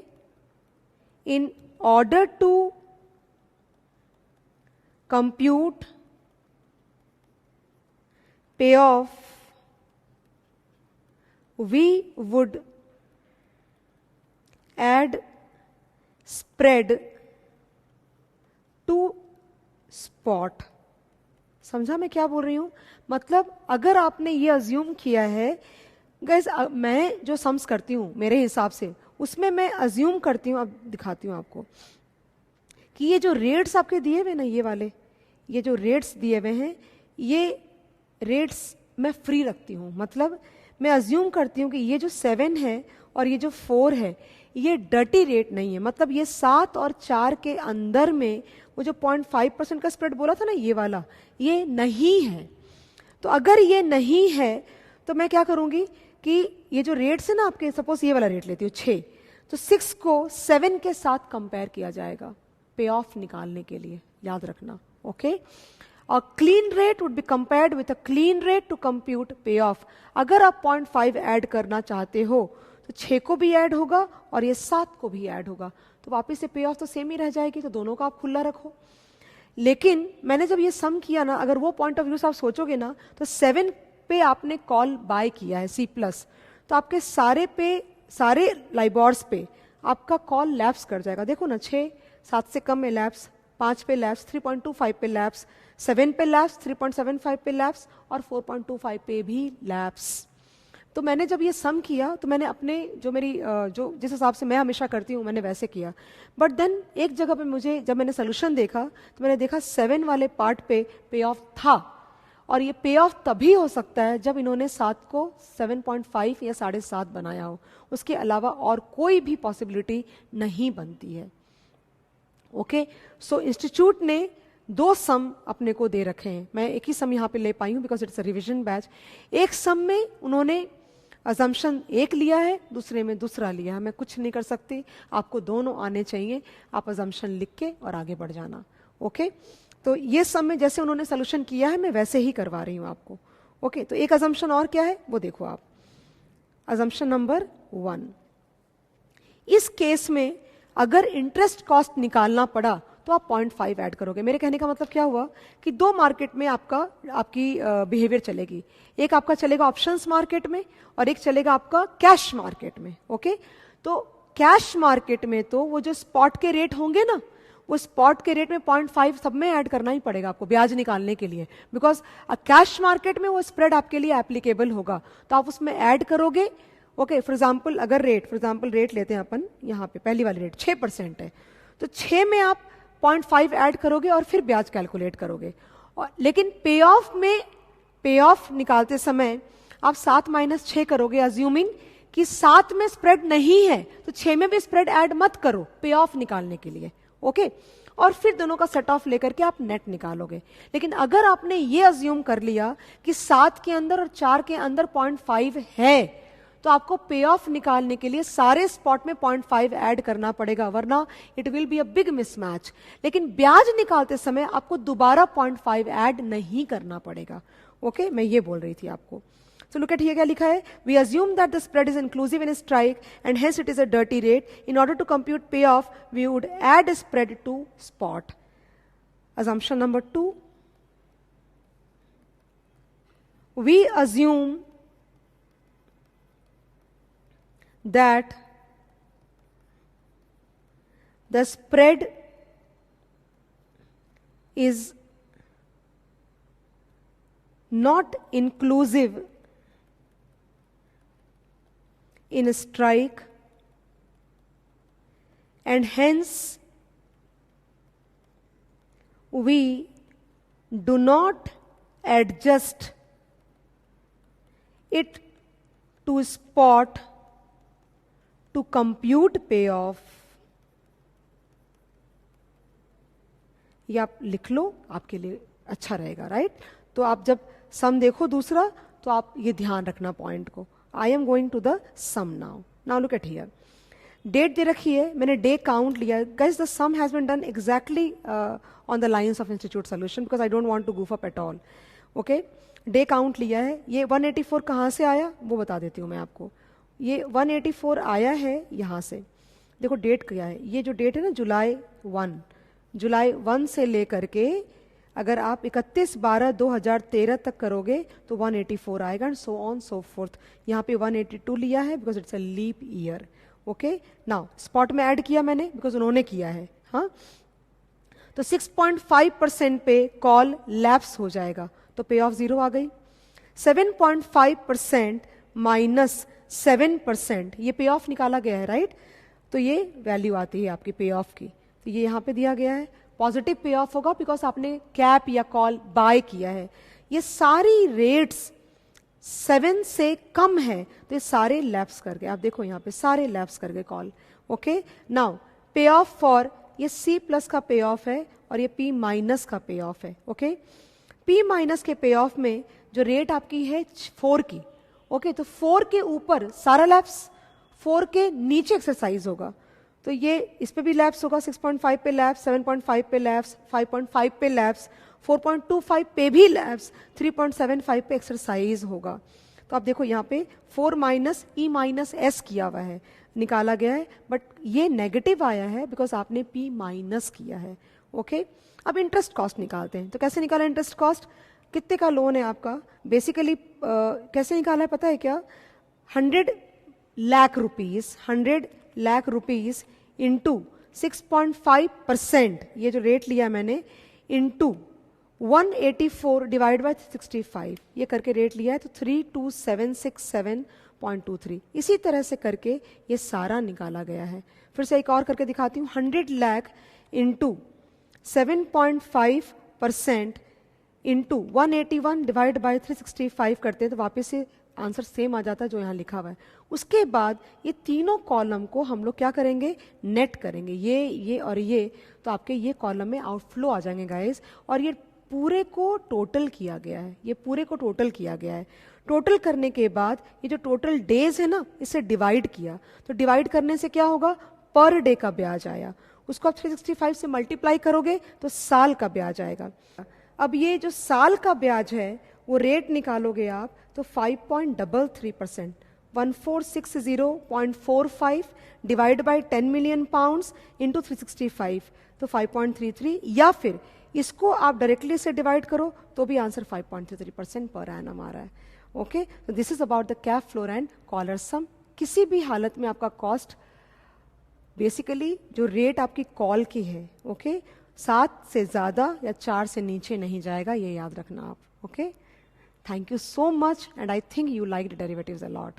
in order to compute payoff, we would add spread to spot. समझा मैं क्या बोल रही हूं? मतलब अगर आपने ये अज्यूम किया है, गाइस मैं जो सम्स करती हूं मेरे हिसाब से उसमें मैं अज्यूम करती हूं, अब दिखाती हूं आपको, कि ये जो रेट्स आपके दिए हुए ना, ये वाले, ये जो रेट्स दिए हुए हैं, ये रेट्स मैं फ्री रखती हूँ। मतलब मैं अज्यूम करती हूँ कि ये जो 7 है और ये जो 4 है ये डर्टी रेट नहीं है, मतलब ये 7 और 4 के अंदर में वो जो 0.5% का स्प्रेड बोला था ना, ये वाला, ये नहीं है। तो अगर ये नहीं है तो मैं क्या करूँगी कि ये जो रेट्स है ना आपके, सपोज ये वाला रेट लेती हूँ 6, तो 6 को 7 के साथ कंपेयर किया जाएगा पे ऑफ निकालने के लिए, याद रखना। Okay, A clean rate would be compared with a clean rate to compute payoff. अगर आप 0.5 ऐड करना चाहते हो तो 6 को भी ऐड होगा और ये 7 को भी ऐड होगा, तो वापस से पे ऑफ तो सेम ही रह जाएगी, तो दोनों का आप खुला रखो। लेकिन मैंने जब ये सम किया ना, अगर वो पॉइंट ऑफ व्यू से आप सोचोगे ना, तो 7 पे आपने कॉल बाय किया है C प्लस, तो आपके सारे लाइबॉर्स पे आपका कॉल लैप्स कर जाएगा। देखो ना, 6 7 से कम में लैप्स, 5 पे लैप्स, 3.25 पे लैप्स, 7 पे लैप्स, 3.75 पे लैप्स और 4.25 पे भी लैप्स। तो मैंने जब ये सम किया तो मैंने अपने जो जिस हिसाब से मैं हमेशा करती हूँ मैंने वैसे किया। बट देन एक जगह पे मुझे, जब मैंने सोल्यूशन देखा तो मैंने देखा 7 वाले पार्ट पे पे ऑफ था और ये पे ऑफ तभी हो सकता है जब इन्होंने 7 को 7.5 या 7.5 बनाया हो, उसके अलावा और कोई भी पॉसिबिलिटी नहीं बनती है। ओके, सो इंस्टीट्यूट ने 2 सम अपने को दे रखे हैं, मैं एक ही सम यहाँ पे ले पाई हूँ because it's a revision batch. एक सम में उन्होंने अजम्पशन एक लिया है, दूसरे में दूसरा लिया है, मैं कुछ नहीं कर सकती, आपको दोनों आने चाहिए, आप अजम्पशन लिख के और आगे बढ़ जाना। ओके, तो ये सम में जैसे उन्होंने सोल्यूशन किया है मैं वैसे ही करवा रही हूँ आपको। ओके, तो एक अजम्पशन और क्या है वो देखो आप, अजम्पशन नंबर 1, इस केस में अगर इंटरेस्ट कॉस्ट निकालना पड़ा तो आप 0.5 ऐड करोगे। मेरे कहने का मतलब क्या हुआ कि 2 मार्केट में आपकी बिहेवियर चलेगी, एक आपका चलेगा ऑप्शंस मार्केट में और एक चलेगा आपका कैश मार्केट में। ओके, तो कैश मार्केट में तो वो जो स्पॉट के रेट होंगे ना, वो स्पॉट के रेट में 0.5 सब में ऐड करना ही पड़ेगा आपको ब्याज निकालने के लिए, बिकॉज कैश मार्केट में वो स्प्रेड आपके लिए एप्लीकेबल होगा, तो आप उसमें ऐड करोगे। ओके, फॉर एग्जाम्पल अगर रेट लेते हैं अपन, यहाँ पे पहली वाली रेट 6% है, तो 6 में आप 0.5 ऐड करोगे और फिर ब्याज कैलकुलेट करोगे। और लेकिन पे ऑफ निकालते समय आप 7 - 6 करोगे, अज्यूमिंग कि 7 में स्प्रेड नहीं है तो 6 में भी स्प्रेड ऐड मत करो पे ऑफ निकालने के लिए। ओके, और फिर दोनों का सेट ऑफ लेकर के आप नेट निकालोगे। लेकिन अगर आपने ये अज्यूम कर लिया कि 7 के अंदर और 4 के अंदर 0.5 है, तो आपको पे ऑफ निकालने के लिए सारे स्पॉट में 0.5 ऐड करना पड़ेगा, वरना it will be a big mismatch. लेकिन ब्याज निकालते समय आपको दोबारा 0.5 ऐड नहीं करना पड़ेगा। ओके, मैं ये बोल रही थी आपको। So look at here क्या लिखा है, we assume that the spread is inclusive in a strike and hence it is a dirty rate. In order to compute payoff, we would add a spread to spot. Assumption number 2, we assume that the spread is not inclusive in a strike and hence we do not adjust it to spot to compute payoff. ये आप लिख लो, आपके लिए अच्छा रहेगा, right? तो आप जब सम देखो दूसरा तो आप ये ध्यान रखना पॉइंट को। I am going to the sum now. Now look at here, date दे रखी है, मैंने डे काउंट लिया। Guys the sum has been done exactly on the lines of institute solution because I don't want to goof up at all. Okay, day count लिया है। ये 184 कहाँ से आया वो बता देती हूँ मैं आपको। ये 184 आया है यहाँ से, देखो डेट क्या है, ये जो डेट है ना जुलाई 1 से लेकर के अगर आप 31/12/2013 तक करोगे तो 184 आएगा and so on so forth. यहाँ पे 182 लिया है because it's a leap year. Okay, now spot में ऐड किया मैंने बिकॉज उन्होंने किया है। हाँ, तो 6.5% पे कॉल लैप्स हो जाएगा तो पे ऑफ 0 आ गई। 7.5% माइनस 7% ये पे ऑफ निकाला गया है, राइट? तो ये वैल्यू आती है आपकी पे ऑफ की, तो ये यहाँ पे दिया गया है। पॉजिटिव पे ऑफ होगा बिकॉज आपने कैप या कॉल बाय किया है। ये सारी रेट्स 7 से कम है तो ये सारे लैप्स कर गए। आप देखो यहाँ पे सारे लैप्स कर गए कॉल। ओके, नाउ पे ऑफ फॉर ये C+ का पे ऑफ है और ये P- का पे ऑफ है। ओके, P- के पे ऑफ में जो रेट आपकी है 4 की। ओके, तो 4 के ऊपर सारा लैप्स, 4 के नीचे एक्सरसाइज होगा तो ये इस पे भी लैप्स होगा। 6.5 पे लैप्स, 7.5 पे लैप्स, 5.5 पे लैप्स, 4.25 पे भी लैप्स, 3.75 पे एक्सरसाइज होगा। तो आप देखो यहाँ पे 4 - E- किया हुआ है, निकाला गया है, बट ये नेगेटिव आया है बिकॉज आपने P- किया है। ओके, अब इंटरेस्ट कॉस्ट निकालते हैं। तो कैसे निकाला इंटरेस्ट कॉस्ट? कितने का लोन है आपका? बेसिकली कैसे निकाला है पता है क्या? 100 लाख रुपीज इंटू 6.5%, ये जो रेट लिया मैंने, इंटू 184 डिवाइड बाय 65, ये करके रेट लिया है तो 32767.23। इसी तरह से करके ये सारा निकाला गया है। फिर से एक और करके दिखाती हूँ। 100 lakh into 7.5% into 181 divide by 365 करते हैं तो वापस से आंसर सेम आ जाता है जो यहाँ लिखा हुआ है। उसके बाद ये तीनों कॉलम को हम लोग क्या करेंगे, नेट करेंगे, ये और ये, तो आपके ये कॉलम में आउटफ्लो आ जाएंगे गाइस। और ये पूरे को टोटल किया गया है, ये पूरे को टोटल किया गया है। टोटल करने के बाद ये जो टोटल डेज है ना, इसे डिवाइड किया, तो डिवाइड करने से क्या होगा, पर डे का ब्याज आया। उसको आप 365 से मल्टीप्लाई करोगे तो साल का ब्याज आएगा। अब ये जो साल का ब्याज है वो रेट निकालोगे आप तो 5.33%, 1460.45 divide by 10 million pounds into 365 तो 5.33, या फिर इसको आप डायरेक्टली से डिवाइड करो तो भी आंसर 5.33% पर एनम आ रहा है। ओके, तो this is about the cap floor and collar sum. किसी भी हालत में आपका कॉस्ट बेसिकली जो रेट आपकी कॉल की है, ओके, 7 से ज़्यादा या 4 से नीचे नहीं जाएगा, ये याद रखना आप। Okay, thank you so much and I think you like the derivatives a lot.